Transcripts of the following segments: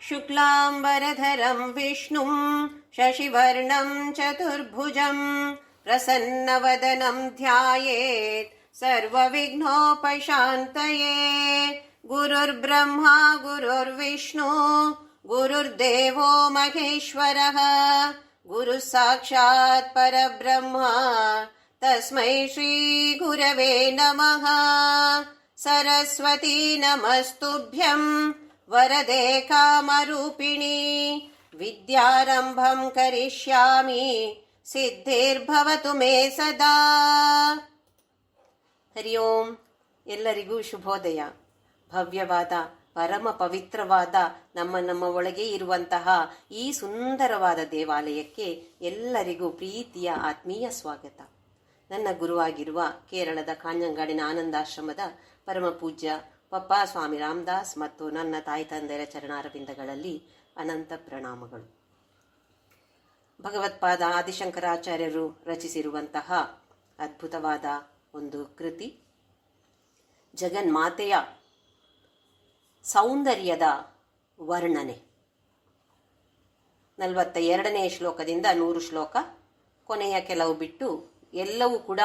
शुक्लाम्बरधरं विष्णुं शशिवर्णं चतुर्भुजं प्रसन्नवदनं ध्यायेत् सर्वविघ्नोपशान्तये। गुरुर्ब्रह्मा गुरुर्विष्णु गुरुर्देवो महेश्वरः गुरुः साक्षात् परब्रह्म तस्मै श्रीगुरवे नमः। सरस्वती नमस्तुभ्यं वरदे कामरूपिणी विद्यारम्भं करिष्यामि ಸಿದ್ಧಿರ್ಭವತು ಮೇ ಸದಾ. ಹರಿ ಓಂ. ಎಲ್ಲರಿಗೂ ಶುಭೋದಯ. ಭವ್ಯವಾದ ಪರಮ ಪವಿತ್ರವಾದ ನಮ್ಮ ಒಳಗೆ ಇರುವಂತಹ ಈ ಸುಂದರವಾದ ದೇವಾಲಯಕ್ಕೆ ಎಲ್ಲರಿಗೂ ಪ್ರೀತಿಯ ಆತ್ಮೀಯ ಸ್ವಾಗತ. ನನ್ನ ಗುರುವಾಗಿರುವ ಕೇರಳದ ಕಾಂಜಂಗಾಡಿನ ಆನಂದಾಶ್ರಮದ ಪರಮ ಪೂಜ್ಯ ಪಪ್ಪ ಸ್ವಾಮಿ ರಾಮದಾಸ್ ಮತ್ತು ನನ್ನ ತಾಯಿ ತಂದೆಯರ ಚರಣಾರವಿಂದಗಳಲ್ಲಿ ಅನಂತ ಪ್ರಣಾಮಗಳು. ಭಗವತ್ಪಾದ ಆದಿಶಂಕರಾಚಾರ್ಯರು ರಚಿಸಿರುವಂತಹ ಅದ್ಭುತವಾದ ಒಂದು ಕೃತಿ, ಜಗನ್ಮಾತೆಯ ಸೌಂದರ್ಯದ ವರ್ಣನೆ. 42ನೇ ಶ್ಲೋಕದಿಂದ 100 ಶ್ಲೋಕ, ಕೊನೆಯ ಕೆಲವು ಬಿಟ್ಟು ಎಲ್ಲವೂ ಕೂಡ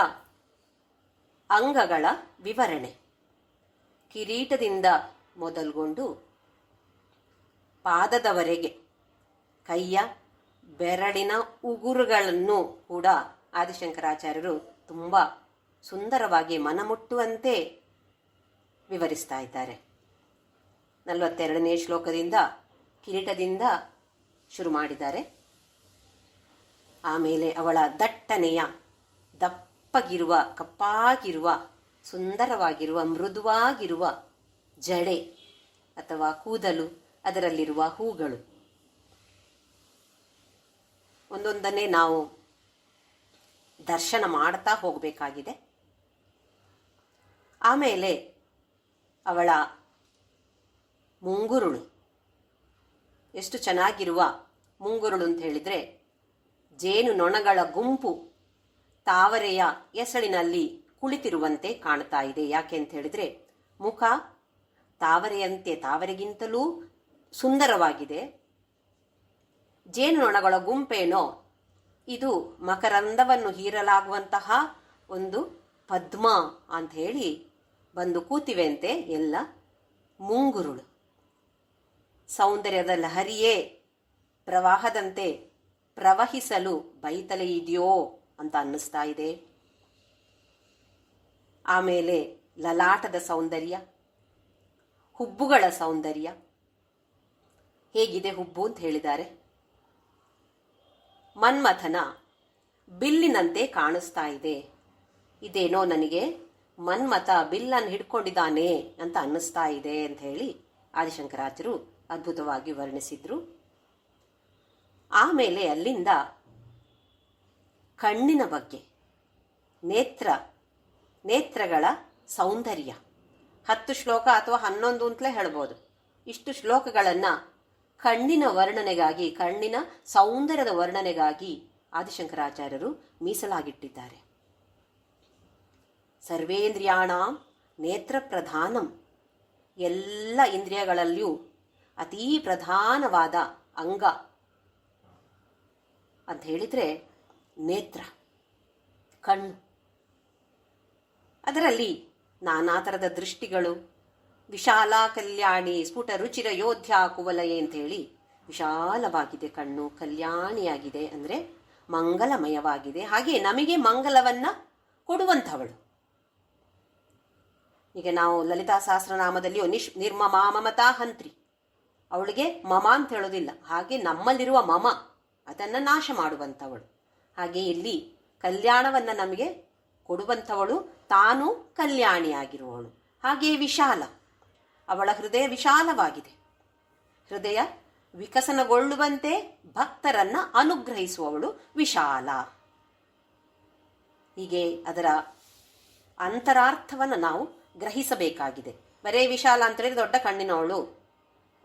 ಅಂಗಗಳ ವಿವರಣೆ. ಕಿರೀಟದಿಂದ ಮೊದಲುಗೊಂಡು ಪಾದದವರೆಗೆ ಕೈಯ ಬೆರಳಿನ ಉಗುರುಗಳನ್ನು ಕೂಡ ಆದಿಶಂಕರಾಚಾರ್ಯರು ತುಂಬ ಸುಂದರವಾಗಿ ಮನಮುಟ್ಟುವಂತೆ ವಿವರಿಸ್ತಾ ಇದ್ದಾರೆ. 42ನೇ ಶ್ಲೋಕದಿಂದ ಕಿರೀಟದಿಂದ ಶುರು ಮಾಡಿದ್ದಾರೆ. ಆಮೇಲೆ ಅವಳ ದಟ್ಟನೆಯ ದಪ್ಪಗಿರುವ ಕಪ್ಪಾಗಿರುವ ಸುಂದರವಾಗಿರುವ ಮೃದುವಾಗಿರುವ ಜಡೆ ಅಥವಾ ಕೂದಲು, ಅದರಲ್ಲಿರುವ ಹೂಗಳು, ಒಂದೊಂದನ್ನೇ ನಾವು ದರ್ಶನ ಮಾಡ್ತಾ ಹೋಗಬೇಕಾಗಿದೆ. ಆಮೇಲೆ ಅವಳ ಮುಂಗುರುಳು, ಎಷ್ಟು ಚೆನ್ನಾಗಿರುವ ಮುಂಗುರುಳು ಅಂತ ಹೇಳಿದರೆ, ಜೇನು ನೊಣಗಳ ಗುಂಪು ತಾವರೆಯ ಎಸಳಿನಲ್ಲಿ ಕುಳಿತಿರುವಂತೆ ಕಾಣ್ತಾ ಇದೆ. ಯಾಕೆ ಅಂತ ಹೇಳಿದರೆ, ಮುಖ ತಾವರೆಯಂತೆ, ತಾವರೆಗಿಂತಲೂ ಸುಂದರವಾಗಿದೆ. ಜೇನುನೊಣಗಳ ಗುಂಪೇನೋ ಇದು ಮಕರಂದವನ್ನು ಹೀರಲಾಗುವಂತಹ ಒಂದು ಪದ್ಮ ಅಂತ ಹೇಳಿ ಬಂದು ಕೂತಿವೆಂತೆ ಎಲ್ಲ ಮುಂಗುರುಳು. ಸೌಂದರ್ಯದ ಲಹರಿಯೇ ಪ್ರವಾಹದಂತೆ ಪ್ರವಹಿಸಲು ಬೈತಲೆ ಇದೆಯೋ ಅಂತ ಅನ್ನಿಸ್ತಾ ಇದೆ. ಆಮೇಲೆ ಲಲಾಟದ ಸೌಂದರ್ಯ, ಹುಬ್ಬುಗಳ ಸೌಂದರ್ಯ ಹೇಗಿದೆ ಹುಬ್ಬು ಅಂತ ಹೇಳಿದ್ದಾರೆ. ಮನ್ಮಥನ ಬಿಲ್ಲಿನಂತೆ ಕಾಣಿಸ್ತಾ ಇದೆ. ಇದೇನೋ ನನಗೆ ಮನ್ಮಥ ಬಿಲ್ಲನ್ನು ಹಿಡ್ಕೊಂಡಿದ್ದಾನೆ ಅಂತ ಅನ್ನಿಸ್ತಾ ಇದೆ ಅಂತ ಹೇಳಿ ಆದಿಶಂಕರಾಚಾರ್ಯರು ಅದ್ಭುತವಾಗಿ ವರ್ಣಿಸಿದ್ರು. ಆಮೇಲೆ ಅಲ್ಲಿಂದ ಕಣ್ಣಿನ ಬಗ್ಗೆ, ನೇತ್ರಗಳ ಸೌಂದರ್ಯ 10 ಶ್ಲೋಕ ಅಥವಾ 11 ಅಂತಲೇ ಹೇಳ್ಬೋದು. ಇಷ್ಟು ಶ್ಲೋಕಗಳನ್ನು ಕಣ್ಣಿನ ವರ್ಣನೆಗಾಗಿ, ಕಣ್ಣಿನ ಸೌಂದರ್ಯದ ವರ್ಣನೆಗಾಗಿ ಆದಿಶಂಕರಾಚಾರ್ಯರು ಮೀಸಲಾಗಿಟ್ಟಿದ್ದಾರೆ. ಸರ್ವೇಂದ್ರಿಯಾಣಾಂ ನೇತ್ರ ಪ್ರಧಾನಂ, ಎಲ್ಲ ಇಂದ್ರಿಯಗಳಲ್ಲಿಯೂ ಅತೀ ಪ್ರಧಾನವಾದ ಅಂಗ ಅಂತ ಹೇಳಿದರೆ ನೇತ್ರ, ಕಣ್ಣು. ಅದರಲ್ಲಿ ನಾನಾ ಥರದ ದೃಷ್ಟಿಗಳು, ವಿಶಾಲ ಕಲ್ಯಾಣಿ ಸ್ಫುಟ ರುಚಿರ ಯೋಧ್ಯ ಕುವಲಯೆ ಅಂತ ಹೇಳಿ ವಿಶಾಲವಾಗಿದೆ ಕಣ್ಣು, ಕಲ್ಯಾಣಿಯಾಗಿದೆ ಅಂದರೆ ಮಂಗಲಮಯವಾಗಿದೆ. ಹಾಗೆ ನಮಗೆ ಮಂಗಲವನ್ನ ಕೊಡುವಂಥವಳು. ಈಗ ನಾವು ಲಲಿತಾ ಸಹಸ್ರನಾಮದಲ್ಲಿಯೋ ನಿರ್ಮಮಾ ಮಮತಾ ಹಂತ್ರಿ, ಅವಳಿಗೆ ಮಮ ಅಂತ ಹೇಳೋದಿಲ್ಲ. ಹಾಗೆ ನಮ್ಮಲ್ಲಿರುವ ಮಮ ಅದನ್ನು ನಾಶ ಮಾಡುವಂಥವಳು. ಹಾಗೆ ಇಲ್ಲಿ ಕಲ್ಯಾಣವನ್ನ ನಮಗೆ ಕೊಡುವಂಥವಳು, ತಾನು ಕಲ್ಯಾಣಿಯಾಗಿರುವವಳು. ಹಾಗೆ ವಿಶಾಲ, ಅವಳ ಹೃದಯ ವಿಶಾಲವಾಗಿದೆ. ಹೃದಯ ವಿಕಸನಗೊಳ್ಳುವಂತೆ ಭಕ್ತರನ್ನ ಅನುಗ್ರಹಿಸುವವಳು ವಿಶಾಲ. ಹೀಗೆ ಅದರ ಅಂತರಾರ್ಥವನ್ನು ನಾವು ಗ್ರಹಿಸಬೇಕಾಗಿದೆ. ಬರೇ ವಿಶಾಲ ಅಂತ ಹೇಳಿದ್ರೆ ದೊಡ್ಡ ಕಣ್ಣಿನವಳು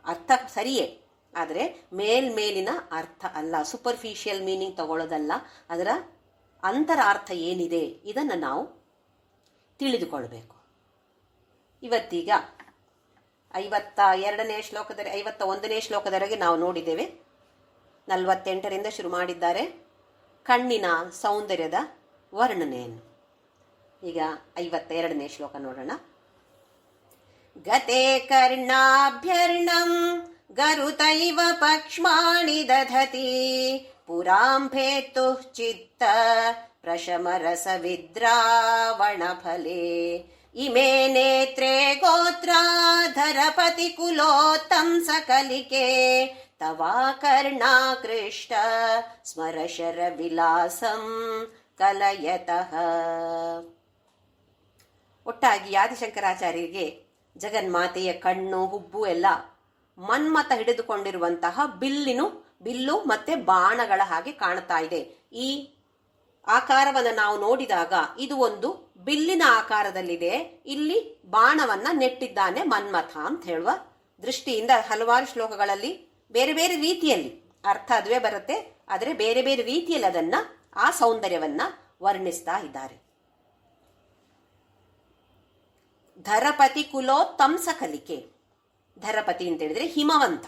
ಅರ್ಥ ಸರಿಯೇ, ಆದರೆ ಮೇಲ್ಮೇಲಿನ ಅರ್ಥ ಅಲ್ಲ, ಸೂಪರ್ಫಿಷಿಯಲ್ ಮೀನಿಂಗ್ ತಗೊಳ್ಳೋದಲ್ಲ. ಅದರ ಅಂತರಾರ್ಥ ಏನಿದೆ ಇದನ್ನು ನಾವು ತಿಳಿದುಕೊಳ್ಬೇಕು. ಇವತ್ತೀಗ 51ನೇ ಶ್ಲೋಕದವರೆಗೆ ನಾವು ನೋಡಿದ್ದೇವೆ. 48ರಿಂದ ಶುರು ಮಾಡಿದ್ದಾರೆ ಕಣ್ಣಿನ ಸೌಂದರ್ಯದ ವರ್ಣನೆಯನ್ನು. ಈಗ 52ನೇ ಶ್ಲೋಕ ನೋಡೋಣ. ಗತೆ ಕರ್ಣಾಭ್ಯರ್ಣಂ ಗರುತೈವ ಪಕ್ಷ್ಮಾಣಿ ದಧತಿ ಪುರಾಂಭೇತು ಚಿತ್ತ ಪ್ರಶಮರಸ ವಿದ್ರಾವಣ ಫಲೇ ಇಮೇ ನೇತ್ರೇ ಗೋತ್ರಾಧರಪತಿ ಕುಲೋತ್ತಂ ಸಕಲಿಕೆ ತವಾ ಕರ್ಣಾಕೃಷ್ಟ ಸ್ಮರಶರ ವಿಲಾಸಂ ಕಲಯತಃ. ಒಟ್ಟಾಗಿ ಆದಿಶಂಕರಾಚಾರ್ಯರಿಗೆ ಜಗನ್ಮಾತೆಯ ಕಣ್ಣು ಹುಬ್ಬು ಎಲ್ಲ ಮನ್ಮಥ ಹಿಡಿದುಕೊಂಡಿರುವಂತಹ ಬಿಲ್ಲು ಮತ್ತೆ ಬಾಣಗಳ ಹಾಗೆ ಕಾಣ್ತಾ ಇದೆ. ಈ ಆಕಾರವನ್ನು ನಾವು ನೋಡಿದಾಗ ಇದು ಒಂದು ಬಿಲ್ಲಿನ ಆಕಾರದಲ್ಲಿದೆ, ಇಲ್ಲಿ ಬಾಣವನ್ನ ನೆಟ್ಟಿದ್ದಾನೆ ಮನ್ಮಥ ಅಂತ ಹೇಳುವ ದೃಷ್ಟಿಯಿಂದ ಹಲವಾರು ಶ್ಲೋಕಗಳಲ್ಲಿ ಬೇರೆ ಬೇರೆ ರೀತಿಯಲ್ಲಿ ಅರ್ಥ ಅದುವೇ ಬರುತ್ತೆ, ಆದರೆ ಬೇರೆ ಬೇರೆ ರೀತಿಯಲ್ಲಿ ಅದನ್ನ ಆ ಸೌಂದರ್ಯವನ್ನ ವರ್ಣಿಸ್ತಾ ಇದ್ದಾರೆ. ಧರಪತಿ ಕುಲೋತ್ತಂಸ ಕಲಿಕೆ. ಧರಪತಿ ಅಂತ ಹೇಳಿದ್ರೆ ಹಿಮವಂತ,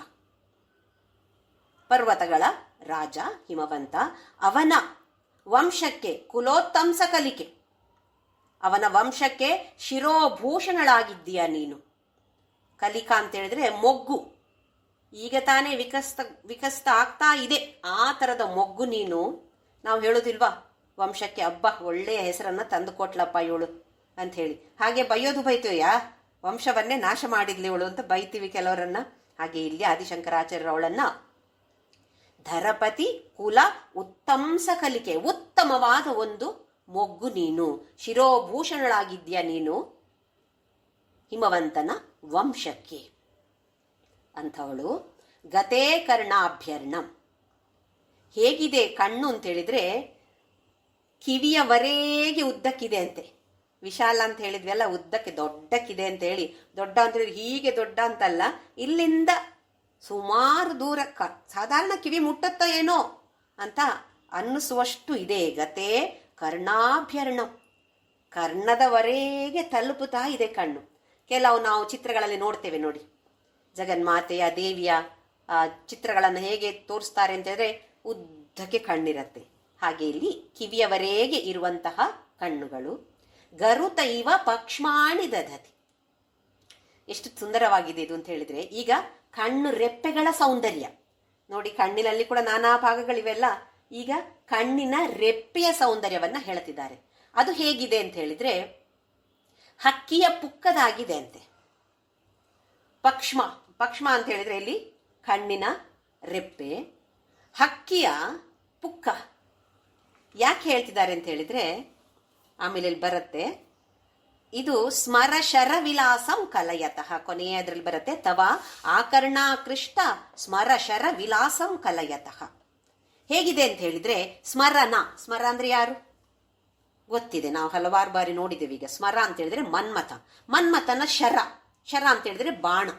ಪರ್ವತಗಳ ರಾಜ ಹಿಮವಂತ. ಅವನ ವಂಶಕ್ಕೆ ಕುಲೋತ್ತಂಸ ಕಲಿಕೆ, ಅವನ ವಂಶಕ್ಕೆ ಶಿರೋಭೂಷಣಳಾಗಿದ್ದೀಯ ನೀನು. ಕಲಿಕಾ ಅಂತ ಹೇಳಿದ್ರೆ ಮೊಗ್ಗು, ಈಗ ತಾನೇ ವಿಕಸ್ತ ಆಗ್ತಾ ಇದೆ, ಆ ತರದ ಮೊಗ್ಗು ನೀನು. ನಾವು ಹೇಳೋದಿಲ್ವಾ ವಂಶಕ್ಕೆ, ಹಬ್ಬ ಒಳ್ಳೆಯ ಹೆಸರನ್ನ ತಂದು ಕೊಟ್ಲಪ್ಪ ಇವಳು ಅಂತ ಹೇಳಿ. ಹಾಗೆ ಬೈತೀವಿ, ವಂಶವನ್ನೇ ನಾಶ ಮಾಡಿದ್ಲಿ ಇವಳು ಅಂತ ಬೈತೀವಿ ಕೆಲವರನ್ನ. ಹಾಗೆ ಇಲ್ಲಿ ಆದಿಶಂಕರಾಚಾರ್ಯರವಳನ್ನ ಧರಪತಿ ಕುಲ ಉತ್ತಂಸ ಕಲಿಕೆ, ಉತ್ತಮವಾದ ಒಂದು ಮೊಗ್ಗು ನೀನು, ಶಿರೋಭೂಷಣಳಾಗಿದ್ಯಾ ನೀನು ಹಿಮವಂತನ ವಂಶಕ್ಕೆ ಅಂಥವಳು. ಗತೇ ಕರ್ಣಾಭ್ಯರ್ಣಂ. ಹೇಗಿದೆ ಕಣ್ಣು ಅಂತ ಹೇಳಿದ್ರೆ ಕಿವಿಯವರೆಗೆ ಉದ್ದಕ್ಕಿದೆ ಅಂತೆ. ವಿಶಾಲ ಅಂತ ಹೇಳಿದ್ವಿ ಉದ್ದಕ್ಕೆ ದೊಡ್ಡಕ್ಕಿದೆ ಅಂತ ಹೇಳಿ. ದೊಡ್ಡ ಅಂತ ಹೇಳಿದ್ರೆ ಹೀಗೆ ದೊಡ್ಡ ಅಂತಲ್ಲ, ಇಲ್ಲಿಂದ ಸುಮಾರು ದೂರ ಸಾಧಾರಣ ಕಿವಿ ಮುಟ್ಟತ್ತ ಏನೋ ಅಂತ ಅನ್ನಿಸುವಷ್ಟು ಇದೆ. ಗತೆ ಕರ್ಣಾಭ್ಯರ್ಣಂ, ಕರ್ಣದವರೆಗೆ ತಲುಪುತ್ತಾ ಇದೆ ಕಣ್ಣು. ಕೆಲವು ನಾವು ಚಿತ್ರಗಳಲ್ಲಿ ನೋಡ್ತೇವೆ ನೋಡಿ, ಜಗನ್ಮಾತೆಯ ದೇವಿಯ ಚಿತ್ರಗಳನ್ನು ಹೇಗೆ ತೋರಿಸ್ತಾರೆ ಅಂತ ಹೇಳಿದ್ರೆ ಉದ್ದಕ್ಕೆ ಕಣ್ಣಿರತ್ತೆ. ಹಾಗೆ ಇಲ್ಲಿ ಕಿವಿಯವರೆಗೆ ಇರುವಂತಹ ಕಣ್ಣುಗಳು. ಗರುತೈವ ಪಕ್ಷ್ಮಾಣಿ ದಧತಿ. ಎಷ್ಟು ಸುಂದರವಾಗಿದೆ ಇದು ಅಂತ ಹೇಳಿದ್ರೆ, ಈಗ ಕಣ್ಣು ರೆಪ್ಪೆಗಳ ಸೌಂದರ್ಯ ನೋಡಿ. ಕಣ್ಣಿನಲ್ಲಿ ಕೂಡ ನಾನಾ ಭಾಗಗಳಿವೆಲ್ಲ. ಈಗ ಕಣ್ಣಿನ ರೆಪ್ಪೆಯ ಸೌಂದರ್ಯವನ್ನ ಹೇಳ್ತಿದ್ದಾರೆ. ಅದು ಹೇಗಿದೆ ಅಂತ ಹೇಳಿದ್ರೆ ಹಕ್ಕಿಯ ಪುಕ್ಕದಾಗಿದೆ ಅಂತೆ. ಪಕ್ಷ್ಮ ಅಂತ ಹೇಳಿದ್ರೆ ಇಲ್ಲಿ ಕಣ್ಣಿನ ರೆಪ್ಪೆ, ಹಕ್ಕಿಯ ಪುಕ್ಕ. ಯಾಕೆ ಹೇಳ್ತಿದ್ದಾರೆ ಅಂತ ಹೇಳಿದ್ರೆ ಆಮೇಲೆ ಇಲ್ಲಿ ಬರುತ್ತೆ, ಇದು ಸ್ಮರಶರ ವಿಲಾಸಂ ಕಲಯತಃ. ಕೊನೆಯದ್ರಲ್ಲಿ ಬರುತ್ತೆ, ತವ ಆಕರ್ಣಾಕೃಷ್ಟ ಸ್ಮರಶರ ವಿಲಾಸಂ ಕಲಯತಃ. ಹೇಗಿದೆ ಅಂತ ಹೇಳಿದ್ರೆ ಸ್ಮರ ಅಂದ್ರೆ ಯಾರು ಗೊತ್ತಿದೆ, ನಾವು ಹಲವಾರು ಬಾರಿ ನೋಡಿದ್ದೇವೆ. ಈಗ ಸ್ಮರ ಅಂತ ಹೇಳಿದ್ರೆ ಮನ್ಮಥನ ಶರ ಅಂತ ಹೇಳಿದ್ರೆ ಬಾಣ.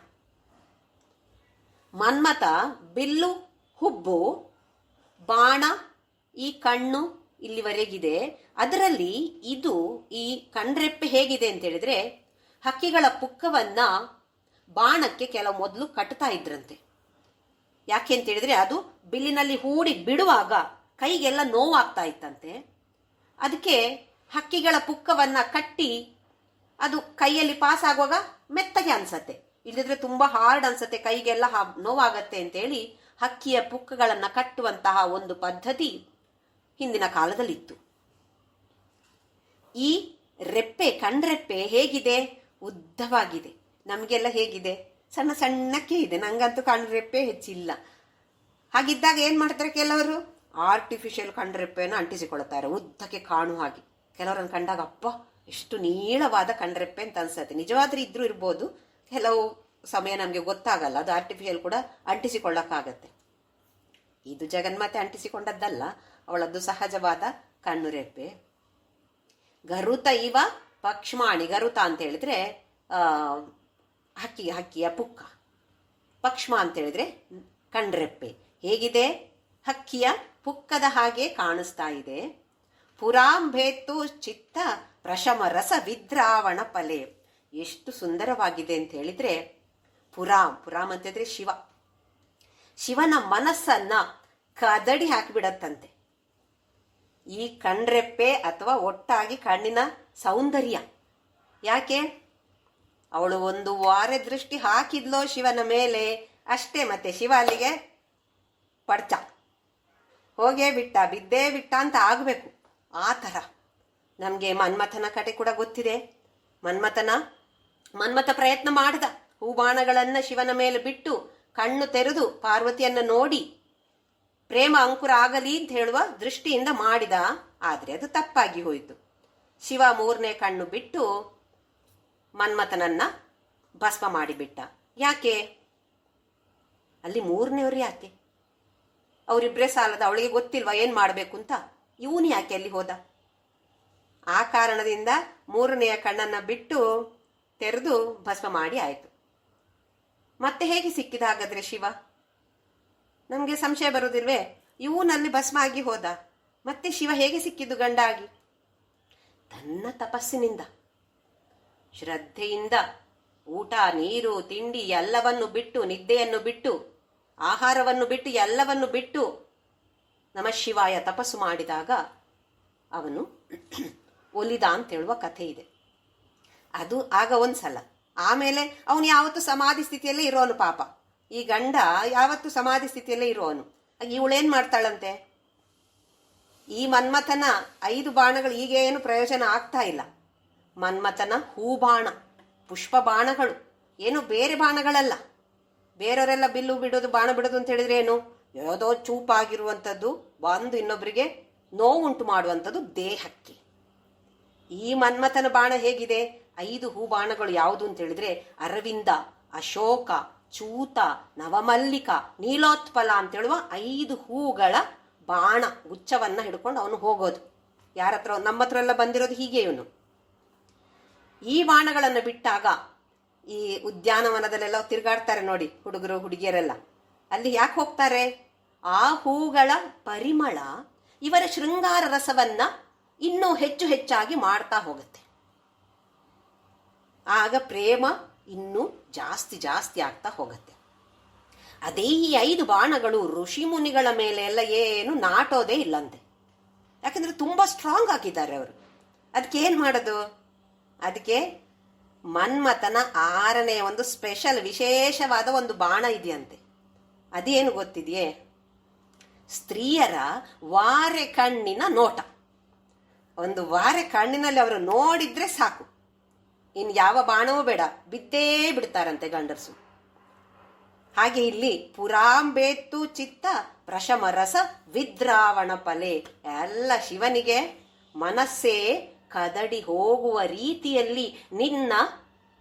ಮನ್ಮಥ ಬಿಲ್ಲು ಹುಬ್ಬು ಬಾಣ ಈ ಕಣ್ಣು ಇಲ್ಲಿವರೆಗಿದೆ. ಅದರಲ್ಲಿ ಇದು ಈ ಕಣ್ರೆಪ್ಪೆ ಹೇಗಿದೆ ಅಂತ ಹೇಳಿದ್ರೆ ಹಕ್ಕಿಗಳ ಪುಕ್ಕವನ್ನ ಬಾಣಕ್ಕೆ ಕೆಲವು ಮೊದಲು ಕಟ್ತಾ ಇದ್ರಂತೆ. ಯಾಕೆ ಅಂತ ಹೇಳಿದ್ರೆ ಅದು ಬಿಲ್ಲಿನಲ್ಲಿ ಹೂಡಿ ಬಿಡುವಾಗ ಕೈಗೆಲ್ಲ ನೋವಾಗ್ತಾ ಇತ್ತಂತೆ. ಅದಕ್ಕೆ ಹಕ್ಕಿಗಳ ಪುಕ್ಕವನ್ನ ಕಟ್ಟಿ ಅದು ಕೈಯಲ್ಲಿ ಪಾಸ್ ಆಗುವಾಗ ಮೆತ್ತಗೆ ಅನ್ಸತ್ತೆ, ಇಲ್ಲದಿದ್ರೆ ತುಂಬಾ ಹಾರ್ಡ್ ಅನ್ಸತ್ತೆ, ಕೈಗೆಲ್ಲ ನೋವಾಗತ್ತೆ ಅಂತೇಳಿ ಹಕ್ಕಿಯ ಪುಕ್ಕಗಳನ್ನ ಕಟ್ಟುವಂತಹ ಒಂದು ಪದ್ಧತಿ ಹಿಂದಿನ ಕಾಲದಲ್ಲಿತ್ತು. ಈ ರೆಪ್ಪೆ ಕಣ್ರೆಪ್ಪೆ ಹೇಗಿದೆ, ಉದ್ದವಾಗಿದೆ. ನಮಗೆಲ್ಲ ಹೇಗಿದೆ, ಸಣ್ಣ ಸಣ್ಣಕ್ಕೆ ಇದೆ. ನಂಗಂತೂ ಕಣ್ರೆಪ್ಪೆ ಹೆಚ್ಚಿಲ್ಲ. ಹಾಗಿದ್ದಾಗ ಏನ್ ಮಾಡ್ತಾರೆ ಕೆಲವರು, ಆರ್ಟಿಫಿಷಿಯಲ್ ಕಣ್ರೆಪ್ಪೆಯನ್ನು ಅಂಟಿಸಿಕೊಳ್ತಾರೆ ಉದ್ದಕ್ಕೆ ಕಾಣುವ ಹಾಗೆ. ಕೆಲವರನ್ನು ಕಂಡಾಗ ಅಪ್ಪ ಎಷ್ಟು ನೀಳವಾದ ಕಣ್ರೆಪ್ಪೆ ಅಂತ ಅನ್ಸತ್ತೆ. ನಿಜವಾದ್ರೆ ಇದ್ರೂ ಇರ್ಬೋದು, ಕೆಲವು ಸಮಯ ನಮಗೆ ಗೊತ್ತಾಗಲ್ಲ. ಅದು ಆರ್ಟಿಫಿಷಿಯಲ್ ಕೂಡ ಅಂಟಿಸಿಕೊಳ್ಳಕ್ಕಾಗತ್ತೆ. ಇದು ಜಗನ್ಮಾತೆ ಅಂಟಿಸಿಕೊಂಡದ್ದಲ್ಲ, ಅವಳದ್ದು ಸಹಜವಾದ ಕಣ್ಣು ರೆಪ್ಪೆ. ಗರುತ ಇವ ಪಕ್ಷ್ಮಾಣಿ. ಗರುತ ಅಂತ ಹೇಳಿದ್ರೆ ಹಕ್ಕಿಯ ಪುಕ್ಕ. ಪಕ್ಷ್ಮ ಅಂತ ಹೇಳಿದ್ರೆ ಕಣ್ರೆಪ್ಪೆ. ಹೇಗಿದೆ? ಹಕ್ಕಿಯ ಪುಕ್ಕದ ಹಾಗೆ ಕಾಣಿಸ್ತಾ ಇದೆ. ಪುರಾಂಭೇತ್ತು ಚಿತ್ತ ಪ್ರಶಮರಸ ವಿದ್ರಾವಣ ಪಲೆ. ಎಷ್ಟು ಸುಂದರವಾಗಿದೆ ಅಂತ ಹೇಳಿದ್ರೆ, ಪುರಾಮ್ ಅಂತ ಹೇಳಿದ್ರೆ ಶಿವನ ಮನಸ್ಸನ್ನ ಕದಡಿ ಹಾಕಿಬಿಡತ್ತಂತೆ ಈ ಕಣ್ರೆಪ್ಪೆ, ಅಥವಾ ಒಟ್ಟಾಗಿ ಕಣ್ಣಿನ ಸೌಂದರ್ಯ. ಯಾಕೆ? ಅವಳು ಒಂದು ವಾರ ದೃಷ್ಟಿ ಹಾಕಿದ್ಲೋ ಶಿವನ ಮೇಲೆ, ಅಷ್ಟೇ. ಮತ್ತೆ ಶಿವ ಅಲ್ಲಿಗೆ ಪಡ್ಚ ಹೋಗೇ ಬಿಟ್ಟ, ಬಿದ್ದೇ ಬಿಟ್ಟ ಅಂತ ಆಗಬೇಕು. ಆ ಥರ ನಮಗೆ ಮನ್ಮಥನ ಕತೆ ಕೂಡ ಗೊತ್ತಿದೆ. ಮನ್ಮಥ ಪ್ರಯತ್ನ ಮಾಡಿದ. ಹೂಬಾಣಗಳನ್ನು ಶಿವನ ಮೇಲೆ ಬಿಟ್ಟು ಕಣ್ಣು ತೆರೆದು ಪಾರ್ವತಿಯನ್ನು ನೋಡಿ ಪ್ರೇಮ ಅಂಕುರ ಆಗಲಿ ಅಂತ ಹೇಳುವ ದೃಷ್ಟಿಯಿಂದ ಮಾಡಿದ. ಆದರೆ ಅದು ತಪ್ಪಾಗಿ ಹೋಯಿತು. ಶಿವ 3ನೇ ಕಣ್ಣು ಬಿಟ್ಟು ಮನ್ಮಥನನ್ನ ಭಸ್ಮ ಮಾಡಿಬಿಟ್ಟ. ಯಾಕೆ? ಅಲ್ಲಿ 3ನೇವ್ರು ಯಾಕೆ? ಅವರಿಬ್ಬರೇ ಸಾಲದ? ಅವಳಿಗೆ ಗೊತ್ತಿಲ್ವಾ ಏನು ಮಾಡಬೇಕು ಅಂತ? ಇವನು ಯಾಕೆ ಅಲ್ಲಿ ಹೋದ? ಆ ಕಾರಣದಿಂದ 3ನೆಯ ಕಣ್ಣನ್ನ ಬಿಟ್ಟು ತೆರೆದು ಭಸ್ಮ ಮಾಡಿ ಆಯಿತು. ಮತ್ತೆ ಹೇಗೆ ಸಿಕ್ಕಿದ ಹಾಗಾದ್ರೆ ಶಿವ? ನಮಗೆ ಸಂಶಯ ಬರುವುದಿಲ್ವೇ? ಇವನಲ್ಲಿ ಭಸ್ಮ ಆಗಿ ಹೋದ, ಮತ್ತೆ ಶಿವ ಹೇಗೆ ಸಿಕ್ಕಿದ್ದು ಗಂಡಾಗಿ? ತನ್ನ ತಪಸ್ಸಿನಿಂದ, ಶ್ರದ್ಧೆಯಿಂದ, ಊಟ ನೀರು ತಿಂಡಿ ಎಲ್ಲವನ್ನು ಬಿಟ್ಟು, ನಿದ್ದೆಯನ್ನು ಬಿಟ್ಟು, ಆಹಾರವನ್ನು ಬಿಟ್ಟು, ಎಲ್ಲವನ್ನು ಬಿಟ್ಟು ನಮಃ ಶಿವಾಯ ತಪಸ್ಸು ಮಾಡಿದಾಗ ಅವನು ಒಲಿದ ಅಂತ ಹೇಳುವ ಕಥೆ ಇದೆ. ಅದು ಆಗ ಒಂದ್ಸಲ. ಆಮೇಲೆ ಅವನು ಯಾವತ್ತು ಸಮಾಧಿ ಸ್ಥಿತಿಯಲ್ಲೇ ಇರೋನು. ಪಾಪ ಈ ಗಂಡ ಯಾವತ್ತು ಸಮಾಧಿ ಸ್ಥಿತಿಯಲ್ಲೇ ಇರೋನು. ಇವಳೇನ್ ಮಾಡ್ತಾಳಂತೆ? ಈ ಮನ್ಮಥನ 5 ಬಾಣಗಳು ಈಗ ಏನು ಪ್ರಯೋಜನ ಆಗ್ತಾ ಇಲ್ಲ. ಮನ್ಮಥನ ಹೂಬಾಣ, ಪುಷ್ಪ ಬಾಣಗಳು, ಏನು ಬೇರೆ ಬಾಣಗಳಲ್ಲ. ಬೇರೆಯವರೆಲ್ಲ ಬಿಲ್ಲು ಬಿಡೋದು, ಬಾಣ ಬಿಡೋದು ಅಂತ ಹೇಳಿದ್ರೆ ಏನು? ಯಾವುದೋ ಚೂಪಾಗಿರುವಂಥದ್ದು ಬಂದು ಇನ್ನೊಬ್ಬರಿಗೆ ನೋವುಂಟು ಮಾಡುವಂಥದ್ದು ದೇಹಕ್ಕೆ. ಈ ಮನ್ಮಥನ ಬಾಣ ಹೇಗಿದೆ? 5 ಹೂ ಬಾಣಗಳು. ಯಾವುದು ಅಂತ ಹೇಳಿದ್ರೆ ಅರವಿಂದ, ಅಶೋಕ, ಚೂತ, ನವಮಲ್ಲಿಕ, ನೀಲೋತ್ಪಲ ಅಂತ ಹೇಳುವ 5 ಹೂಗಳ ಬಾಣ ಗುಚ್ಛವನ್ನ ಹಿಡ್ಕೊಂಡು ಅವನು ಹೋಗೋದು. ಯಾರ ಹತ್ರ? ನಮ್ಮ ಹತ್ರ ಎಲ್ಲ ಬಂದಿರೋದು ಹೀಗೆ. ಇವನು ಈ ಬಾಣಗಳನ್ನು ಬಿಟ್ಟಾಗ ಈ ಉದ್ಯಾನವನದಲ್ಲೆಲ್ಲ ತಿರುಗಾಡ್ತಾರೆ ನೋಡಿ ಹುಡುಗರು ಹುಡುಗಿಯರೆಲ್ಲ. ಅಲ್ಲಿ ಯಾಕೆ ಹೋಗ್ತಾರೆ? ಆ ಹೂಗಳ ಪರಿಮಳ ಇವರ ಶೃಂಗಾರ ರಸವನ್ನ ಇನ್ನೂ ಹೆಚ್ಚು ಹೆಚ್ಚಾಗಿ ಮಾಡ್ತಾ ಹೋಗುತ್ತೆ. ಆಗ ಪ್ರೇಮ ಇನ್ನೂ ಜಾಸ್ತಿ ಜಾಸ್ತಿ ಆಗ್ತಾ ಹೋಗುತ್ತೆ. ಅದೇ ಈ 5 ಬಾಣಗಳು ಋಷಿ ಮುನಿಗಳ ಮೇಲೆ ಎಲ್ಲ ಏನು ನಾಟೋದೇ ಇಲ್ಲಂತೆ. ಯಾಕಂದ್ರೆ ತುಂಬಾ ಸ್ಟ್ರಾಂಗ್ ಆಗಿದ್ದಾರೆ ಅವರು. ಅದಕ್ಕೆ ಏನ್ ಮಾಡೋದು? ಅದಕ್ಕೆ ಮನ್ಮಥನ 6ನೇ ಒಂದು ಸ್ಪೆಷಲ್ ವಿಶೇಷವಾದ ಒಂದು ಬಾಣ ಇದೆಯಂತೆ. ಅದೇನು ಗೊತ್ತಿದೆಯೇ? ಸ್ತ್ರೀಯರ ವಾರೆ ಕಣ್ಣಿನ ನೋಟ. ಒಂದು ವಾರೆ ಕಣ್ಣಿನಲ್ಲಿ ಅವರು ನೋಡಿದ್ರೆ ಸಾಕು, ಇನ್ನು ಯಾವ ಬಾಣವೂ ಬೇಡ, ಬಿದ್ದೇ ಬಿಡ್ತಾರಂತೆ ಗಂಡರ್ಸು. ಹಾಗೆ ಇಲ್ಲಿ ಪುರಾಂಬೇತ್ತು ಚಿತ್ತ ಪ್ರಶಮರಸ ವಿದ್ರಾವಣ ಪಲೆ. ಎಲ್ಲ ಶಿವನಿಗೆ ಮನಸ್ಸೇ ಕದಡಿ ಹೋಗುವ ರೀತಿಯಲ್ಲಿ ನಿನ್ನ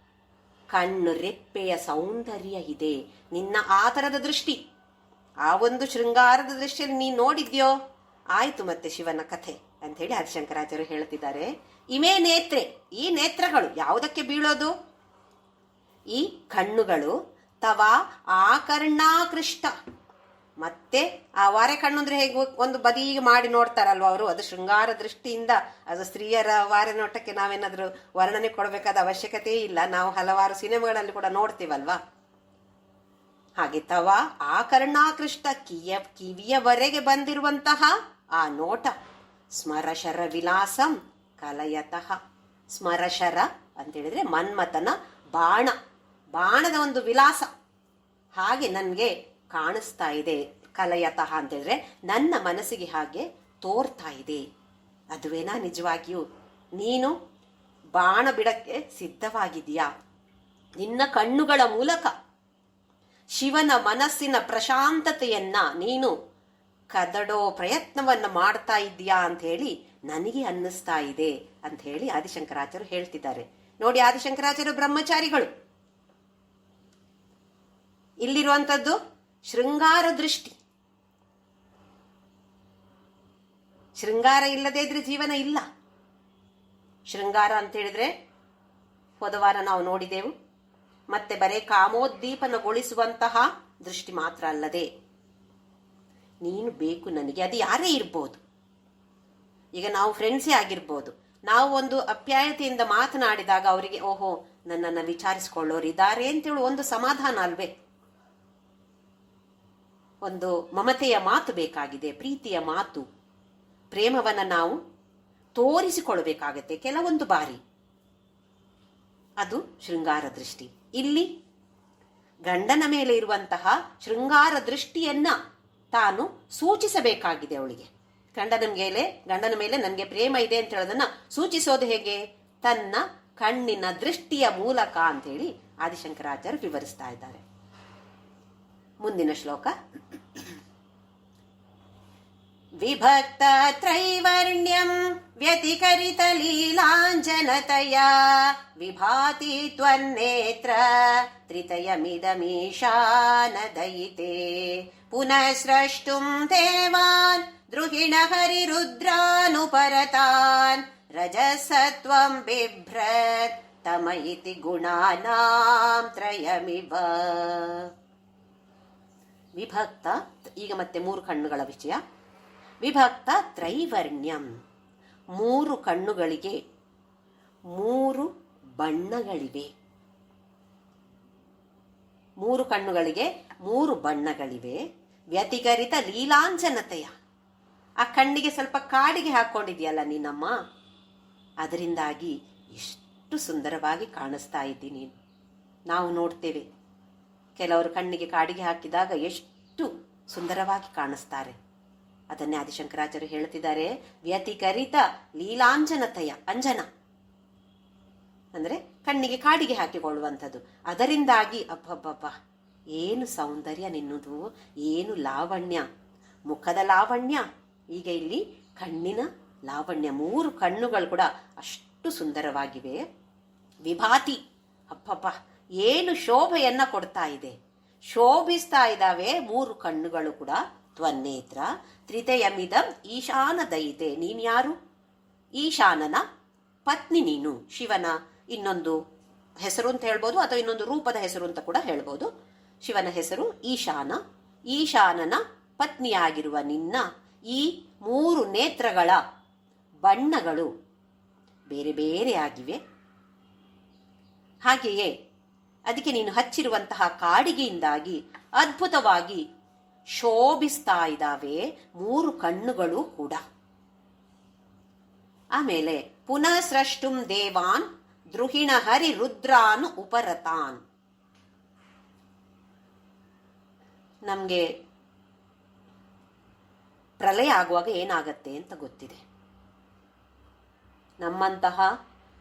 ಕಣ್ಣು ರೆಪ್ಪೆಯ ಸೌಂದರ್ಯ ಇದೆ. ನಿನ್ನ ಆ ಥರದ ದೃಷ್ಟಿ, ಆ ಒಂದು ಶೃಂಗಾರದ ದೃಷ್ಟಿಯಲ್ಲಿ ನೀನು ನೋಡಿದ್ಯೋ, ಆಯ್ತು ಮತ್ತೆ ಶಿವನ ಕಥೆ ಅಂತ ಹೇಳಿ ಆದಿಶಂಕರಾಚಾರ್ಯರು ಹೇಳ್ತಿದ್ದಾರೆ. ಇವೇ ನೇತ್ರೆ. ಈ ನೇತ್ರಗಳು ಯಾವುದಕ್ಕೆ ಬೀಳೋದು? ಈ ಕಣ್ಣುಗಳು ತವ ಆಕರ್ಣಾಕೃಷ್ಟ. ಮತ್ತೆ ಆ ವಾರೆ ಕಣ್ಣು ಅಂದ್ರೆ ಹೇಗೆ ಒಂದು ಬದಿಗೆ ಮಾಡಿ ನೋಡ್ತಾರಲ್ವ ಅವರು, ಅದು ಶೃಂಗಾರ ದೃಷ್ಟಿಯಿಂದ. ಅದು ಸ್ತ್ರೀಯರ ವಾರೆ ನೋಟಕ್ಕೆ ನಾವೇನಾದ್ರೂ ವರ್ಣನೆ ಕೊಡಬೇಕಾದ ಅವಶ್ಯಕತೆ ಇಲ್ಲ. ನಾವು ಹಲವಾರು ಸಿನಿಮಾಗಳಲ್ಲಿ ಕೂಡ ನೋಡ್ತೀವಲ್ವಾ. ಹಾಗೆ ತವ ಆಕರ್ಣಾಕೃಷ್ಟ, ಕಿವಿಯವರೆಗೆ ಬಂದಿರುವಂತಹ ಆ ನೋಟ. ಸ್ಮರಶರ ವಿಲಾಸಂ ಕಲಯತಃ. ಸ್ಮರಶರ ಅಂತ ಹೇಳಿದ್ರೆ ಮನ್ಮಥನ ಬಾಣದ ಒಂದು ವಿಲಾಸ ಹಾಗೆ ನನಗೆ ಕಾಣಿಸ್ತಾ ಇದೆ. ಕಲಯತಃ ಅಂತ ಹೇಳಿದ್ರೆ ನನ್ನ ಮನಸ್ಸಿಗೆ ಹಾಗೆ ತೋರ್ತಾ ಇದೆ. ಅದುವೇನಾ ನಿಜವಾಗಿಯೂ? ನೀನು ಬಾಣ ಬಿಡಕ್ಕೆ ಸಿದ್ಧವಾಗಿದೆಯಾ? ನಿನ್ನ ಕಣ್ಣುಗಳ ಮೂಲಕ ಶಿವನ ಮನಸ್ಸಿನ ಪ್ರಶಾಂತತೆಯನ್ನ ನೀನು ಕದಡೋ ಪ್ರಯತ್ನವನ್ನ ಮಾಡ್ತಾ ಇದ್ದೀಯಾ ಅಂತ ಹೇಳಿ ನನಗೆ ಅನ್ನಿಸ್ತಾ ಇದೆ ಅಂತ ಹೇಳಿ ಆದಿಶಂಕರಾಚಾರ್ಯರು ಹೇಳ್ತಿದ್ದಾರೆ. ನೋಡಿ, ಆದಿಶಂಕರಾಚಾರ್ಯರು ಬ್ರಹ್ಮಚಾರಿಗಳು. ಇಲ್ಲಿರುವಂಥದ್ದು ಶೃಂಗಾರ ದೃಷ್ಟಿ. ಶೃಂಗಾರ ಇಲ್ಲದೇ ಇದ್ರೆ ಜೀವನ ಇಲ್ಲ. ಶೃಂಗಾರ ಅಂತ ಹೇಳಿದ್ರೆ ಹೋದ ವಾರ ನಾವು ನೋಡಿದೆವು, ಮತ್ತೆ ಬರೇ ಕಾಮೋದ್ದೀಪನಗೊಳಿಸುವಂತಹ ದೃಷ್ಟಿ ಮಾತ್ರ ಅಲ್ಲದೆ, ನೀನು ಬೇಕು ನನಗೆ, ಅದು ಯಾರೇ ಇರ್ಬೋದು. ಈಗ ನಾವು ಫ್ರೆಂಡ್ಸೇ ಆಗಿರ್ಬೋದು, ನಾವು ಒಂದು ಅಪ್ಯಾಯತೆಯಿಂದ ಮಾತನಾಡಿದಾಗ ಅವರಿಗೆ ಓಹೋ ನನ್ನನ್ನು ವಿಚಾರಿಸಿಕೊಳ್ಳೋರು ಇದ್ದಾರೆ ಅಂತೇಳಿ ಒಂದು ಸಮಾಧಾನ ಅಲ್ವೇ. ಒಂದು ಮಮತೆಯ ಮಾತು ಬೇಕಾಗಿದೆ, ಪ್ರೀತಿಯ ಮಾತು, ಪ್ರೇಮವನ್ನು ನಾವು ತೋರಿಸಿಕೊಳ್ಳಬೇಕಾಗತ್ತೆ ಕೆಲವೊಂದು ಬಾರಿ. ಅದು ಶೃಂಗಾರ ದೃಷ್ಟಿ. ಇಲ್ಲಿ ಗಂಡನ ಮೇಲೆ ಇರುವಂತಹ ಶೃಂಗಾರ ದೃಷ್ಟಿಯನ್ನ ತಾನು ಸೂಚಿಸಬೇಕಾಗಿದೆ ಅವಳಿಗೆ. ಗಂಡನ ಮೇಲೆ ನನಗೆ ಪ್ರೇಮ ಇದೆ ಅಂತ ಹೇಳೋದನ್ನ ಸೂಚಿಸೋದು ಹೇಗೆ? ತನ್ನ ಕಣ್ಣಿನ ದೃಷ್ಟಿಯ ಮೂಲಕ ಅಂತ ಹೇಳಿ ಆದಿಶಂಕರಾಚಾರ್ಯರು ವಿವರಿಸ್ತಾ ಇದ್ದಾರೆ. ಮುಂದಿನ ಶ್ಲೋಕ. ವಿಭಕ್ತ ತ್ರೈವರ್ಣ್ಯಂ ವ್ಯತಿಕರಿತ ಲೀಲಾಂಜನತಯ ವಿಭಾತಿ ತ್ವನ್ನೇತ್ರ ತ್ರಿತಯಮಿದಮೀಶಾನದಯಿತೆ ಪುನಃ ಸ್ರಷ್ಟುಂ ದೇವಾನ್ ದ್ರುಹಿಣ ಹರಿರುದ್ರಾನುಪರತಾನ್ ರಜಸತ್ವಂ ಬಿಭ್ರತ್ ತಮ ಇತಿ ಗುಣಾನಾಂ ತ್ರಯಮಿವ. ವಿಭಕ್ತ, ಈಗ ಮತ್ತೆ 3 ಕಣ್ಣುಗಳ ವಿಷಯ. ವಿಭಕ್ತ ತ್ರೈವರ್ಣ್ಯಂ, 3 ಕಣ್ಣುಗಳಿಗೆ 3 ಬಣ್ಣಗಳಿವೆ. 3 ಕಣ್ಣುಗಳಿಗೆ 3 ಬಣ್ಣಗಳಿವೆ. ವ್ಯತಿಕರಿತ ಲೀಲಾಂಜನತೆಯ, ಆ ಕಣ್ಣಿಗೆ ಸ್ವಲ್ಪ ಕಾಡಿಗೆ ಹಾಕೊಂಡಿದ್ಯಲ್ಲ ನೀನಮ್ಮ, ಅದರಿಂದಾಗಿ ಎಷ್ಟು ಸುಂದರವಾಗಿ ಕಾಣಿಸ್ತಾ ಇದ್ದೀನಿ ನೀನು. ನಾವು ನೋಡ್ತೇವೆ ಕೆಲವರು ಕಣ್ಣಿಗೆ ಕಾಡಿಗೆ ಹಾಕಿದಾಗ ಎಷ್ಟು ಸುಂದರವಾಗಿ ಕಾಣಿಸ್ತಾರೆ. ಅದನ್ನೇ ಆದಿಶಂಕರಾಚಾರ್ಯರು ಹೇಳ್ತಿದ್ದಾರೆ, ವ್ಯತಿಕರಿತ ಲೀಲಾಂಜನತೆಯ. ಅಂಜನ ಅಂದ್ರೆ ಕಣ್ಣಿಗೆ ಕಾಡಿಗೆ ಹಾಕಿಕೊಳ್ಳುವಂಥದ್ದು. ಅದರಿಂದಾಗಿ ಅಬ್ಬಬ್ಬಬ್ಬ ಏನು ಸೌಂದರ್ಯ ನಿನ್ನದು, ಏನು ಲಾವಣ್ಯ, ಮುಖದ ಲಾವಣ್ಯ, ಈಗ ಇಲ್ಲಿ ಕಣ್ಣಿನ ಲಾವಣ್ಯ. 3 ಕಣ್ಣುಗಳು ಕೂಡ ಅಷ್ಟು ಸುಂದರವಾಗಿವೆ. ವಿಭಾತಿ, ಅಪ್ಪಪ್ಪ ಏನು ಶೋಭೆಯನ್ನ ಕೊಡ್ತಾ ಇದೆ, ಶೋಭಿಸ್ತಾ ಇದ್ದಾವೆ 3 ಕಣ್ಣುಗಳು ಕೂಡ. ತ್ವನ್ನೇತ್ರ ತ್ರಿತಯಮಿದಂ ಈಶಾನ ದಯಿತೆ, ನೀನು ಯಾರು? ಈಶಾನನ ಪತ್ನಿ ನೀನು. ಶಿವನ ಇನ್ನೊಂದು ಹೆಸರು ಅಂತ ಹೇಳ್ಬೋದು, ಅಥವಾ ಇನ್ನೊಂದು ರೂಪದ ಹೆಸರು ಅಂತ ಕೂಡ ಹೇಳ್ಬೋದು. ಶಿವನ ಹೆಸರು ಈಶಾನ. ಈಶಾನನ ಪತ್ನಿಯಾಗಿರುವ ನಿನ್ನ ಈ 3 ನೇತ್ರಗಳ ಬಣ್ಣಗಳು ಬೇರೆ ಬೇರೆ ಆಗಿವೆ. ಹಾಗೆಯೇ ಅದಕ್ಕೆ ನೀನು ಹಚ್ಚಿರುವಂತಹ ಕಾಡಿಗೆಯಿಂದಾಗಿ ಅದ್ಭುತವಾಗಿ ಶೋಭಿಸ್ತಾ ಇದ್ದಾವೆ 3 ಕಣ್ಣುಗಳು ಕೂಡ. ಆಮೇಲೆ ಪುನಃ ಸ್ರಷ್ಟುಂ ದೇವಾನ್ ದ್ರುಹಿಣ ಹರಿ ರುದ್ರಾನು ಉಪರತಾನ್. ನಮಗೆ ಪ್ರಳಯ ಆಗುವಾಗ ಏನಾಗತ್ತೆ ಅಂತ ಗೊತ್ತಿದೆ. ನಮ್ಮಂತಹ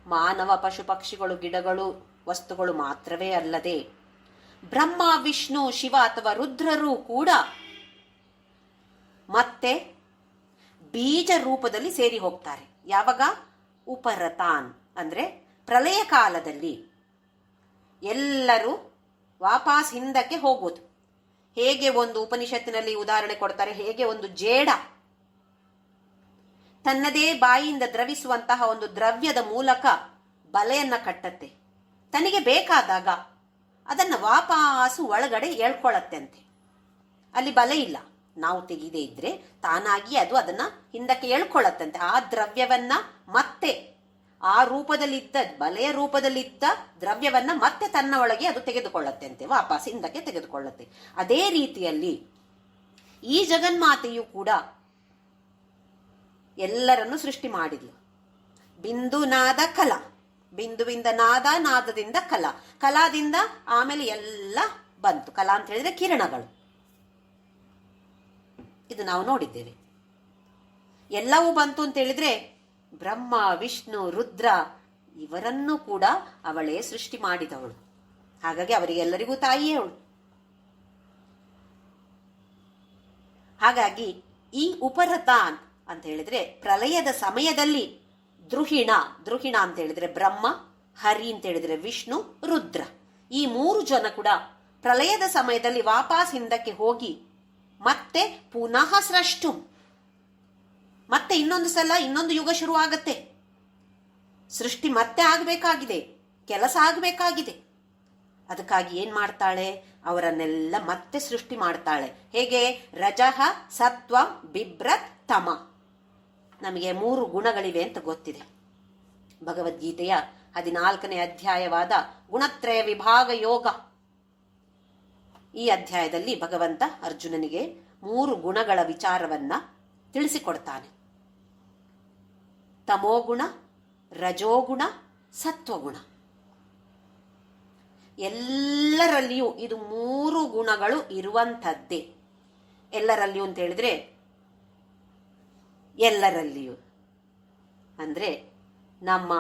ಮಾನವ ಪಶು ಪಕ್ಷಿಗಳು ಗಿಡಗಳು ವಸ್ತುಗಳು ಮಾತ್ರವೇ ಅಲ್ಲದೆ ಬ್ರಹ್ಮ ವಿಷ್ಣು ಶಿವ ಅಥವಾ ರುದ್ರರು ಕೂಡ ಮತ್ತೆ ಬೀಜ ರೂಪದಲ್ಲಿ ಸೇರಿ ಹೋಗ್ತಾರೆ. ಯಾವಾಗ? ಉಪರತಾನ್ ಅಂದ್ರೆ ಪ್ರಳಯ ಕಾಲದಲ್ಲಿ ಎಲ್ಲರೂ ವಾಪಸ್ ಹಿಂದಕ್ಕೆ ಹೋಗೋದು. ಹೇಗೆ ಒಂದು ಉಪನಿಷತ್ತಿನಲ್ಲಿ ಉದಾಹರಣೆ ಕೊಡ್ತಾರೆ, ಹೇಗೆ ಒಂದು ಜೇಡ ತನ್ನದೇ ಬಾಯಿಯಿಂದ ದ್ರವಿಸುವಂತಹ ಒಂದು ದ್ರವ್ಯದ ಮೂಲಕ ಬಲೆಯನ್ನ ಕಟ್ಟತ್ತೆ, ತನಗೆ ಬೇಕಾದಾಗ ಅದನ್ನ ವಾಪಸ್ಸು ಒಳಗಡೆ ಎಳ್ಕೊಳ್ಳತ್ತೆ ಅಂತೆ. ಅಲ್ಲಿ ಬಲೆ ಇಲ್ಲ, ನಾವು ತೆಗೆದೇ ಇದ್ರೆ ತಾನಾಗಿ ಅದು ಅದನ್ನ ಹಿಂದಕ್ಕೆ ಎಳ್ಕೊಳ್ಳತ್ತಂತೆ. ಆ ದ್ರವ್ಯವನ್ನ ಮತ್ತೆ ಆ ರೂಪದಲ್ಲಿದ್ದ ಬಲೆಯ ರೂಪದಲ್ಲಿದ್ದ ದ್ರವ್ಯವನ್ನ ಮತ್ತೆ ತನ್ನ ಒಳಗೆ ಅದು ತೆಗೆದುಕೊಳ್ಳತ್ತೆ ಅಂತೆ, ವಾಪಸ್ ಹಿಂದಕ್ಕೆ ತೆಗೆದುಕೊಳ್ಳತ್ತೆ. ಅದೇ ರೀತಿಯಲ್ಲಿ ಈ ಜಗನ್ಮಾತೆಯು ಕೂಡ ಎಲ್ಲರನ್ನು ಸೃಷ್ಟಿ ಮಾಡಿದ್ಲು. ಬಿಂದು ನಾದ ಕಲಾ, ಬಿಂದುವಿಂದ ನಾದ, ನಾದದಿಂದ ಕಲಾ, ಕಲಾದಿಂದ ಆಮೇಲೆ ಎಲ್ಲ ಬಂತು. ಕಲಾ ಅಂತ ಹೇಳಿದ್ರೆ ಕಿರಣಗಳು. ಇದು ನಾವು ನೋಡಿದ್ದೇವೆ. ಎಲ್ಲವೂ ಬಂತು ಅಂತ ಹೇಳಿದ್ರೆ ಬ್ರಹ್ಮ ವಿಷ್ಣು ರುದ್ರ ಇವರನ್ನು ಕೂಡ ಅವಳೇ ಸೃಷ್ಟಿ ಮಾಡಿದವಳು. ಹಾಗಾಗಿ ಅವರಿಗೆಲ್ಲರಿಗೂ ತಾಯಿಯೇ ಅವಳು. ಹಾಗಾಗಿ ಈ ಉಪರತಾನ್ ಅಂತ ಹೇಳಿದ್ರೆ ಪ್ರಳಯದ ಸಮಯದಲ್ಲಿ ದ್ರುಹಿಣ ಅಂತ ಹೇಳಿದ್ರೆ ಬ್ರಹ್ಮ, ಹರಿ ಅಂತ ಹೇಳಿದ್ರೆ ವಿಷ್ಣು, ರುದ್ರ, ಈ 3 ಜನ ಕೂಡ ಪ್ರಳಯದ ಸಮಯದಲ್ಲಿ ವಾಪಸ್ ಹಿಂದಕ್ಕೆ ಹೋಗಿ ಮತ್ತೆ ಪುನಃ ಸೃಷ್ಟು, ಮತ್ತೆ ಇನ್ನೊಂದು ಸಲ ಇನ್ನೊಂದು ಯುಗ ಶುರು ಆಗತ್ತೆ. ಸೃಷ್ಟಿ ಮತ್ತೆ ಆಗಬೇಕಾಗಿದೆ, ಕೆಲಸ ಆಗಬೇಕಾಗಿದೆ. ಅದಕ್ಕಾಗಿ ಏನ್ ಮಾಡ್ತಾಳೆ? ಅವರನ್ನೆಲ್ಲ ಮತ್ತೆ ಸೃಷ್ಟಿ ಮಾಡ್ತಾಳೆ. ಹೇಗೆ? ರಜಃ ಸತ್ವಂ ಬಿಭ್ರತ್ ತಮ. ನಮಗೆ 3 ಗುಣಗಳಿವೆ ಅಂತ ಗೊತ್ತಿದೆ. ಭಗವದ್ಗೀತೆಯ 14ನೇ ಅಧ್ಯಾಯವಾದ ಗುಣತ್ರಯ ವಿಭಾಗ ಯೋಗ, ಈ ಅಧ್ಯಾಯದಲ್ಲಿ ಭಗವಂತ ಅರ್ಜುನನಿಗೆ 3 ಗುಣಗಳ ವಿಚಾರವನ್ನ ತಿಳಿಸಿಕೊಡ್ತಾನೆ. ತಮೋಗುಣ, ರಜೋಗುಣ, ಸತ್ವಗುಣ. ಎಲ್ಲರಲ್ಲಿಯೂ ಇದು 3 ಗುಣಗಳು ಇರುವಂಥದ್ದೇ. ಎಲ್ಲರಲ್ಲಿಯೂ ಅಂತ ಹೇಳಿದ್ರೆ ಎಲ್ಲರಲ್ಲಿಯೂ ಅಂದ್ರೆ ನಮ್ಮ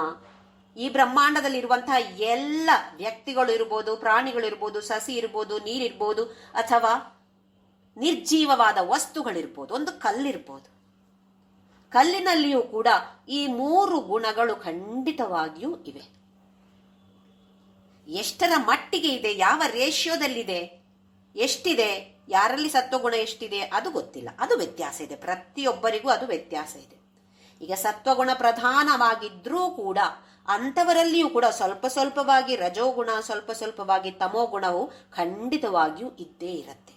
ಈ ಬ್ರಹ್ಮಾಂಡದಲ್ಲಿರುವಂತಹ ಎಲ್ಲ ವ್ಯಕ್ತಿಗಳು ಇರ್ಬೋದು, ಪ್ರಾಣಿಗಳು ಇರ್ಬೋದು, ಸಸಿ ಇರ್ಬೋದು, ನೀರಿರ್ಬೋದು, ಅಥವಾ ನಿರ್ಜೀವವಾದ ವಸ್ತುಗಳಿರ್ಬೋದು, ಒಂದು ಕಲ್ಲಿರ್ಬೋದು. ಕಲ್ಲಿನಲ್ಲಿಯೂ ಕೂಡ ಈ 3 ಗುಣಗಳು ಖಂಡಿತವಾಗಿಯೂ ಇವೆ. ಎಷ್ಟರ ಮಟ್ಟಿಗೆ ಇದೆ, ಯಾವ ರೇಷಿಯೋದಲ್ಲಿದೆ, ಎಷ್ಟಿದೆ, ಯಾರಲ್ಲಿ ಸತ್ವಗುಣ ಎಷ್ಟಿದೆ ಅದು ಗೊತ್ತಿಲ್ಲ. ಅದು ವ್ಯತ್ಯಾಸ ಇದೆ, ಪ್ರತಿಯೊಬ್ಬರಿಗೂ ಅದು ವ್ಯತ್ಯಾಸ ಇದೆ. ಈಗ ಸತ್ವಗುಣ ಪ್ರಧಾನವಾಗಿದ್ರೂ ಕೂಡ ಅಂಥವರಲ್ಲಿಯೂ ಕೂಡ ಸ್ವಲ್ಪ ಸ್ವಲ್ಪವಾಗಿ ರಜೋಗುಣ, ಸ್ವಲ್ಪ ಸ್ವಲ್ಪವಾಗಿ ತಮೋಗುಣವು ಖಂಡಿತವಾಗಿಯೂ ಇದ್ದೇ ಇರುತ್ತೆ.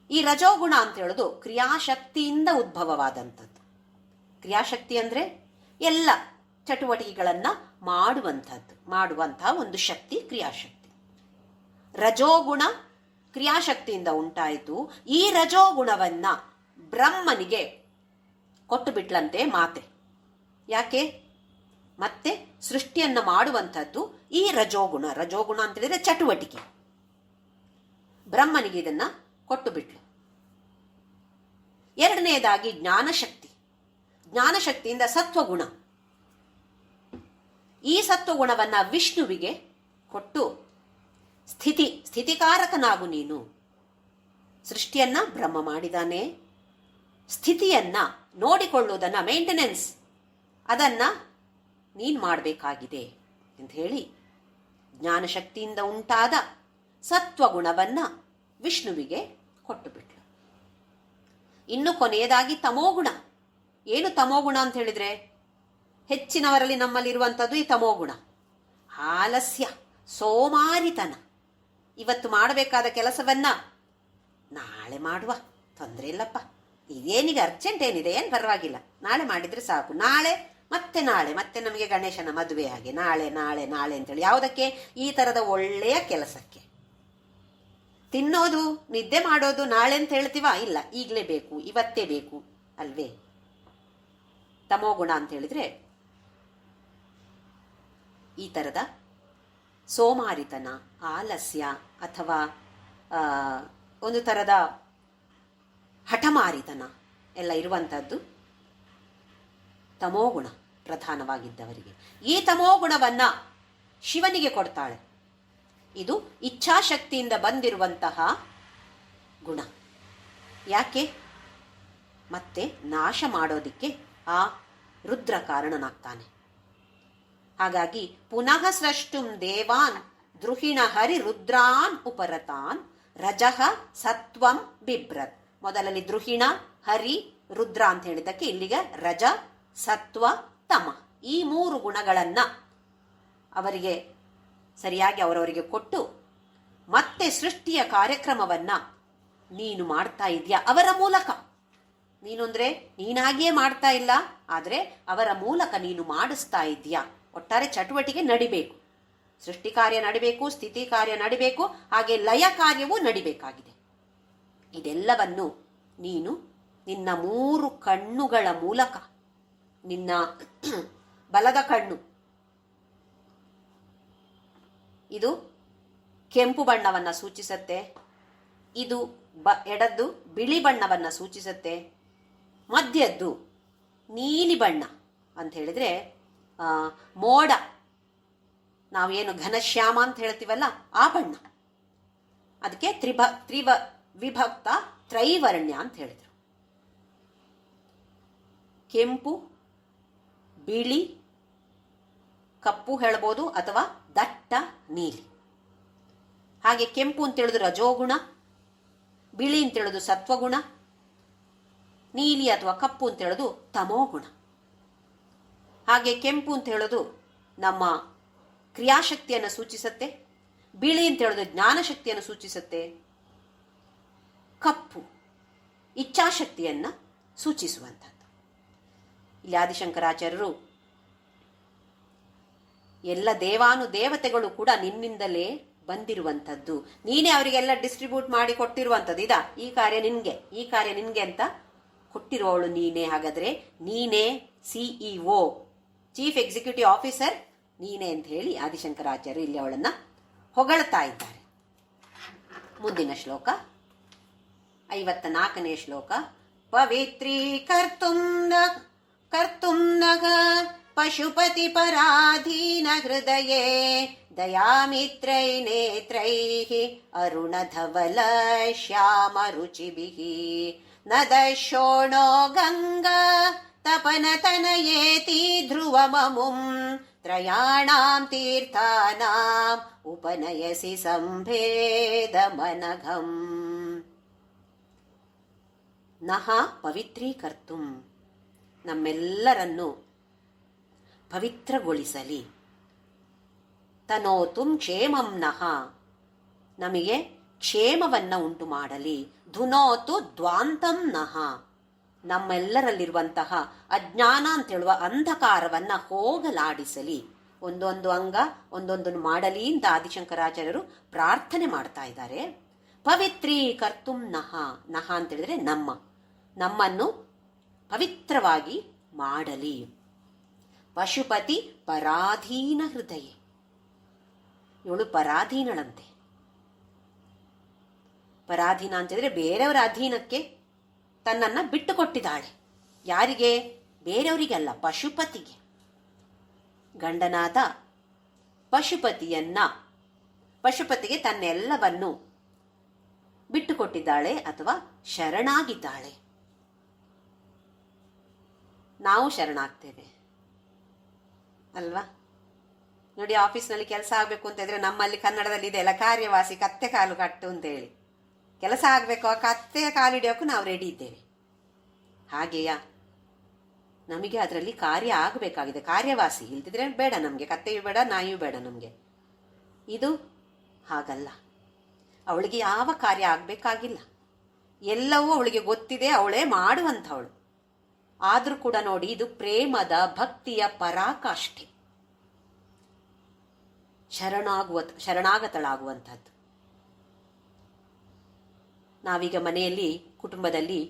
ಈ ರಜೋಗುಣ ಅಂತ ಹೇಳೋದು ಕ್ರಿಯಾಶಕ್ತಿಯಿಂದ ಉದ್ಭವವಾದಂಥದ್ದು. ಕ್ರಿಯಾಶಕ್ತಿ ಅಂದ್ರೆ ಎಲ್ಲ ಚಟುವಟಿಕೆಗಳನ್ನ ಮಾಡುವಂತಹ ಒಂದು ಶಕ್ತಿ ಕ್ರಿಯಾಶಕ್ತಿ. ರಜೋಗುಣ ಕ್ರಿಯಾಶಕ್ತಿಯಿಂದ ಉಂಟಾಯಿತು. ಈ ರಜೋಗುಣವನ್ನ ಬ್ರಹ್ಮನಿಗೆ ಕೊಟ್ಟು ಬಿಟ್ಲಂತೆ ಮಾತೆ. ಯಾಕೆ? ಮತ್ತೆ ಸೃಷ್ಟಿಯನ್ನ ಮಾಡುವಂಥದ್ದು ಈ ರಜೋಗುಣ. ರಜೋಗುಣ ಅಂತ ಹೇಳಿದ್ರೆ ಚಟುವಟಿಕೆ. ಬ್ರಹ್ಮನಿಗೆ ಇದನ್ನ ಕೊಟ್ಟು ಬಿಟ್ಲು. ಎರಡನೆಯದಾಗಿ ಜ್ಞಾನಶಕ್ತಿ. ಜ್ಞಾನಶಕ್ತಿಯಿಂದ ಸತ್ವಗುಣ. ಈ ಸತ್ವಗುಣವನ್ನ ವಿಷ್ಣುವಿಗೆ ಕೊಟ್ಟು ಸ್ಥಿತಿಕಾರಕನಾಗು ನೀನು. ಸೃಷ್ಟಿಯನ್ನ ಬ್ರಹ್ಮ ಮಾಡಿದಾನೆ, ಸ್ಥಿತಿಯನ್ನ ನೋಡಿಕೊಳ್ಳುವುದನ್ನ, ಮೇಂಟೆನೆನ್ಸ್ ಅದನ್ನ ನೀನ್ ಮಾಡಬೇಕಾಗಿದೆ ಅಂತ ಹೇಳಿ ಜ್ಞಾನಶಕ್ತಿಯಿಂದ ಉಂಟಾದ ಸತ್ವಗುಣವನ್ನ ವಿಷ್ಣುವಿಗೆ ಕೊಟ್ಟು ಬಿಟ್ಲು. ಇನ್ನು ಕೊನೆಯದಾಗಿ ತಮೋಗುಣ. ಏನು ತಮೋಗುಣ ಅಂತ ಹೇಳಿದ್ರೆ ಹೆಚ್ಚಿನವರಲ್ಲಿ ನಮ್ಮಲ್ಲಿರುವಂಥದ್ದು ಈ ತಮೋಗುಣ. ಆಲಸ್ಯ, ಸೋಮಾರಿತನ. ಇವತ್ತು ಮಾಡಬೇಕಾದ ಕೆಲಸವನ್ನ ನಾಳೆ ಮಾಡುವ, ತೊಂದರೆ ಇಲ್ಲಪ್ಪ, ಇದೇನಿಗೆ ಅರ್ಜೆಂಟ್ ಏನಿದೆ, ಏನು ಪರವಾಗಿಲ್ಲ, ನಾಳೆ ಮಾಡಿದ್ರೆ ಸಾಕು, ನಾಳೆ ಮತ್ತೆ ನಮಗೆ ಗಣೇಶನ ಮದುವೆ ಹಾಗೆ ನಾಳೆ ನಾಳೆ ನಾಳೆ ಅಂತೇಳಿ. ಯಾವುದಕ್ಕೆ? ಈ ತರದ ಒಳ್ಳೆಯ ಕೆಲಸಕ್ಕೆ. ತಿನ್ನೋದು, ನಿದ್ದೆ ಮಾಡೋದು ನಾಳೆ ಅಂತ ಹೇಳ್ತೀವ? ಇಲ್ಲ, ಈಗಲೇ ಬೇಕು, ಇವತ್ತೇ ಬೇಕು ಅಲ್ವೇ? ತಮೋಗುಣ ಅಂತ ಹೇಳಿದ್ರೆ ಈ ತರದ ಸೋಮಾರಿತನ, ಆಲಸ್ಯ ಅಥವಾ ಒಂದು ತರದ ಹಠಮಾರಿತನ ಎಲ್ಲ ಇರುವಂತಹದ್ದು ತಮೋಗುಣ ಪ್ರಧಾನವಾಗಿದ್ದವರಿಗೆ. ಈ ತಮೋಗುಣವನ್ನ ಶಿವನಿಗೆ ಕೊಡ್ತಾಳೆ. ಇದು ಇಚ್ಛಾಶಕ್ತಿಯಿಂದ ಬಂದಿರುವಂತಹ ಗುಣ. ಯಾಕೆ? ಮತ್ತೆ ನಾಶ ಮಾಡೋದಿಕ್ಕೆ ಆ ರುದ್ರ ಕಾರಣನಾಗ್ತಾನೆ. ಹಾಗಾಗಿ ಪುನಃ ಸೃಷ್ಟುಂ ದೇವಾನ್ ದ್ರುಹಿಣ ಹರಿ ರುದ್ರಾನ್ ಉಪರತಾನ್ ರಜಃ ಸತ್ವಂ ಬಿಭ್ರತ್. ಮೊದಲಲ್ಲಿ ದ್ರುಹಿಣ, ಹರಿ, ರುದ್ರ ಅಂತ ಹೇಳಿದ್ದಕ್ಕೆ ಇಲ್ಲಿಗೆ ರಜ, ಸತ್ವ, ತಮ, ಈ 3 ಗುಣಗಳನ್ನ ಅವರಿಗೆ ಸರಿಯಾಗಿ ಅವರವರಿಗೆ ಕೊಟ್ಟು ಮತ್ತೆ ಸೃಷ್ಟಿಯ ಕಾರ್ಯಕ್ರಮವನ್ನ ನೀನು ಮಾಡ್ತಾ ಇದೆಯಾ ಅವರ ಮೂಲಕ. ನೀನು ಅಂದ್ರೆ ನೀನಾಗಿಯೇ ಮಾಡ್ತಾ ಇಲ್ಲ, ಆದ್ರೆ ಅವರ ಮೂಲಕ ನೀನು ಮಾಡಿಸ್ತಾ ಇದೆಯಾ. ಒಟ್ಟಾರೆ ಚಟುವಟಿಕೆ ನಡಿಬೇಕು, ಸೃಷ್ಟಿ ಕಾರ್ಯ ನಡಿಬೇಕು, ಸ್ಥಿತಿ ಕಾರ್ಯ ನಡಿಬೇಕು, ಹಾಗೆ ಲಯ ಕಾರ್ಯವೂ ನಡಿಬೇಕಾಗಿದೆ. ಇದೆಲ್ಲವನ್ನು ನೀನು ನಿನ್ನ 3 ಕಣ್ಣುಗಳ ಮೂಲಕ, ನಿನ್ನ ಬಲದ ಕಣ್ಣು ಇದು ಕೆಂಪು ಬಣ್ಣವನ್ನ ಸೂಚಿಸುತ್ತೆ, ಇದು ಎಡದ್ದು ಬಿಳಿ ಬಣ್ಣವನ್ನ ಸೂಚಿಸುತ್ತೆ, ಮಧ್ಯದ್ದು ನೀಲಿ ಬಣ್ಣ ಅಂತ ಹೇಳಿದ್ರೆ ಮೋಡ, ನಾವೇನು ಘನಶ್ಯಾಮ ಅಂತ ಹೇಳ್ತೀವಲ್ಲ ಆ ಬಣ್ಣ. ಅದಕ್ಕೆ ವಿಭಕ್ತ ತ್ರೈವರ್ಣ್ಯ ಅಂತ ಹೇಳಿದ್ರು. ಕೆಂಪು, ಬಿಳಿ, ಕಪ್ಪು ಹೇಳ್ಬೋದು, ಅಥವಾ ದಟ್ಟ ನೀಲಿ. ಹಾಗೆ ಕೆಂಪು ಅಂತ ಹೇಳಿದ್ರು ರಜೋಗುಣ, ಬಿಳಿ ಅಂತ ಹೇಳುದು ಸತ್ವಗುಣ, ನೀಲಿ ಅಥವಾ ಕಪ್ಪು ಅಂತ ಹೇಳುದು ತಮೋಗುಣ. ಹಾಗೆ ಕೆಂಪು ಅಂತ ಹೇಳೋದು ನಮ್ಮ ಕ್ರಿಯಾಶಕ್ತಿಯನ್ನು ಸೂಚಿಸುತ್ತೆ. ಬಿಳಿ ಅಂತ ಹೇಳೋದು ಜ್ಞಾನಶಕ್ತಿಯನ್ನು ಸೂಚಿಸುತ್ತೆ. ಕಪ್ಪು ಇಚ್ಛಾಶಕ್ತಿಯನ್ನ ಸೂಚಿಸುವಂಥದ್ದು. ಇಲ್ಲಿ ಆದಿಶಂಕರಾಚಾರ್ಯರು ಎಲ್ಲ ದೇವಾನುದೇವತೆಗಳು ಕೂಡ ನಿನ್ನಿಂದಲೇ ಬಂದಿರುವಂಥದ್ದು, ನೀನೇ ಅವರಿಗೆಲ್ಲ ಡಿಸ್ಟ್ರಿಬ್ಯೂಟ್ ಮಾಡಿ ಕೊಟ್ಟಿರುವಂಥದ್ದು. ಈ ಕಾರ್ಯ ನಿನ್ಗೆ, ಈ ಕಾರ್ಯ ನಿನ್ಗೆ ಅಂತ ಕೊಟ್ಟಿರುವವಳು ನೀನೇ. ಹಾಗಾದ್ರೆ ನೀನೇ CEO, ಚೀಫ್ ಎಕ್ಸಿಕ್ಯೂಟಿವ್ ಆಫೀಸರ್ ನೀನೇ ಅಂತ ಹೇಳಿ ಆದಿಶಂಕರಾಚಾರ್ಯರು ಇಲ್ಲಿ ಅವಳನ್ನ ಹೊಗಳ್ತಾ ಇದ್ದಾರೆ. ಮುಂದಿನ ಶ್ಲೋಕ 54ನೇ ಶ್ಲೋಕ. ಕರ್ತುಂ ನಗ ಪಶುಪತಿ ಪರಾಧೀನ ಹೃದಯೇ ದಯಾಮಿತ್ರೈ ನೇತ್ರೈಃ ಅರುಣಧವಲ ಶ್ಯಾಮ ರುಚಿಭಿಃ ನ ದಶೋಣೋ ಗಂಗಾ ತಪನತನಯೇತಿ ಧ್ರುವಮಮುಂ ತ್ರಯಾಣಾಂ ತೀರ್ಥಾನಾಂ ಉಪನಯಸಿ ಸಂಭೇದಮನಘಂ. ನಹ ಪವಿತ್ರೀಕರ್ತುಂ, ನಮ್ಮೆಲ್ಲರನ್ನು ಪವಿತ್ರಗೊಳಿಸಲಿ. ತನೋತುಂ ಕ್ಷೇಮಂ ನಹ, ನಮಗೆ ಕ್ಷೇಮವನ್ನ ಉಂಟು ಮಾಡಲಿ. ಧುನೋತು ದ್ವಾಂತಂ ನಹ, ನಮ್ಮೆಲ್ಲರಲ್ಲಿರುವಂತಹ ಅಜ್ಞಾನ ಅಂತ ಹೇಳುವ ಅಂಧಕಾರವನ್ನ ಹೋಗಲಾಡಿಸಲಿ. ಒಂದೊಂದು ಅಂಗ ಒಂದೊಂದನ್ನು ಮಾಡಲಿ ಅಂತ ಆದಿಶಂಕರಾಚಾರ್ಯರು ಪ್ರಾರ್ಥನೆ ಮಾಡ್ತಾ ಇದ್ದಾರೆ. ಪವಿತ್ರೀಕರ್ತುಂ ನಹ, ನಹ ಅಂತ ಹೇಳಿದ್ರೆ ನಮ್ಮನ್ನು ಪವಿತ್ರವಾಗಿ ಮಾಡಲಿ. ಪಶುಪತಿ ಪರಾಧೀನ ಹೃದಯ, ಇವಳು ಪರಾಧೀನಳಂತೆ. ಪರಾಧೀನ ಅಂತಂದ್ರೆ ಬೇರೆಯವರ ಅಧೀನಕ್ಕೆ ತನ್ನನ್ನ ಬಿಟ್ಟು ಕೊಟ್ಟಿದ್ದಾಳೆ. ಯಾರಿಗೆ? ಬೇರೆಯವರಿಗಲ್ಲ, ಪಶುಪತಿಗೆ. ಗಂಡನಾದ ಪಶುಪತಿಗೆ ತನ್ನೆಲ್ಲವನ್ನು ಬಿಟ್ಟು ಕೊಟ್ಟಿದ್ದಾಳೆ ಅಥವಾ ಶರಣಾಗಿದ್ದಾಳೆ. ನಾವು ಶರಣಾಗ್ತೇವೆ ಅಲ್ವಾ? ನೋಡಿ, ಆಫೀಸ್ನಲ್ಲಿ ಕೆಲಸ ಆಗಬೇಕು ಅಂತ ಇದ್ರೆ ನಮ್ಮಲ್ಲಿ ಕನ್ನಡದಲ್ಲಿ ಇದೆಲ್ಲ ಕಾರ್ಯವಾಸಿ ಕತ್ತೆ ಕಾಲು ಕಟ್ಟು ಅಂತ ಹೇಳಿ. ಕೆಲಸ ಆಗಬೇಕು, ಆ ಕತ್ತೆಯ ಕಾಲಿಡಿಯೋಕ್ಕೂ ನಾವು ರೆಡಿ ಇದ್ದೇವೆ. ಹಾಗೆಯಾ ನಮಗೆ ಅದರಲ್ಲಿ ಕಾರ್ಯ ಆಗಬೇಕಾಗಿದೆ, ಕಾರ್ಯವಾಸಿ. ಇಲ್ದಿದ್ರೆ ಬೇಡ ನಮಗೆ, ಕತ್ತೆಯೂ ಬೇಡ, ನಾಯಿಯೂ ಬೇಡ ನಮಗೆ. ಇದು ಹಾಗಲ್ಲ. ಅವಳಿಗೆ ಯಾವ ಕಾರ್ಯ ಆಗಬೇಕಾಗಿಲ್ಲ, ಎಲ್ಲವೂ ಅವಳಿಗೆ ಗೊತ್ತಿದೆ, ಅವಳೇ ಮಾಡುವಂಥವಳು. ಆದರೂ ಕೂಡ ನೋಡಿ, ಇದು ಪ್ರೇಮದ ಭಕ್ತಿಯ ಪರಾಕಾಷ್ಠೆ, ಶರಣಾಗತಳಾಗುವಂಥದ್ದು. ನಾವೀಗ ಮನೆಯಲ್ಲಿ, ಕುಟುಂಬದಲ್ಲಿ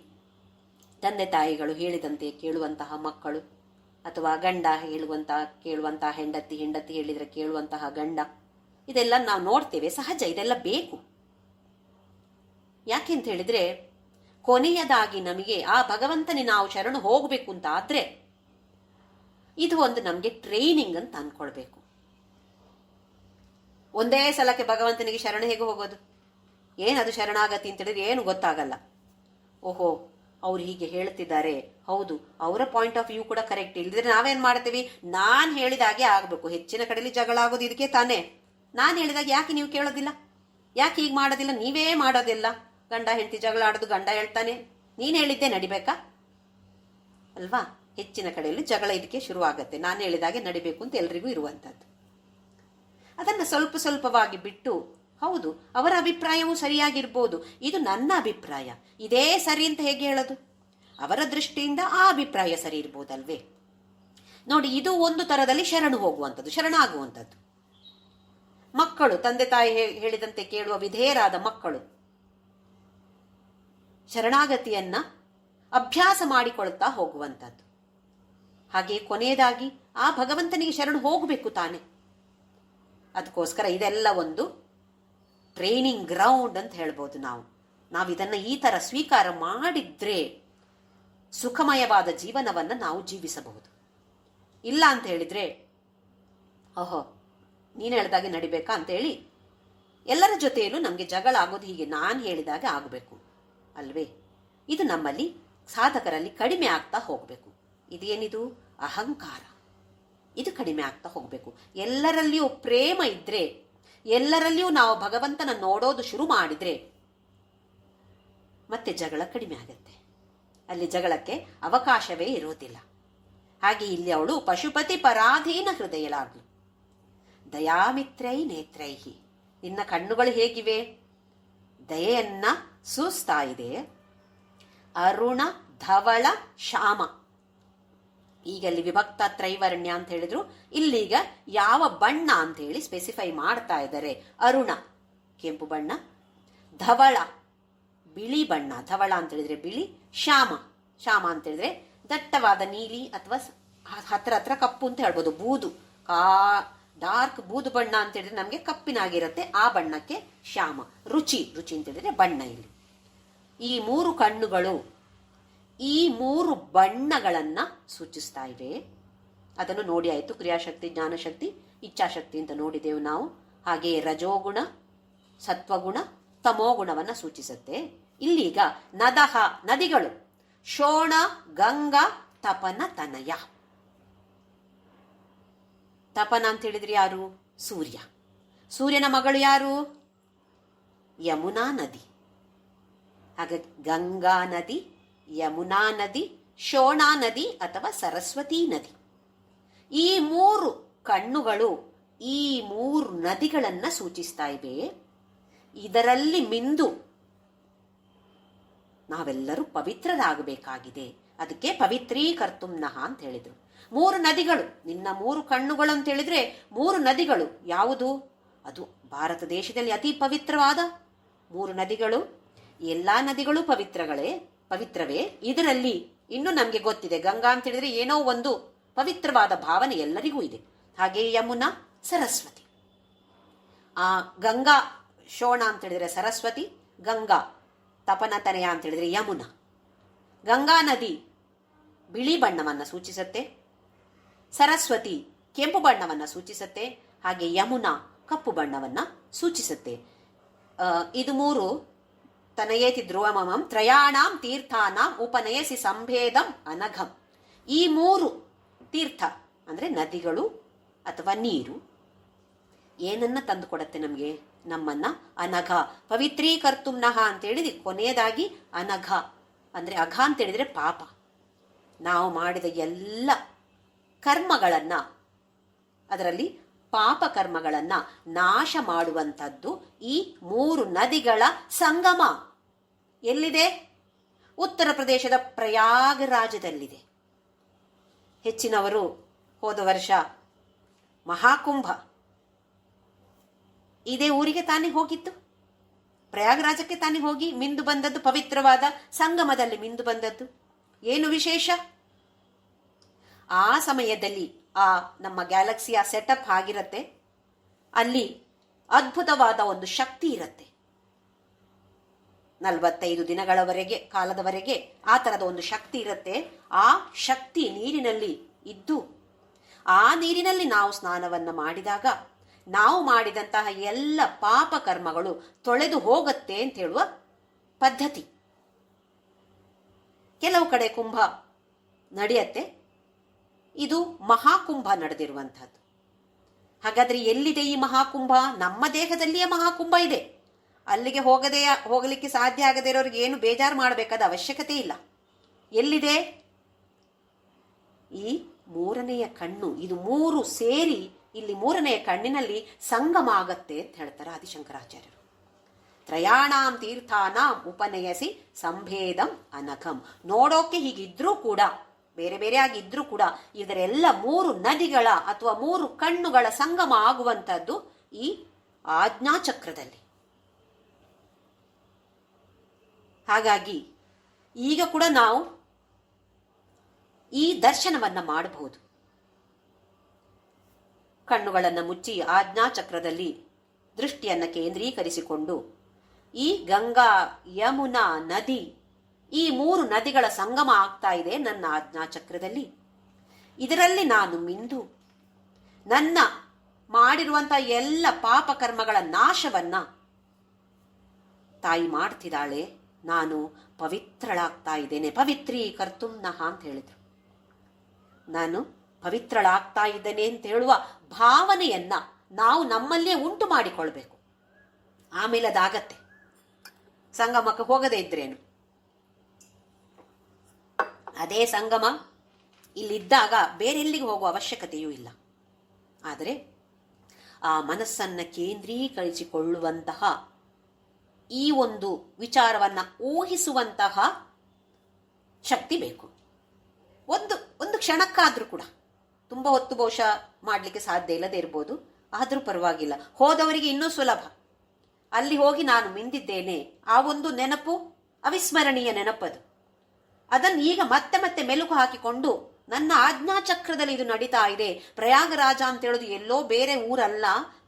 ತಂದೆ ತಾಯಿಗಳು ಹೇಳಿದಂತೆ ಕೇಳುವಂತಹ ಮಕ್ಕಳು, ಅಥವಾ ಗಂಡ ಕೇಳುವಂತಹ ಹೆಂಡತಿ ಹೇಳಿದ್ರೆ ಕೇಳುವಂತಹ ಗಂಡ, ಇದೆಲ್ಲ ನಾವು ನೋಡ್ತೇವೆ. ಸಹಜ, ಇದೆಲ್ಲ ಬೇಕು. ಯಾಕೆಂತ ಹೇಳಿದ್ರೆ, ಕೊನೆಯದಾಗಿ ನಮಗೆ ಆ ಭಗವಂತನೇ ನಾವು ಶರಣು ಹೋಗಬೇಕು ಅಂತ ಆದ್ರೆ ಇದು ಒಂದು ನಮಗೆ ಟ್ರೈನಿಂಗ್ ಅಂತ ಅನ್ಕೊಳ್ಬೇಕು. ಒಂದೇ ಸಲಕ್ಕೆ ಭಗವಂತನಿಗೆ ಶರಣ ಹೇಗೆ ಹೋಗೋದು? ಏನದು ಶರಣಾಗತಿ ಅಂತ ಹೇಳಿದ್ರೆ ಏನು ಗೊತ್ತಾಗಲ್ಲ. ಓಹೋ, ಅವ್ರು ಹೀಗೆ ಹೇಳ್ತಿದ್ದಾರೆ, ಹೌದು, ಅವರ ಪಾಯಿಂಟ್ ಆಫ್ ವ್ಯೂ ಕೂಡ ಕರೆಕ್ಟ್. ಇಲ್ದಿದ್ರೆ ನಾವೇನ್ ಮಾಡ್ತೀವಿ? ನಾನ್ ಹೇಳಿದಾಗೆ ಆಗ್ಬೇಕು. ಹೆಚ್ಚಿನ ಕಡೆಯಲ್ಲಿ ಜಗಳ ಆಗೋದು ಇದಕ್ಕೆ ತಾನೇ. ನಾನು ಹೇಳಿದಾಗ ಯಾಕೆ ನೀವು ಕೇಳೋದಿಲ್ಲ? ಯಾಕೆ ಹೀಗೆ ಮಾಡೋದಿಲ್ಲ? ನೀವೇ ಮಾಡೋದಿಲ್ಲ. ಗಂಡ ಹೆಂಡತಿ ಜಗಳ ಆಡೋದು, ಗಂಡ ಹೇಳ್ತಾನೆ, ನೀನ್ ಹೇಳಿದ್ದೆ ನಡಿಬೇಕಾ ಅಲ್ವಾ? ಹೆಚ್ಚಿನ ಕಡೆಯಲ್ಲಿ ಜಗಳ ಇದಕ್ಕೆ ಶುರುವಾಗತ್ತೆ. ನಾನು ಹೇಳಿದಾಗೆ ನಡಿಬೇಕು ಅಂತ ಎಲ್ರಿಗೂ ಇರುವಂತದ್ದು. ಅದನ್ನ ಸ್ವಲ್ಪ ಸ್ವಲ್ಪವಾಗಿ ಬಿಟ್ಟು, ಹೌದು, ಅವರ ಅಭಿಪ್ರಾಯವೂ ಸರಿಯಾಗಿರ್ಬೋದು, ಇದು ನನ್ನ ಅಭಿಪ್ರಾಯ, ಇದೇ ಸರಿ ಅಂತ ಹೇಗೆ ಹೇಳೋದು? ಅವರ ದೃಷ್ಟಿಯಿಂದ ಆ ಅಭಿಪ್ರಾಯ ಸರಿ ಇರ್ಬೋದಲ್ವೇ? ನೋಡಿ, ಇದು ಒಂದು ತರದಲ್ಲಿ ಶರಣು ಹೋಗುವಂಥದ್ದು, ಶರಣಾಗುವಂಥದ್ದು. ಮಕ್ಕಳು ತಂದೆ ತಾಯಿ ಹೇಳಿದಂತೆ ಕೇಳುವ ವಿಧೇಯರಾದ ಮಕ್ಕಳು ಶರಣಾಗತಿಯನ್ನ ಅಭ್ಯಾಸ ಮಾಡಿಕೊಳ್ತಾ ಹೋಗುವಂಥದ್ದು. ಹಾಗೆ ಕೊನೆಯದಾಗಿ ಆ ಭಗವಂತನಿಗೆ ಶರಣು ಹೋಗಬೇಕು ತಾನೆ. ಅದಕ್ಕೋಸ್ಕರ ಇದೆಲ್ಲ ಒಂದು ಟ್ರೈನಿಂಗ್ ಗ್ರೌಂಡ್ ಅಂತ ಹೇಳ್ಬೋದು. ನಾವು ಇದನ್ನ ಈ ತರ ಸ್ವೀಕಾರ ಮಾಡಿದ್ರೆ ಸುಖಮಯವಾದ ಜೀವನವನ್ನ ನಾವು ಜೀವಿಸಬಹುದು. ಇಲ್ಲ ಅಂತ ಹೇಳಿದ್ರೆ, ಓಹೋ ನೀನು ಹೇಳಿದಾಗೆ ನಡಿಬೇಕಾ ಅಂತೇಳಿ ಎಲ್ಲರ ಜೊತೆಯಲ್ಲೂ ನಮಗೆ ಜಗಳ ಆಗೋದು ಹೀಗೆ ನಾನು ಹೇಳಿದಾಗೆ ಆಗಬೇಕು ಅಲ್ವೇ? ಇದು ನಮ್ಮಲ್ಲಿ ಸಾಧಕರಲ್ಲಿ ಕಡಿಮೆ ಆಗ್ತಾ ಹೋಗಬೇಕು. ಇದೇನಿದು? ಅಹಂಕಾರ. ಇದು ಕಡಿಮೆ ಆಗ್ತಾ ಹೋಗಬೇಕು. ಎಲ್ಲರಲ್ಲಿಯೂ ಪ್ರೇಮ ಇದ್ರೆ, ಎಲ್ಲರಲ್ಲಿಯೂ ನಾವು ಭಗವಂತನ ನೋಡೋದು ಶುರು ಮಾಡಿದ್ರೆ ಮತ್ತೆ ಜಗಳ ಕಡಿಮೆ ಆಗತ್ತೆ. ಅಲ್ಲಿ ಜಗಳಕ್ಕೆ ಅವಕಾಶವೇ ಇರೋದಿಲ್ಲ. ಹಾಗೆ ಇಲ್ಲಿ ಅವಳು ಪಶುಪತಿ ಪರಾಧೀನ ಹೃದಯಲಾದ್ಲು. ದಯಾಮಿತ್ರೈ ನೇತ್ರೈಹಿ, ನಿನ್ನ ಕಣ್ಣುಗಳು ಹೇಗಿವೆ? ದಯೆಯನ್ನ ಸೂಸ್ತಾ ಇದೆ. ಅರುಣ ಧವಳ ಶ್ಯಾಮ, ಈಗ ಅಲ್ಲಿ ವಿಭಕ್ತ ತ್ರೈವರ್ಣ್ಯ ಅಂತ ಹೇಳಿದ್ರು. ಇಲ್ಲೀಗ ಯಾವ ಬಣ್ಣ ಅಂತ ಹೇಳಿ ಸ್ಪೆಸಿಫೈ ಮಾಡ್ತಾ ಇದ್ದಾರೆ. ಅರುಣ ಕೆಂಪು ಬಣ್ಣ, ಧವಳ ಬಿಳಿ ಬಣ್ಣ, ಧವಳ ಅಂತ ಹೇಳಿದ್ರೆ ಬಿಳಿ, ಶ್ಯಾಮ ಶ್ಯಾಮ ಅಂತ ಹೇಳಿದ್ರೆ ದಟ್ಟವಾದ ನೀಲಿ ಅಥವಾ ಹತ್ರ ಹತ್ರ ಕಪ್ಪು ಅಂತ ಹೇಳ್ಬೋದು. ಬೂದು, ಡಾರ್ಕ್ ಬೂದು ಬಣ್ಣ ಅಂತ ಹೇಳಿದ್ರೆ ನಮಗೆ ಕಪ್ಪಿನಾಗಿರುತ್ತೆ, ಆ ಬಣ್ಣಕ್ಕೆ ಶ್ಯಾಮ. ರುಚಿ ರುಚಿ ಅಂತ ಹೇಳಿದ್ರೆ ಬಣ್ಣ. ಇಲ್ಲಿ ಈ ಮೂರು ಕಣ್ಣುಗಳು ಈ ಮೂರು ಬಣ್ಣಗಳನ್ನ ಸೂಚಿಸ್ತಾ ಇವೆ. ಅದನ್ನು ನೋಡಿ ಆಯ್ತು. ಕ್ರಿಯಾಶಕ್ತಿ, ಜ್ಞಾನಶಕ್ತಿ, ಇಚ್ಛಾಶಕ್ತಿ ಅಂತ ನೋಡಿದೆವು ನಾವು. ಹಾಗೆ ರಜೋಗುಣ, ಸತ್ವಗುಣ, ತಮೋಗುಣವನ್ನ ಸೂಚಿಸುತ್ತೆ. ಇಲ್ಲೀಗ ನದಹ ನದಿಗಳು, ಶೋಣ, ಗಂಗಾ, ತಪನ, ತನಯ. ತಪನ ಅಂತ ಹೇಳಿದ್ರೆ ಯಾರು? ಸೂರ್ಯ. ಸೂರ್ಯನ ಮಗಳು ಯಾರು? ಯಮುನಾ ನದಿ. ಹಾಗೆ ಗಂಗಾ ನದಿ, ಯಮುನಾ ನದಿ, ಶೋಣಾ ನದಿ ಅಥವಾ ಸರಸ್ವತಿ ನದಿ. ಈ ಮೂರು ಕಣ್ಣುಗಳು ಈ ಮೂರು ನದಿಗಳನ್ನ ಸೂಚಿಸ್ತಾ ಇವೆ. ಇದರಲ್ಲಿ ಮಿಂದು ನಾವೆಲ್ಲರೂ ಪವಿತ್ರರಾಗಬೇಕಾಗಿದೆ. ಅದಕ್ಕೆ ಪವಿತ್ರೀಕರ್ತುಮ್ನಃ ಅಂತ ಹೇಳಿದ್ರು. ಮೂರು ನದಿಗಳು, ನಿನ್ನ ಮೂರು ಕಣ್ಣುಗಳು ಅಂತ ಹೇಳಿದ್ರೆ ಮೂರು ನದಿಗಳು ಯಾವುದು? ಅದು ಭಾರತ ದೇಶದಲ್ಲಿ ಅತಿ ಪವಿತ್ರವಾದ ಮೂರು ನದಿಗಳು. ಎಲ್ಲಾ ನದಿಗಳು ಪವಿತ್ರವೇ. ಇದರಲ್ಲಿ ಇನ್ನು ನಮ್ಗೆ ಗೊತ್ತಿದೆ, ಗಂಗಾ ಅಂತ ಹೇಳಿದ್ರೆ ಏನೋ ಒಂದು ಪವಿತ್ರವಾದ ಭಾವನೆ ಎಲ್ಲರಿಗೂ ಇದೆ. ಹಾಗೆ ಯಮುನಾ, ಸರಸ್ವತಿ. ಆ ಗಂಗಾ ಶೋಣ ಅಂತ ಹೇಳಿದ್ರೆ ಸರಸ್ವತಿ, ಗಂಗಾ ತಪನತನಯ ಅಂತ ಹೇಳಿದ್ರೆ ಯಮುನಾ. ಗಂಗಾ ನದಿ ಬಿಳಿ ಬಣ್ಣವನ್ನ ಸೂಚಿಸುತ್ತೆ, ಸರಸ್ವತಿ ಕೆಂಪು ಬಣ್ಣವನ್ನ ಸೂಚಿಸುತ್ತೆ, ಹಾಗೆ ಯಮುನಾ ಕಪ್ಪು ಬಣ್ಣವನ್ನ ಸೂಚಿಸುತ್ತೆ. ಇದು ಮೂರು ತನಯೇತಿ ಧ್ರುವಮಮಂ ತ್ರಯಾಣಾಂ ತೀರ್ಥಾನಾಂ ಉಪನಯಸಿ ಸಂಭೇದಂ ಅನಘಂ. ಈ ಮೂರು ತೀರ್ಥ ಅಂದ್ರೆ ನದಿಗಳು ಅಥವಾ ನೀರು ಏನನ್ನ ತಂದು ಕೊಡುತ್ತೆ ನಮಗೆ? ನಮ್ಮನ್ನ ಅನಘ ಪವಿತ್ರೀಕರ್ತುಮ್ನಃ ಅಂತ ಹೇಳಿದ್ರೆ ಕೊನೆಯದಾಗಿ ಅನಘ ಅಂದ್ರೆ ಅಘ ಅಂತ ಹೇಳಿದ್ರೆ ಪಾಪ. ನಾವು ಮಾಡಿದ ಎಲ್ಲ ಕರ್ಮಗಳನ್ನ, ಅದರಲ್ಲಿ ಪಾಪ ಕರ್ಮಗಳನ್ನ ನಾಶ ಮಾಡುವಂಥದ್ದು ಈ ಮೂರು ನದಿಗಳ ಸಂಗಮ. ಎಲ್ಲಿದೆ? ಉತ್ತರ ಪ್ರದೇಶದ ಪ್ರಯಾಗರಾಜದಲ್ಲಿದೆ. ಹೆಚ್ಚಿನವರು ಹೋದ ವರ್ಷ ಮಹಾಕುಂಭ ಇದೇ ಊರಿಗೆ ತಾನೇ ಹೋಗಿತ್ತು, ಪ್ರಯಾಗರಾಜಕ್ಕೆ ತಾನೇ ಹೋಗಿ ಮಿಂದು ಬಂದದ್ದು, ಪವಿತ್ರವಾದ ಸಂಗಮದಲ್ಲಿ ಮಿಂದು ಬಂದದ್ದು. ಏನು ವಿಶೇಷ? ಆ ಸಮಯದಲ್ಲಿ ಆ ನಮ್ಮ ಗ್ಯಾಲಕ್ಸಿಯ ಸೆಟಪ್ ಆಗಿರತ್ತೆ. ಅಲ್ಲಿ ಅದ್ಭುತವಾದ ಒಂದು ಶಕ್ತಿ ಇರತ್ತೆ. 45 ದಿನಗಳವರೆಗೆ ಕಾಲದವರೆಗೆ ಆ ತರದ ಒಂದು ಶಕ್ತಿ ಇರುತ್ತೆ. ಆ ಶಕ್ತಿ ನೀರಿನಲ್ಲಿ ಇದ್ದು ಆ ನೀರಿನಲ್ಲಿ ನಾವು ಸ್ನಾನವನ್ನ ಮಾಡಿದಾಗ ನಾವು ಮಾಡಿದಂತಹ ಎಲ್ಲ ಪಾಪ ಕರ್ಮಗಳು ತೊಳೆದು ಹೋಗುತ್ತೆ ಅಂತ ಹೇಳುವ ಪದ್ಧತಿ. ಕೆಲವು ಕಡೆ ಕುಂಭ ನಡೆಯತ್ತೆ. ಇದು ಮಹಾಕುಂಭ ನಡೆದಿರುವಂತಹದ್ದು. ಹಾಗಾದ್ರೆ ಎಲ್ಲಿದೆ ಈ ಮಹಾಕುಂಭ? ನಮ್ಮ ದೇಹದಲ್ಲಿಯೇ ಮಹಾಕುಂಭ ಇದೆ. ಅಲ್ಲಿಗೆ ಹೋಗಲಿಕ್ಕೆ ಸಾಧ್ಯ ಆಗದೇ ಇರೋರಿಗೆ ಏನು ಬೇಜಾರು ಮಾಡಬೇಕಾದ ಅವಶ್ಯಕತೆ ಇಲ್ಲ. ಎಲ್ಲಿದೆ? ಈ ಮೂರನೆಯ ಕಣ್ಣು. ಇದು ಮೂರು ಸೇರಿ ಇಲ್ಲಿ ಮೂರನೆಯ ಕಣ್ಣಿನಲ್ಲಿ ಸಂಗಮ ಆಗತ್ತೆ ಅಂತ ಹೇಳ್ತಾರೆ ಆದಿಶಂಕರಾಚಾರ್ಯರು. ತ್ರಯಾಣಾಂ ತೀರ್ಥಾನಾಂ ಉಪನಯಸಿ ಸಂಭೇದಂ ಅನಘಂ. ನೋಡೋಕೆ ಹೀಗಿದ್ರೂ ಕೂಡ, ಬೇರೆ ಬೇರೆ ಆಗಿದ್ರೂ ಕೂಡ ಇದರೆಲ್ಲ ಮೂರು ನದಿಗಳ ಅಥವಾ ಮೂರು ಕಣ್ಣುಗಳ ಸಂಗಮ ಆಗುವಂತದ್ದು ಈ ಆಜ್ಞಾಚಕ್ರದಲ್ಲಿ. ಹಾಗಾಗಿ ಈಗ ಕೂಡ ನಾವು ಈ ದರ್ಶನವನ್ನ ಮಾಡಬಹುದು. ಕಣ್ಣುಗಳನ್ನು ಮುಚ್ಚಿ ಆಜ್ಞಾಚಕ್ರದಲ್ಲಿ ದೃಷ್ಟಿಯನ್ನ ಕೇಂದ್ರೀಕರಿಸಿಕೊಂಡು ಈ ಗಂಗಾ, ಯಮುನಾ ನದಿ, ಈ ಮೂರು ನದಿಗಳ ಸಂಗಮ ಆಗ್ತಾ ಇದೆ ನನ್ನ ಆಜ್ಞಾಚಕ್ರದಲ್ಲಿ. ಇದರಲ್ಲಿ ನಾನು ಮಿಂದು ನನ್ನ ಮಾಡಿರುವಂತಹ ಎಲ್ಲ ಪಾಪ ಕರ್ಮಗಳ ನಾಶವನ್ನ ತಾಯಿ ಮಾಡ್ತಿದ್ದಾಳೆ. ನಾನು ಪವಿತ್ರಳಾಗ್ತಾ ಇದ್ದೇನೆ. ಪವಿತ್ರೀಕರ್ತುಮ್ನಃ ಅಂತ ಹೇಳಿದ್ರು. ನಾನು ಪವಿತ್ರಳಾಗ್ತಾ ಇದ್ದೇನೆ ಅಂತ ಹೇಳುವ ಭಾವನೆಯನ್ನ ನಾವು ನಮ್ಮಲ್ಲೇ ಉಂಟು ಮಾಡಿಕೊಳ್ಬೇಕು. ಆಮೇಲೆ ಅದಾಗತ್ತೆ. ಸಂಗಮಕ್ಕೆ ಹೋಗದೇ ಇದ್ರೇನು? ಅದೇ ಸಂಗಮ ಇಲ್ಲಿದ್ದಾಗ ಬೇರೆಲ್ಲಿಗೆ ಹೋಗುವ ಅವಶ್ಯಕತೆಯೂ ಇಲ್ಲ. ಆದರೆ ಆ ಮನಸ್ಸನ್ನು ಕೇಂದ್ರೀಕರಿಸಿಕೊಳ್ಳುವಂತಹ, ಈ ಒಂದು ವಿಚಾರವನ್ನು ಊಹಿಸುವಂತಹ ಶಕ್ತಿ ಬೇಕು. ಒಂದು ಕ್ಷಣಕ್ಕಾದರೂ ಕೂಡ. ತುಂಬ ಹೊತ್ತು ಬಹುಶಃ ಮಾಡಲಿಕ್ಕೆ ಸಾಧ್ಯ ಇಲ್ಲದೆ ಇರ್ಬೋದು, ಆದರೂ ಪರವಾಗಿಲ್ಲ. ಹೋದವರಿಗೆ ಇನ್ನೂ ಸುಲಭ. ಅಲ್ಲಿ ಹೋಗಿ ನಾನು ಮಿಂದಿದ್ದೇನೆ, ಆ ಒಂದು ನೆನಪು ಅವಿಸ್ಮರಣೀಯ ನೆನಪದು. ಅದನ್ನು ಈಗ ಮತ್ತೆ ಮತ್ತೆ ಮೆಲುಕು ಹಾಕಿಕೊಂಡು ನನ್ನ ಆಜ್ಞಾಚಕ್ರದಲ್ಲಿ ಇದು ನಡೀತಾ ಇದೆ. ಪ್ರಯಾಗರಾಜ ಅಂತ ಹೇಳೋದು ಎಲ್ಲೋ ಬೇರೆ ಊರಲ್ಲ,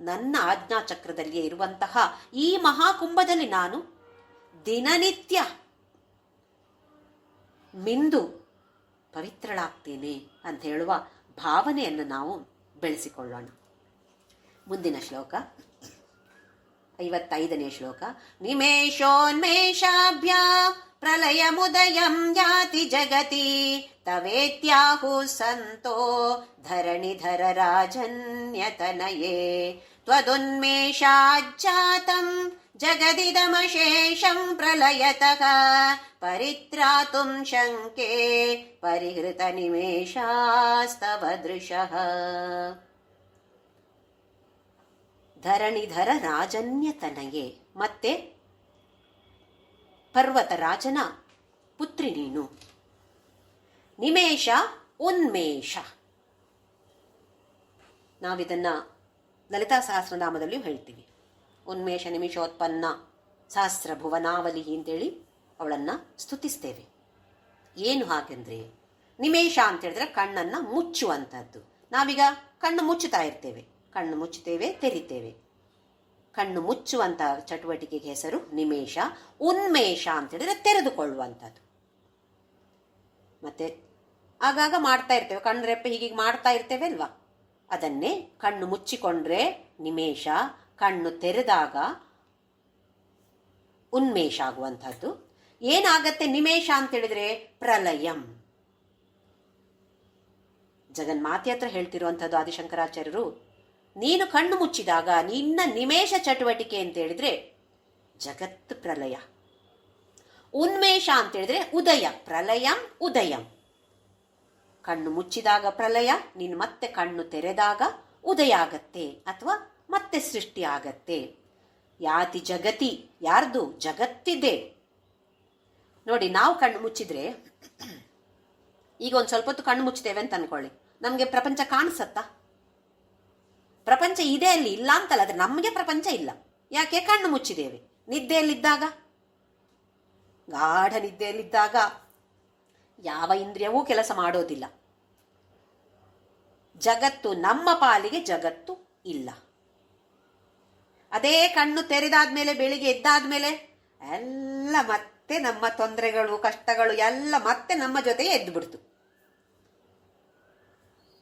ನನ್ನ ಆಜ್ಞಾಚಕ್ರದಲ್ಲಿಯೇ ಇರುವಂತಹ ಈ ಮಹಾಕುಂಭದಲ್ಲಿ ನಾನು ದಿನನಿತ್ಯ ಮಿಂದು ಪವಿತ್ರಳಾಗ್ತೇನೆ ಅಂತ ಹೇಳುವ ಭಾವನೆಯನ್ನು ನಾವು ಬೆಳೆಸಿಕೊಳ್ಳೋಣ. ಮುಂದಿನ ಶ್ಲೋಕ 55ನೇ ಶ್ಲೋಕ. ನಿಮೇಷೋನ್ಮೇಷಾಭ್ಯಾಂ ಪ್ರಲಯ ಮುದಯಂ ಯಾತಿ ಜಗತಿ ತವೇತ್ಯಾಹು ಸಂತೋ ಧರಣಿಧರ ರಾಜನ್ಯತನಯೇ ತ್ವದುನ್ಮೇಷಾಜ್ಜಾತಂ ಜಗದಿದಮಶೇಷಂ ಪ್ರಲಯತಃ ಪರಿತ್ರಾತುಂ ಶಂಕೆ ಪರಿಹೃತ ನಿಮೇಷಾಸ್ತವ ದೃಶಃ. ಧರಣಿಧರ ರಾಜನ್ಯತನಯೇ, ಮತ್ತೆ ಪರ್ವತ ರಾಜನ ಪುತ್ರಿ ನೀನು. ನಿಮೇಷ ಉನ್ಮೇಷ, ನಾವಿದನ್ನ ಲಲಿತಾ ಸಹಸ್ರನಾಮದಲ್ಲಿಯೂ ಹೇಳ್ತೀವಿ. ಉನ್ಮೇಷ ನಿಮಿಷೋತ್ಪನ್ನ ಸಹಸ್ರ ಭುವನಾವಲಿ ಅಂತೇಳಿ ಅವಳನ್ನು ಸ್ತುತಿಸ್ತೇವೆ. ಏನು ಹಾಗೆಂದ್ರೆ, ನಿಮೇಷ ಅಂತ ಹೇಳಿದ್ರೆ ಕಣ್ಣನ್ನು ಮುಚ್ಚುವಂಥದ್ದು. ನಾವೀಗ ಕಣ್ಣು ಮುಚ್ಚುತ್ತಾ ಇರ್ತೇವೆ, ಕಣ್ಣು ಮುಚ್ಚುತ್ತೇವೆ, ತೆರಿತೇವೆ. ಕಣ್ಣು ಮುಚ್ಚುವಂಥ ಚಟುವಟಿಕೆಗೆ ಹೆಸರು ನಿಮೇಷ. ಉನ್ಮೇಷ ಅಂತ ಹೇಳಿದ್ರೆ ತೆರೆದುಕೊಳ್ಳುವಂಥದ್ದು. ಮತ್ತೆ ಆಗಾಗ ಮಾಡ್ತಾ ಇರ್ತೇವೆ, ಕಣ್ಣು ರೆಪ್ಪೆ ಹೀಗೆ ಮಾಡ್ತಾ ಇರ್ತೇವೆ ಅಲ್ವಾ, ಅದನ್ನೇ ಕಣ್ಣು ಮುಚ್ಚಿಕೊಂಡ್ರೆ ನಿಮೇಷ, ಕಣ್ಣು ತೆರೆದಾಗ ಉನ್ಮೇಷ ಆಗುವಂಥದ್ದು. ಏನಾಗತ್ತೆ ನಿಮೇಷ ಅಂತ ಹೇಳಿದ್ರೆ ಪ್ರಲಯಂ. ಜಗನ್ಮಾತೆ ಹತ್ರ ಹೇಳ್ತಿರುವಂಥದ್ದು ಆದಿಶಂಕರಾಚಾರ್ಯರು, ನೀನು ಕಣ್ಣು ಮುಚ್ಚಿದಾಗ ನಿನ್ನ ನಿಮೇಷ ಚಟುವಟಿಕೆ ಅಂತ ಹೇಳಿದ್ರೆ ಜಗತ್ತು ಪ್ರಲಯ. ಉನ್ಮೇಷ ಅಂತ ಹೇಳಿದ್ರೆ ಉದಯ. ಪ್ರಲಯಂ ಉದಯಂ. ಕಣ್ಣು ಮುಚ್ಚಿದಾಗ ಪ್ರಲಯ, ನೀನು ಮತ್ತೆ ಕಣ್ಣು ತೆರೆದಾಗ ಉದಯ ಆಗತ್ತೆ ಅಥವಾ ಮತ್ತೆ ಸೃಷ್ಟಿ ಆಗತ್ತೆ. ಯಾತಿ ಜಗತಿ, ಯಾರ್ದು? ಜಗತ್ತಿದೆ. ನೋಡಿ, ನಾವು ಕಣ್ಣು ಮುಚ್ಚಿದ್ರೆ, ಈಗ ಒಂದು ಸ್ವಲ್ಪ ಹೊತ್ತು ಕಣ್ಣು ಮುಚ್ಚುತ್ತೇವೆ ಅಂತ ಅನ್ಕೊಳ್ಳಿ, ನಮಗೆ ಪ್ರಪಂಚ ಕಾಣಿಸತ್ತಾ? ಪ್ರಪಂಚ ಇದೆ ಅಲ್ಲಿ, ಇಲ್ಲ ಅಂತಲ್ಲ, ಆದರೆ ನಮಗೆ ಪ್ರಪಂಚ ಇಲ್ಲ. ಯಾಕೆ? ಕಣ್ಣು ಮುಚ್ಚಿದ್ದೇವೆ. ನಿದ್ದೆಯಲ್ಲಿದ್ದಾಗ, ಗಾಢ ನಿದ್ದೆಯಲ್ಲಿದ್ದಾಗ ಯಾವ ಇಂದ್ರಿಯವೂ ಕೆಲಸ ಮಾಡೋದಿಲ್ಲ. ಜಗತ್ತು ನಮ್ಮ ಪಾಲಿಗೆ ಜಗತ್ತು ಇಲ್ಲ. ಅದೇ ಕಣ್ಣು ತೆರೆದಾದ್ಮೇಲೆ, ಬೆಳಿಗ್ಗೆ ಎದ್ದಾದ್ಮೇಲೆ ಎಲ್ಲ ಮತ್ತೆ ನಮ್ಮ ತೊಂದರೆಗಳು, ಕಷ್ಟಗಳು ಎಲ್ಲ ಮತ್ತೆ ನಮ್ಮ ಜೊತೆಗೆ ಎದ್ದು ಬಿಡ್ತು.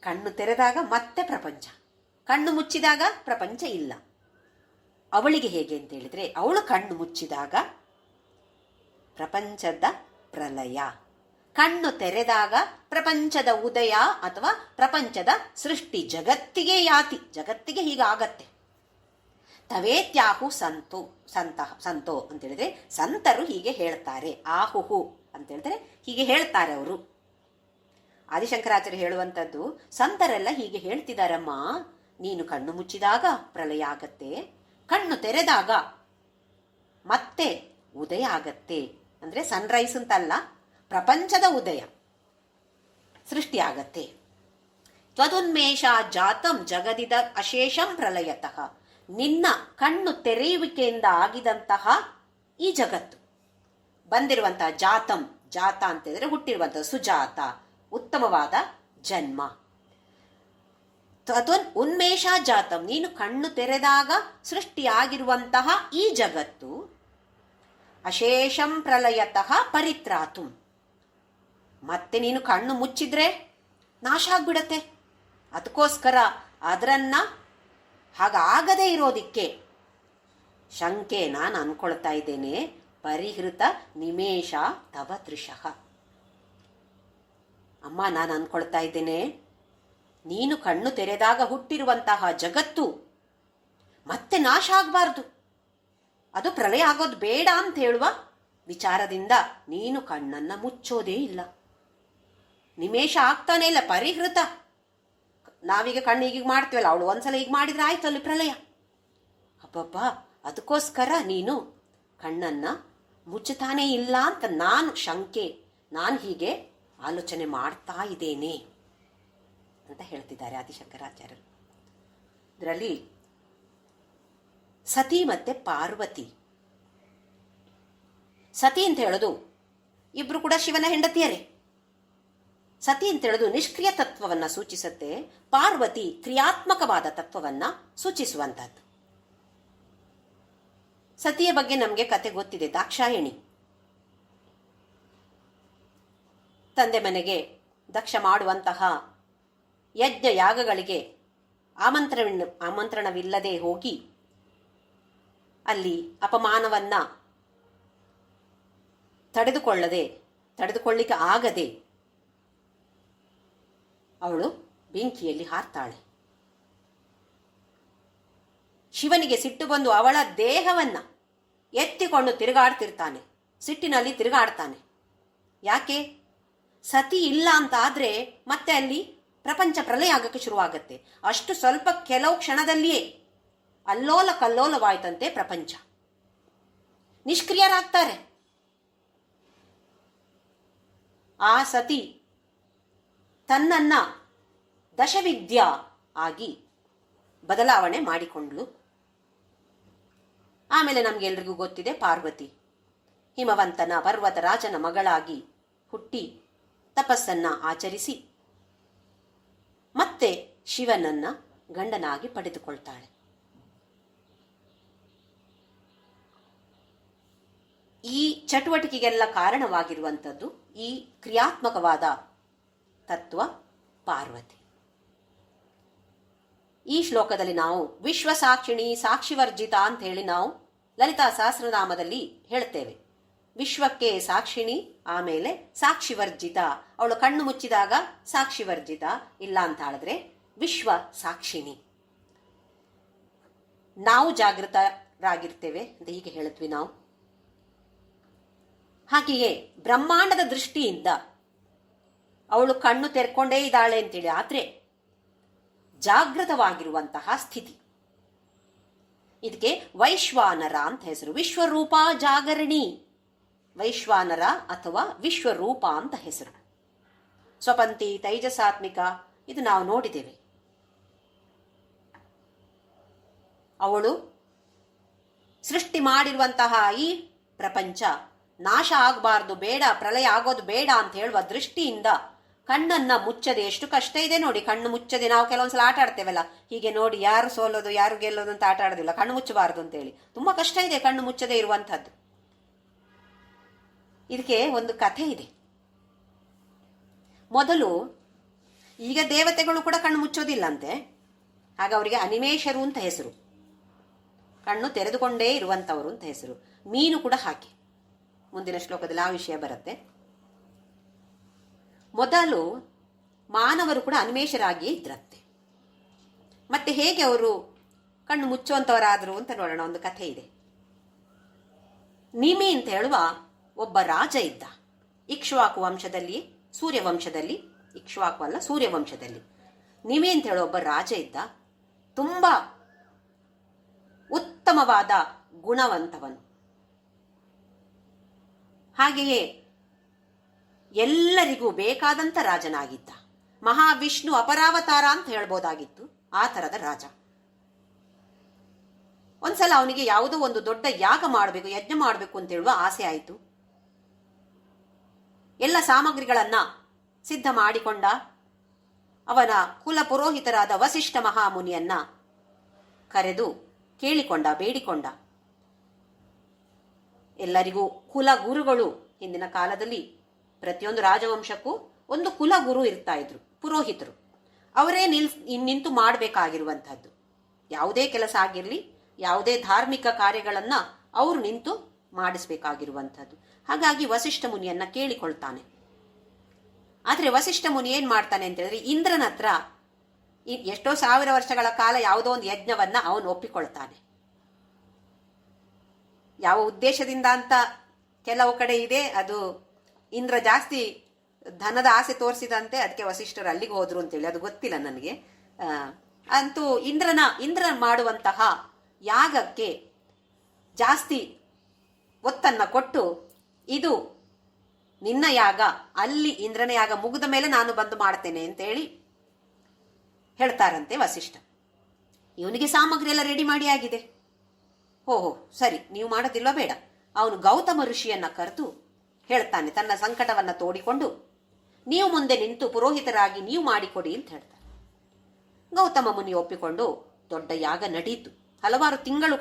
ಕಣ್ಣು ತೆರೆದಾಗ ಮತ್ತೆ ಪ್ರಪಂಚ, ಕಣ್ಣು ಮುಚ್ಚಿದಾಗ ಪ್ರಪಂಚ ಇಲ್ಲ. ಅವಳಿಗೆ ಹೇಗೆ ಅಂತ ಹೇಳಿದ್ರೆ, ಅವಳು ಕಣ್ಣು ಮುಚ್ಚಿದಾಗ ಪ್ರಪಂಚದ ಪ್ರಲಯ, ಕಣ್ಣು ತೆರೆದಾಗ ಪ್ರಪಂಚದ ಉದಯ ಅಥವಾ ಪ್ರಪಂಚದ ಸೃಷ್ಟಿ. ಜಗತ್ತಿಗೆ ಯಾತಿ, ಜಗತ್ತಿಗೆ ಹೀಗಾಗತ್ತೆ. ತವೇತ್ಯಾಹು ಸಂತೋ ಅಂತ ಹೇಳಿದ್ರೆ ಸಂತರು ಹೀಗೆ ಹೇಳ್ತಾರೆ. ಆಹುಹು ಅಂತ ಹೇಳಿದ್ರೆ ಹೀಗೆ ಹೇಳ್ತಾರೆ ಅವರು. ಆದಿಶಂಕರಾಚಾರ್ಯ ಹೇಳುವಂಥದ್ದು, ಸಂತರೆಲ್ಲ ಹೀಗೆ ಹೇಳ್ತಿದಾರಮ್ಮ, ನೀನು ಕಣ್ಣು ಮುಚ್ಚಿದಾಗ ಪ್ರಲಯ ಆಗತ್ತೆ, ಕಣ್ಣು ತೆರೆದಾಗ ಮತ್ತೆ ಉದಯ ಆಗತ್ತೆ. ಅಂದ್ರೆ ಸನ್ರೈಸ್ ಅಂತಲ್ಲ, ಪ್ರಪಂಚದ ಉದಯ, ಸೃಷ್ಟಿ ಆಗತ್ತೆ. ತ್ವದುನ್ಮೇಷ ಜಾತಂ ಜಗದಿದ ಅಶೇಷಂ ಪ್ರಲಯತಃ, ನಿನ್ನ ಕಣ್ಣು ತೆರೆಯುವಿಕೆಯಿಂದ ಆಗಿದಂತಹ ಈ ಜಗತ್ತು ಬಂದಿರುವಂತಹ ಜಾತಂ, ಜಾತ ಅಂತ ಹೇಳಿದ್ರೆ ಹುಟ್ಟಿರುವಂತಹ, ಸುಜಾತ ಉತ್ತಮವಾದ ಜನ್ಮ. ಉನ್ಮೇಷ ಜಾತಂ, ನೀನು ಕಣ್ಣು ತೆರೆದಾಗ ಸೃಷ್ಟಿಯಾಗಿರುವಂತಹ ಈ ಜಗತ್ತು ಅಶೇಷಂ ಪ್ರಲಯತಃ ಪರಿತ್ರಾತುಂ, ಮತ್ತೆ ನೀನು ಕಣ್ಣು ಮುಚ್ಚಿದ್ರೆ ನಾಶ ಆಗ್ಬಿಡತ್ತೆ. ಅದಕ್ಕೋಸ್ಕರ ಅದರನ್ನ ಹಾಗಾಗದೇ ಇರೋದಿಕ್ಕೆ ಶಂಕೆ ನಾನು ಅನ್ಕೊಳ್ತಾ ಇದ್ದೇನೆ. ಪರಿಹೃತ ನಿಮೇಷ ತವ ದೃಶಃ, ಅಮ್ಮ ನಾನು ಅನ್ಕೊಳ್ತಾ ಇದ್ದೇನೆ, ನೀನು ಕಣ್ಣು ತೆರೆದಾಗ ಹುಟ್ಟಿರುವಂತಹ ಜಗತ್ತು ಮತ್ತೆ ನಾಶ ಆಗಬಾರ್ದು, ಅದು ಪ್ರಲಯ ಆಗೋದು ಬೇಡ ಅಂತ ಹೇಳುವ ವಿಚಾರದಿಂದ ನೀನು ಕಣ್ಣನ್ನ ಮುಚ್ಚೋದೇ ಇಲ್ಲ. ನಿಮೇಷ ಆಗ್ತಾನೆ ಇಲ್ಲ, ಪರಿಹೃತ. ನಾವೀಗ ಕಣ್ಣು ಹೀಗೆ ಮಾಡ್ತೀವಲ್ಲ, ಅವಳು ಒಂದ್ಸಲ ಹೀಗೆ ಮಾಡಿದ್ರೆ ಆಯ್ತು ಅಲ್ಲಿ ಪ್ರಳಯ. ಅಬ್ಬಬ್ಬ, ಅದಕ್ಕೋಸ್ಕರ ನೀನು ಕಣ್ಣನ್ನ ಮುಚ್ಚುತ್ತಾನೇ ಇಲ್ಲ ಅಂತ ನಾನು ಹೀಗೆ ಆಲೋಚನೆ ಮಾಡ್ತಾ ಇದ್ದೇನೆ ಅಂತ ಹೇಳ್ತಿದ್ದಾರೆ ಆದಿಶಂಕರಾಚಾರ್ಯರು. ಇದರಲ್ಲಿ ಸತಿ ಮತ್ತೆ ಪಾರ್ವತಿ. ಸತಿ ಅಂತ ಹೇಳೋದು ಇಬ್ರು ಕೂಡ ಶಿವನ ಹೆಂಡತಿಯರೇ. ಸತಿ ಅಂತ ಹೇಳೋದು ನಿಷ್ಕ್ರಿಯ ತತ್ವವನ್ನ ಸೂಚಿಸುತ್ತೆ, ಪಾರ್ವತಿ ಕ್ರಿಯಾತ್ಮಕವಾದ ತತ್ವವನ್ನ ಸೂಚಿಸುವಂತಹದ್ದು. ಸತಿಯ ಬಗ್ಗೆ ನಮಗೆ ಕತೆ ಗೊತ್ತಿದೆ. ದಾಕ್ಷಾಯಣಿ ತಂದೆ ಮನೆಗೆ ದಕ್ಷ ಮಾಡುವಂತಹ ಯಜ್ಞ ಯಾಗಗಳಿಗೆ ಆಮಂತ್ರಣವಿಲ್ಲದೆ ಹೋಗಿ ಅಲ್ಲಿ ಅಪಮಾನವನ್ನ ತಡೆದುಕೊಳ್ಳಿಕ್ಕೆ ಆಗದೆ ಅವಳು ಬೆಂಕಿಯಲ್ಲಿ ಹಾರ್ತಾಳೆ. ಶಿವನಿಗೆ ಸಿಟ್ಟು ಬಂದು ಅವಳ ದೇಹವನ್ನ ಎತ್ತಿಕೊಂಡು ತಿರುಗಾಡ್ತಿರ್ತಾನೆ, ಸಿಟ್ಟಿನಲ್ಲಿ ತಿರುಗಾಡ್ತಾನೆ. ಯಾಕೆ? ಸತಿ ಇಲ್ಲ ಅಂತ ಆದ್ರೆ ಮತ್ತೆ ಅಲ್ಲಿ ಪ್ರಪಂಚ ಪ್ರಲಯ ಆಗಕ್ಕೆ ಶುರುವಾಗತ್ತೆ. ಅಷ್ಟು ಸ್ವಲ್ಪ ಕೆಲವು ಕ್ಷಣದಲ್ಲಿಯೇ ಅಲ್ಲೋಲ ಕಲ್ಲೋಲವಾಯ್ತಂತೆ ಪ್ರಪಂಚ. ನಿಷ್ಕ್ರಿಯರಾಗ್ತಾರೆ. ಆ ಸತಿ ತನ್ನನ್ನ ದಶವಿದ್ಯಾ ಆಗಿ ಬದಲಾವಣೆ ಮಾಡಿಕೊಂಡ್ಳು. ಆಮೇಲೆ ನಮ್ಗೆಲ್ರಿಗೂ ಗೊತ್ತಿದೆ, ಪಾರ್ವತಿ ಹಿಮವಂತನ ಪರ್ವತರಾಜನ ಮಗಳಾಗಿ ಹುಟ್ಟಿ ತಪಸ್ಸನ್ನ ಆಚರಿಸಿ ಮತ್ತೆ ಶಿವನನ್ನ ಗಂಡನಾಗಿ ಪಡೆದುಕೊಳ್ತಾಳೆ. ಈ ಚಟುವಟಿಕೆಗೆಲ್ಲ ಕಾರಣವಾಗಿರುವಂಥದ್ದು ಈ ಕ್ರಿಯಾತ್ಮಕವಾದ ತತ್ವ ಪಾರ್ವತಿ. ಈ ಶ್ಲೋಕದಲ್ಲಿ ನಾವು ವಿಶ್ವಸಾಕ್ಷಿಣಿ ಸಾಕ್ಷಿವರ್ಜಿತ ಅಂತ ಹೇಳಿ ನಾವು ಲಲಿತಾ ಸಹಸ್ರನಾಮದಲ್ಲಿ ಹೇಳ್ತೇವೆ. ವಿಶ್ವಕ್ಕೆ ಸಾಕ್ಷಿಣಿ, ಆಮೇಲೆ ಸಾಕ್ಷಿವರ್ಜಿತ. ಅವಳು ಕಣ್ಣು ಮುಚ್ಚಿದಾಗ ಸಾಕ್ಷಿವರ್ಜಿತ, ಇಲ್ಲ ಅಂತ ಹೇಳಿದ್ರೆ ವಿಶ್ವ ಸಾಕ್ಷಿಣಿ. ನಾವು ಜಾಗೃತರಾಗಿರ್ತೇವೆ ಅಂತ ಹೀಗೆ ಹೇಳಿದ್ವಿ ನಾವು. ಹಾಗೆಯೇ ಬ್ರಹ್ಮಾಂಡದ ದೃಷ್ಟಿಯಿಂದ ಅವಳು ಕಣ್ಣು ತೆರ್ಕೊಂಡೇ ಇದ್ದಾಳೆ ಅಂತೇಳಿ, ಆದ್ರೆ ಜಾಗೃತವಾಗಿರುವಂತಹ ಸ್ಥಿತಿ. ಇದಕ್ಕೆ ವೈಶ್ವಾನರ ಅಂತ ಹೆಸರು. ವಿಶ್ವರೂಪ ಜಾಗರಣಿ, ವೈಶ್ವಾನರ ಅಥವಾ ವಿಶ್ವರೂಪ ಅಂತ ಹೆಸರು. ಸ್ವಪಂತಿ, ತೈಜಸಾತ್ಮಿಕ, ಇದು ನಾವು ನೋಡಿದ್ದೇವೆ. ಅವಳು ಸೃಷ್ಟಿ ಮಾಡಿರುವಂತಹ ಈ ಪ್ರಪಂಚ ನಾಶ ಆಗಬಾರ್ದು, ಬೇಡ, ಪ್ರಳಯ ಆಗೋದು ಬೇಡ ಅಂತ ಹೇಳುವ ದೃಷ್ಟಿಯಿಂದ ಕಣ್ಣನ್ನ ಮುಚ್ಚದೆ, ಎಷ್ಟು ಕಷ್ಟ ಇದೆ ನೋಡಿ. ಕಣ್ಣು ಮುಚ್ಚದೆ ನಾವು ಕೆಲವೊಂದ್ಸಲ ಆಟ ಆಡ್ತೇವಲ್ಲ, ಹೀಗೆ ನೋಡಿ ಯಾರು ಸೋಲೋದು ಯಾರು ಗೆಲ್ಲೋದು ಅಂತ ಆಟ ಆಡೋದಿಲ್ಲ, ಕಣ್ಣು ಮುಚ್ಚಬಾರ್ದು ಅಂತೇಳಿ. ತುಂಬಾ ಕಷ್ಟ ಇದೆ ಕಣ್ಣು ಮುಚ್ಚದೆ ಇರುವಂತಹದ್ದು. ಇದಕ್ಕೆ ಒಂದು ಕಥೆ ಇದೆ. ಮೊದಲು, ಈಗ ದೇವತೆಗಳು ಕೂಡ ಕಣ್ಣು ಮುಚ್ಚೋದಿಲ್ಲಂತೆ, ಆಗ ಅವರಿಗೆ ಅನಿಮೇಷರು ಅಂತ ಹೆಸರು, ಕಣ್ಣು ತೆರೆದುಕೊಂಡೇ ಇರುವಂತವರು ಅಂತ ಹೆಸರು. ಮೀನು ಕೂಡ ಹಾಗೆ, ಮುಂದಿನ ಶ್ಲೋಕದಲ್ಲಿ ಆ ವಿಷಯ ಬರುತ್ತೆ. ಮೊದಲು ಮಾನವರು ಕೂಡ ಅನಿಮೇಷರಾಗಿಯೇ ಇದ್ರಂತೆ. ಮತ್ತೆ ಹೇಗೆ ಅವರು ಕಣ್ಣು ಮುಚ್ಚುವಂತವರಾದರು ಅಂತ ನೋಡೋಣ. ಒಂದು ಕಥೆ ಇದೆ. ನಿಮಿ ಅಂತ ಹೇಳುವ ಒಬ್ಬ ರಾಜ ಇದ್ದ. ಇಕ್ಷ್ವಾಕು ವಂಶದಲ್ಲಿ, ಸೂರ್ಯವಂಶದಲ್ಲಿ, ಇಕ್ಷ್ವಾಕು ಅಲ್ಲ ಸೂರ್ಯವಂಶದಲ್ಲಿ ನಿಮಿ ಅಂತ ಹೇಳುವ ಒಬ್ಬ ರಾಜ ಇದ್ದ. ತುಂಬಾ ಉತ್ತಮವಾದ ಗುಣವಂತವನು. ಹಾಗೆಯೇ ಎಲ್ಲರಿಗೂ ಬೇಕಾದಂತ ರಾಜನಾಗಿದ್ದ. ಮಹಾವಿಷ್ಣು ಅಪರಾವತಾರ ಅಂತ ಹೇಳ್ಬೋದಾಗಿತ್ತು ಆ ತರದ ರಾಜ. ಒಂದ್ಸಲ ಅವನಿಗೆ ಯಾವುದೋ ಒಂದು ದೊಡ್ಡ ಯಾಗ ಮಾಡಬೇಕು, ಯಜ್ಞ ಮಾಡಬೇಕು ಅಂತ ಹೇಳುವ ಆಸೆ ಆಯಿತು. ಎಲ್ಲ ಸಾಮಗ್ರಿಗಳನ್ನ ಸಿದ್ಧ ಮಾಡಿಕೊಂಡ. ಅವನ ಕುಲ ಪುರೋಹಿತರಾದ ವಸಿಷ್ಠ ಮಹಾಮುನಿಯನ್ನ ಕರೆದು ಕೇಳಿಕೊಂಡ, ಬೇಡಿಕೊಂಡ. ಎಲ್ಲರಿಗೂ ಕುಲ ಗುರುಗಳು, ಹಿಂದಿನ ಕಾಲದಲ್ಲಿ ಪ್ರತಿಯೊಂದು ರಾಜವಂಶಕ್ಕೂ ಒಂದು ಕುಲ ಗುರು ಇರ್ತಾ ಇದ್ರು, ಪುರೋಹಿತರು. ಅವರೇ ನಿಂತು ಮಾಡಬೇಕಾಗಿರುವಂತಹದ್ದು. ಯಾವುದೇ ಕೆಲಸ ಆಗಿರಲಿ, ಯಾವುದೇ ಧಾರ್ಮಿಕ ಕಾರ್ಯಗಳನ್ನ ಅವರು ನಿಂತು ಮಾಡಿಸ್ಬೇಕಾಗಿರುವಂಥದ್ದು. ಹಾಗಾಗಿ ವಸಿಷ್ಠ ಮುನಿಯನ್ನ ಕೇಳಿಕೊಳ್ತಾನೆ. ಆದ್ರೆ ವಸಿಷ್ಠ ಮುನಿ ಏನ್ ಮಾಡ್ತಾನೆ ಅಂತ ಹೇಳಿದ್ರೆ, ಇಂದ್ರನ ಹತ್ರ ಎಷ್ಟೋ ಸಾವಿರ ವರ್ಷಗಳ ಕಾಲ ಯಾವುದೋ ಒಂದು ಯಜ್ಞವನ್ನ ಅವನು ಒಪ್ಪಿಕೊಳ್ತಾನೆ. ಯಾವ ಉದ್ದೇಶದಿಂದ ಅಂತ ಕೆಲವು ಕಡೆ ಇದೆ. ಅದು ಇಂದ್ರ ಜಾಸ್ತಿ ಧನದ ಆಸೆ ತೋರಿಸಿದಂತೆ ಅದಕ್ಕೆ ವಸಿಷ್ಠರು ಅಲ್ಲಿಗೆ ಹೋದ್ರು ಅಂತೇಳಿ ಅದು ಗೊತ್ತಿಲ್ಲ ನನಗೆ. ಅಂತೂ ಇಂದ್ರ ಮಾಡುವಂತಹ ಯಾಗಕ್ಕೆ ಜಾಸ್ತಿ ಒತ್ತನ್ನ ಕೊಟ್ಟು, ಇದು ನಿನ್ನ ಯಾಗ, ಅಲ್ಲಿ ಇಂದ್ರನ ಯಾಗ ಮುಗಿದ ಮೇಲೆ ನಾನು ಬಂದು ಮಾಡ್ತೇನೆ ಅಂತೇಳಿ ಹೇಳ್ತಾರಂತೆ ವಸಿಷ್ಠ. ಇವನಿಗೆ ಸಾಮಗ್ರಿ ಎಲ್ಲ ರೆಡಿ ಮಾಡಿ ಆಗಿದೆ. ಓಹೋ ಸರಿ, ನೀವು ಮಾಡೋದಿಲ್ಲ ಬೇಡ. ಅವನು ಗೌತಮ ಋಷಿಯನ್ನ ಕರೆದು ಹೇಳ್ತಾನೆ, ತನ್ನ ಸಂಕಟವನ್ನ ತೋಡಿಕೊಂಡು, ನೀವು ಮುಂದೆ ನಿಂತು ಪುರೋಹಿತರಾಗಿ ನೀವು ಮಾಡಿಕೊಡಿ ಅಂತ ಹೇಳ್ತಾನೆ. ಗೌತಮ ಮುನಿ ಒಪ್ಪಿಕೊಂಡು ದೊಡ್ಡ ಯಾಗ ನಡೆಯಿತು. ಹಲವಾರು ತಿಂಗಳು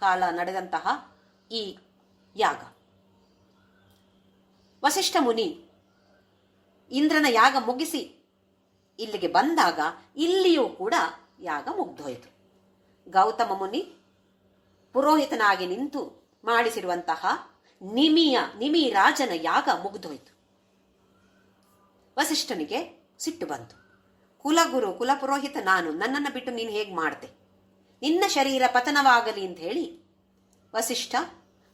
ಕಾಲ ನಡೆದಂತಹ ಈ ಯಾಗ. ವಸಿಷ್ಠ ಮುನಿ ಇಂದ್ರನ ಯಾಗ ಮುಗಿಸಿ ಇಲ್ಲಿಗೆ ಬಂದಾಗ ಇಲ್ಲಿಯೂ ಕೂಡ ಯಾಗ ಮುಗ್ದೋಯ್ತು. ಗೌತಮ ಮುನಿ ಪುರೋಹಿತನಾಗಿ ನಿಂತು ಮಾಡಿಸಿರುವಂತಹ ನಿಮಿ ರಾಜನ ಯಾಗ ಮುಗ್ದೋಯ್ತು. ವಸಿಷ್ಠನಿಗೆ ಸಿಟ್ಟು ಬಂತು. ಕುಲಗುರು ಕುಲಪುರೋಹಿತ ನಾನು, ನನ್ನನ್ನು ಬಿಟ್ಟು ನೀನು ಹೇಗೆ ಮಾಡ್ತೆ, ನಿನ್ನ ಶರೀರ ಪತನವಾಗಲಿ ಅಂತ ಹೇಳಿ ವಸಿಷ್ಠ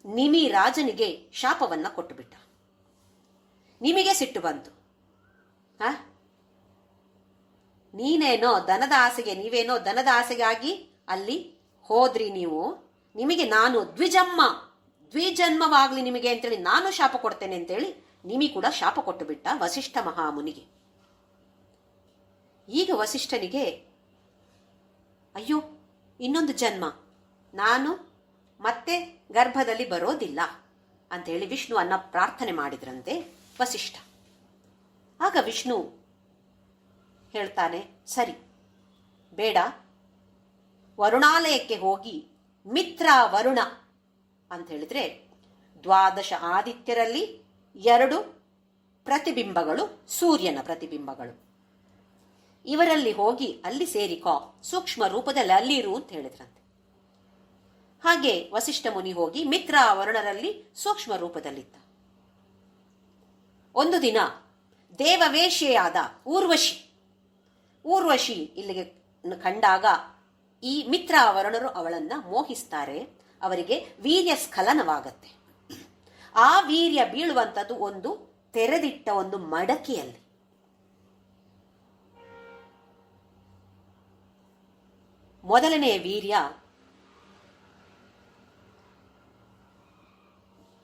ನಿಮಿ ರಾಜನಿಗೆ ಶಾಪವನ್ನ ಕೊಟ್ಟುಬಿಟ್ಟ. ನಿಮಗೆ ಸಿಟ್ಟು ಬಂತು. ನೀವೇನೋ ದನದ ಆಸೆಗಾಗಿ ಅಲ್ಲಿ ಹೋದ್ರಿ, ನಿಮಗೆ ನಾನು ದ್ವಿಜನ್ಮವಾಗ್ಲಿ ನಿಮಗೆ ಅಂತೇಳಿ ನಾನು ಶಾಪ ಕೊಡ್ತೇನೆ ಅಂತೇಳಿ ನಿಮಿ ಕೂಡ ಶಾಪ ಕೊಟ್ಟು ಬಿಟ್ಟ ವಸಿಷ್ಠ ಮಹಾಮುನಿಗೆ. ಈಗ ವಸಿಷ್ಠನಿಗೆ ಅಯ್ಯೋ ಇನ್ನೊಂದು ಜನ್ಮ, ನಾನು ಮತ್ತೆ ಗರ್ಭದಲ್ಲಿ ಬರೋದಿಲ್ಲ ಅಂತೇಳಿ ವಿಷ್ಣುವನ್ನ ಪ್ರಾರ್ಥನೆ ಮಾಡಿದ್ರಂತೆ ವಸಿಷ್ಠ. ಆಗ ವಿಷ್ಣು ಹೇಳ್ತಾನೆ, ಸರಿ ಬೇಡ, ವರುಣಾಲಯಕ್ಕೆ ಹೋಗಿ ಮಿತ್ರ ವರುಣ ಅಂತ ಹೇಳಿದ್ರೆ 12 ಆದಿತ್ಯರಲ್ಲಿ 2 ಪ್ರತಿಬಿಂಬಗಳು, ಸೂರ್ಯನ ಪ್ರತಿಬಿಂಬಗಳು, ಇವರಲ್ಲಿ ಹೋಗಿ ಅಲ್ಲಿ ಸೇರಿಕೋ, ಸೂಕ್ಷ್ಮ ರೂಪದಲ್ಲಿ ಅಲ್ಲಿರು ಅಂತ ಹೇಳಿದ್ರಂತೆ. ಹಾಗೆ ವಸಿಷ್ಠ ಮುನಿ ಹೋಗಿ ಮಿತ್ರ ವರುಣರಲ್ಲಿ ಸೂಕ್ಷ್ಮ ರೂಪದಲ್ಲಿದ್ದ. ಒಂದು ದಿನ ದೇವವೇಶ್ಯೆಯಾದ ಊರ್ವಶಿ ಇಲ್ಲಿಗೆ ಕಂಡಾಗ ಈ ಮಿತ್ರ ವರುಣರು ಅವಳನ್ನ ಮೋಹಿಸ್ತಾರೆ. ಅವರಿಗೆ ವೀರ್ಯ ಸ್ಖಲನವಾಗತ್ತೆ. ಆ ವೀರ್ಯ ಬೀಳುವಂಥದ್ದು ಒಂದು ತೆರೆದಿಟ್ಟ ಒಂದು ಮಡಕೆಯಲ್ಲಿ. ಮೊದಲನೆಯ ವೀರ್ಯ,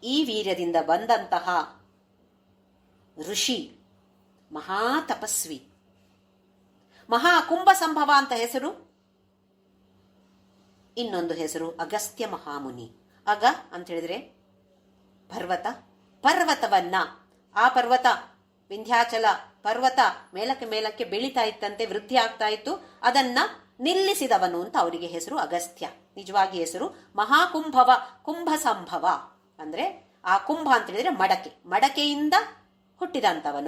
ಈ ವೀರ್ಯದಿಂದ ಬಂದಂತಹ ಋಷಿ ಮಹಾ ತಪಸ್ವಿ, ಮಹಾಕುಂಭ ಸಂಭವ ಅಂತ ಹೆಸರು. ಇನ್ನೊಂದು ಹೆಸರು ಅಗಸ್ತ್ಯ ಮಹಾಮುನಿ. ಅಗ ಅಂತ ಹೇಳಿದ್ರೆ ಪರ್ವತವನ್ನ, ಆ ಪರ್ವತ ವಿಂಧ್ಯಾಚಲ ಪರ್ವತ ಮೇಲಕ್ಕೆ ಬೆಳೀತಾ ಇತ್ತಂತೆ, ವೃದ್ಧಿ ಆಗ್ತಾ ಇತ್ತು, ಅದನ್ನ ನಿಲ್ಲಿಸಿದವನು ಅಂತ ಅವರಿಗೆ ಹೆಸರು ಅಗಸ್ತ್ಯ. ನಿಜವಾಗಿ ಹೆಸರು ಕುಂಭ ಸಂಭವ. ಅಂದ್ರೆ ಆ ಕುಂಭ ಅಂತ ಹೇಳಿದ್ರೆ ಮಡಕೆಯಿಂದ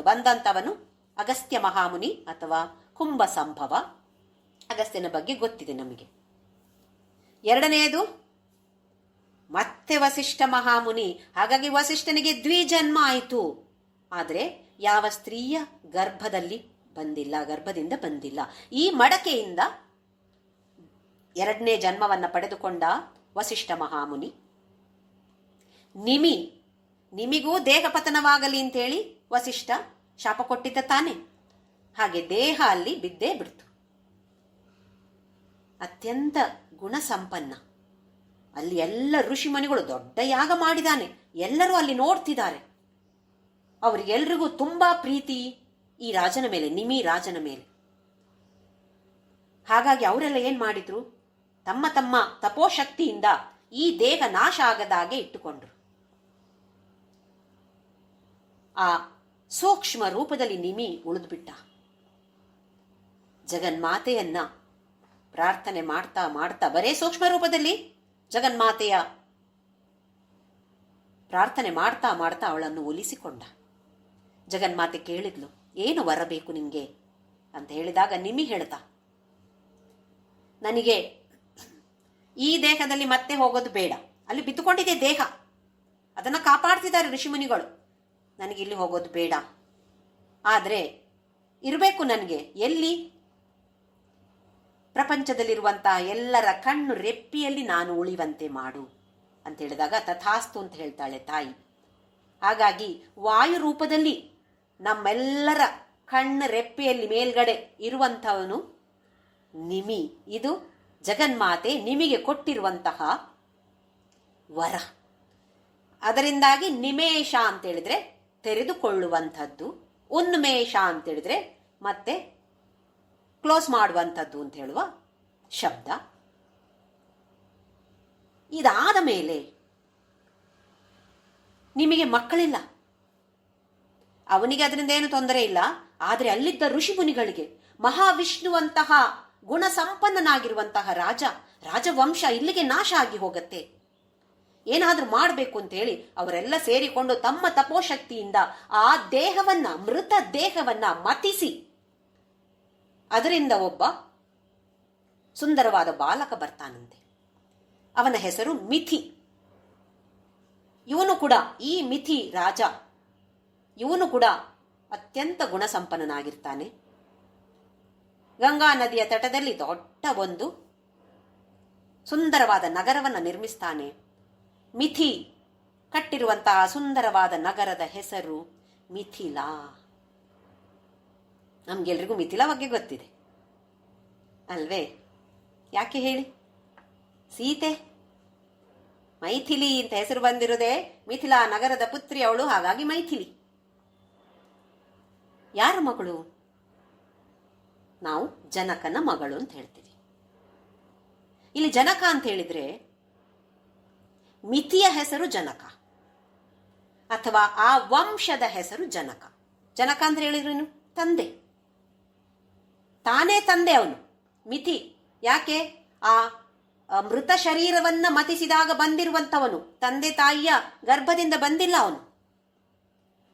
ಬಂದಂತವನು ಅಗಸ್ತ್ಯ ಮಹಾಮುನಿ ಅಥವಾ ಕುಂಭ ಸಂಭವ. ಅಗಸ್ತ್ಯನ ಬಗ್ಗೆ ಗೊತ್ತಿದೆ ನಮಗೆ. ಎರಡನೆಯದು ಮತ್ತೆ ವಸಿಷ್ಠ ಮಹಾಮುನಿ. ಹಾಗಾಗಿ ವಸಿಷ್ಠನಿಗೆ ದ್ವಿಜನ್ಮ ಆಯಿತು. ಆದರೆ ಯಾವ ಸ್ತ್ರೀಯ ಗರ್ಭದಿಂದ ಬಂದಿಲ್ಲ. ಈ ಮಡಕೆಯಿಂದ 2ನೇ ಜನ್ಮವನ್ನ ಪಡೆದುಕೊಂಡ ವಸಿಷ್ಠ ಮಹಾಮುನಿ. ನಿಮಿಗೂ ದೇಹ ಪತನವಾಗಲಿ ಅಂತೇಳಿ ವಸಿಷ್ಠ ಶಾಪ ಕೊಟ್ಟಿದ್ದ ತಾನೆ. ಹಾಗೆ ದೇಹ ಅಲ್ಲಿ ಬಿದ್ದೇ ಬಿಡ್ತು. ಅತ್ಯಂತ ಗುಣ ಸಂಪನ್ನ. ಅಲ್ಲಿ ಎಲ್ಲ ಋಷಿಮುನಿಗಳು ದೊಡ್ಡ ಯಾಗ ಮಾಡಿದಾನೆ. ಎಲ್ಲರೂ ಅಲ್ಲಿ ನೋಡ್ತಿದ್ದಾರೆ. ಅವರಿಗೆಲ್ರಿಗೂ ತುಂಬಾ ಪ್ರೀತಿ ಈ ರಾಜನ ಮೇಲೆ, ನಿಮಿ ರಾಜನ ಮೇಲೆ. ಹಾಗಾಗಿ ಅವರೆಲ್ಲ ಏನ್ ಮಾಡಿದ್ರು, ತಮ್ಮ ತಮ್ಮ ತಪೋಶಕ್ತಿಯಿಂದ ಈ ದೇಹ ನಾಶ ಆಗದಾಗೆ ಇಟ್ಟುಕೊಂಡ್ರು. ಆ ಸೂಕ್ಷ್ಮ ರೂಪದಲ್ಲಿ ನಿಮಿ ಉಳಿದ್ಬಿಟ್ಟ. ಜಗನ್ಮಾತೆಯನ್ನ ಪ್ರಾರ್ಥನೆ ಮಾಡ್ತಾ ಮಾಡ್ತಾ, ಬರೇ ಸೂಕ್ಷ್ಮ ರೂಪದಲ್ಲಿ ಜಗನ್ಮಾತೆಯ ಪ್ರಾರ್ಥನೆ ಮಾಡ್ತಾ ಮಾಡ್ತಾ ಅವಳನ್ನು ಒಲಿಸಿಕೊಂಡ. ಜಗನ್ಮಾತೆ ಕೇಳಿದ್ಲು, ಏನು ಬರಬೇಕು ನಿಂಗೆ ಅಂತ ಹೇಳಿದಾಗ ನಿಮಿ ಹೇಳ್ತಾ, ನನಗೆ ಈ ದೇಹದಲ್ಲಿ ಮತ್ತೆ ಹೋಗೋದು ಬೇಡ. ಅಲ್ಲಿ ಬಿತ್ತುಕೊಂಡಿದೆ ದೇಹ, ಅದನ್ನ ಕಾಪಾಡ್ತಿದ್ದಾರೆ ಋಷಿಮುನಿಗಳು. ನನಗಿಲ್ಲಿ ಹೋಗೋದು ಬೇಡ. ಆದ್ರೆ ಇರಬೇಕು ನನಗೆ ಎಲ್ಲಿ, ಪ್ರಪಂಚದಲ್ಲಿರುವಂತಹ ಎಲ್ಲರ ಕಣ್ಣು ರೆಪ್ಪಿಯಲ್ಲಿ ನಾನು ಉಳಿಯುವಂತೆ ಮಾಡು ಅಂತ ಹೇಳಿದಾಗ ತಥಾಸ್ತು ಅಂತ ಹೇಳ್ತಾಳೆ ತಾಯಿ. ಹಾಗಾಗಿ ವಾಯು ರೂಪದಲ್ಲಿ ನಮ್ಮೆಲ್ಲರ ಕಣ್ಣು ರೆಪ್ಪೆಯಲ್ಲಿ ಮೇಲ್ಗಡೆ ಇರುವಂಥವನು ನಿಮಿ. ಇದು ಜಗನ್ಮಾತೆ ನಿಮಗೆ ಕೊಟ್ಟಿರುವಂತಹ ವರ. ಅದರಿಂದಾಗಿ ನಿಮೇಷ ಅಂತೇಳಿದ್ರೆ ತೆರೆದುಕೊಳ್ಳುವಂಥದ್ದು, ಉನ್ಮೇಷ ಅಂತೇಳಿದ್ರೆ ಮತ್ತೆ ಕ್ಲೋಸ್ ಮಾಡುವಂಥದ್ದು ಅಂತ ಹೇಳುವ ಶಬ್ದ. ಇದಾದ ಮೇಲೆ ನಿಮಗೆ ಮಕ್ಕಳಿಲ್ಲ, ಅವನಿಗೆ ಅದರಿಂದ ಏನು ತೊಂದರೆ ಇಲ್ಲ. ಆದರೆ ಅಲ್ಲಿದ್ದ ಋಷಿ ಮುನಿಗಳಿಗೆ ಮಹಾವಿಷ್ಣುವಂತಹ ಗುಣ ಸಂಪನ್ನನಾಗಿರುವಂತಹ ರಾಜವಂಶ ಇಲ್ಲಿಗೆ ನಾಶ ಆಗಿ ಹೋಗತ್ತೆ, ಏನಾದ್ರೂ ಮಾಡಬೇಕು ಅಂತ ಹೇಳಿ ಅವರೆಲ್ಲ ಸೇರಿಕೊಂಡು ತಮ್ಮ ತಪೋಶಕ್ತಿಯಿಂದ ಆ ದೇಹವನ್ನ, ಮೃತ ದೇಹವನ್ನ ಮತಿಸಿ ಅದರಿಂದ ಒಬ್ಬ ಸುಂದರವಾದ ಬಾಲಕ ಬರ್ತಾನಂತೆ. ಅವನ ಹೆಸರು ಮಿಥಿ. ಇವನು ಕೂಡ, ಈ ಮಿಥಿ ರಾಜ, ಇವನು ಕೂಡ ಅತ್ಯಂತ ಗುಣಸಂಪನ್ನನಾಗಿರ್ತಾನೆ. ಗಂಗಾ ನದಿಯ ತಟದಲ್ಲಿ ದೊಡ್ಡ ಒಂದು ಸುಂದರವಾದ ನಗರವನ್ನು ನಿರ್ಮಿಸ್ತಾನೆ. ಮಿಥಿ ಕಟ್ಟಿರುವಂತಹ ಸುಂದರವಾದ ನಗರದ ಹೆಸರು ಮಿಥಿಲಾ. ನಮ್ಗೆಲ್ರಿಗೂ ಮಿಥಿಲಾ ಬಗ್ಗೆ ಗೊತ್ತಿದೆ ಅಲ್ವೇ? ಯಾಕೆ ಹೇಳಿ? ಸೀತೆ ಮೈಥಿಲಿ ಅಂತ ಹೆಸರು ಬಂದಿರುವುದೇ ಮಿಥಿಲಾ ನಗರದ ಪುತ್ರಿ ಅವಳು, ಹಾಗಾಗಿ ಮೈಥಿಲಿ. ಯಾರ ಮಗಳು? ನಾವು ಜನಕನ ಮಗಳು ಅಂತ ಹೇಳ್ತೀವಿ. ಇಲ್ಲಿ ಜನಕ ಅಂತ ಹೇಳಿದ್ರೆ ಮಿಥಿಯ ಹೆಸರು ಜನಕ, ಅಥವಾ ಆ ವಂಶದ ಹೆಸರು ಜನಕ. ಜನಕ ಅಂದ್ರೆ ಹೇಳಿದ್ರೇನು? ತಂದೆ, ತಾನೇ ತಂದೆ ಅವನು ಮಿಥಿ. ಯಾಕೆ? ಆ ಮೃತ ಶರೀರವನ್ನ ಮತಿಸಿದಾಗ ಬಂದಿರುವಂತವನು, ತಂದೆ ತಾಯಿಯ ಗರ್ಭದಿಂದ ಬಂದಿಲ್ಲ ಅವನು.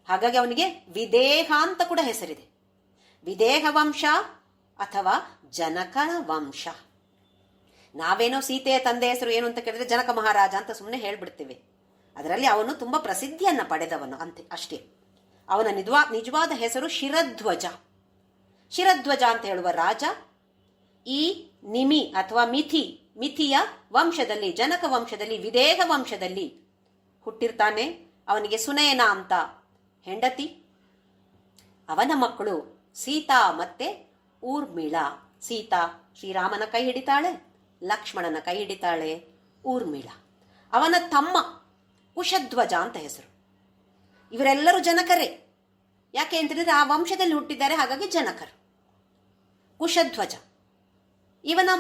ಹಾಗಾಗಿ ಅವನಿಗೆ ವಿದೇಹ ಅಂತ ಕೂಡ ಹೆಸರಿದೆ. ವಿದೇಹ ವಂಶ ಅಥವಾ ಜನಕನ ವಂಶ. ನಾವೇನೋ ಸೀತೆಯ ತಂದೆ ಹೆಸರು ಏನು ಅಂತ ಕೇಳಿದ್ರೆ ಜನಕ ಮಹಾರಾಜ ಅಂತ ಸುಮ್ಮನೆ ಹೇಳ್ಬಿಡ್ತೇವೆ. ಅದರಲ್ಲಿ ಅವನು ತುಂಬಾ ಪ್ರಸಿದ್ಧಿಯನ್ನ ಪಡೆದವನು ಅಂತೆ, ಅಷ್ಟೇ. ಅವನ ನಿಜವಾದ ಹೆಸರು ಶಿರಧ್ವಜ. ಶಿರಧ್ವಜ ಅಂತ ಹೇಳುವ ರಾಜ ಈ ನಿಮಿ ಅಥವಾ ಮಿಥಿಯ ವಂಶದಲ್ಲಿ, ಜನಕ ವಂಶದಲ್ಲಿ, ವಿದೇಹ ವಂಶದಲ್ಲಿ ಹುಟ್ಟಿರ್ತಾನೆ. ಅವನಿಗೆ ಸುನಯನ ಅಂತ ಹೆಂಡತಿ. ಅವನ ಮಕ್ಕಳು ಸೀತಾ ಮತ್ತೆ ಊರ್ಮಿಳಾ. ಸೀತಾ ಶ್ರೀರಾಮನ ಕೈ ಹಿಡಿತಾಳೆ, ಲಕ್ಷ್ಮಣನ ಕೈ ಹಿಡಿತಾಳೆ. ಊರ್ಮಿಳಾ ಅವನ ತಮ್ಮ ಕುಶಧ್ವಜ ಅಂತ ಹೆಸರು. ಇವರೆಲ್ಲರೂ ಜನಕರೇ. ಯಾಕೆ ಅಂತಂದ್ರೆ ಆ ವಂಶದಲ್ಲಿ ಹುಟ್ಟಿದ್ದಾರೆ, ಹಾಗಾಗಿ ಜನಕರು. ಕುಶಧ್ವಜ ಇವನ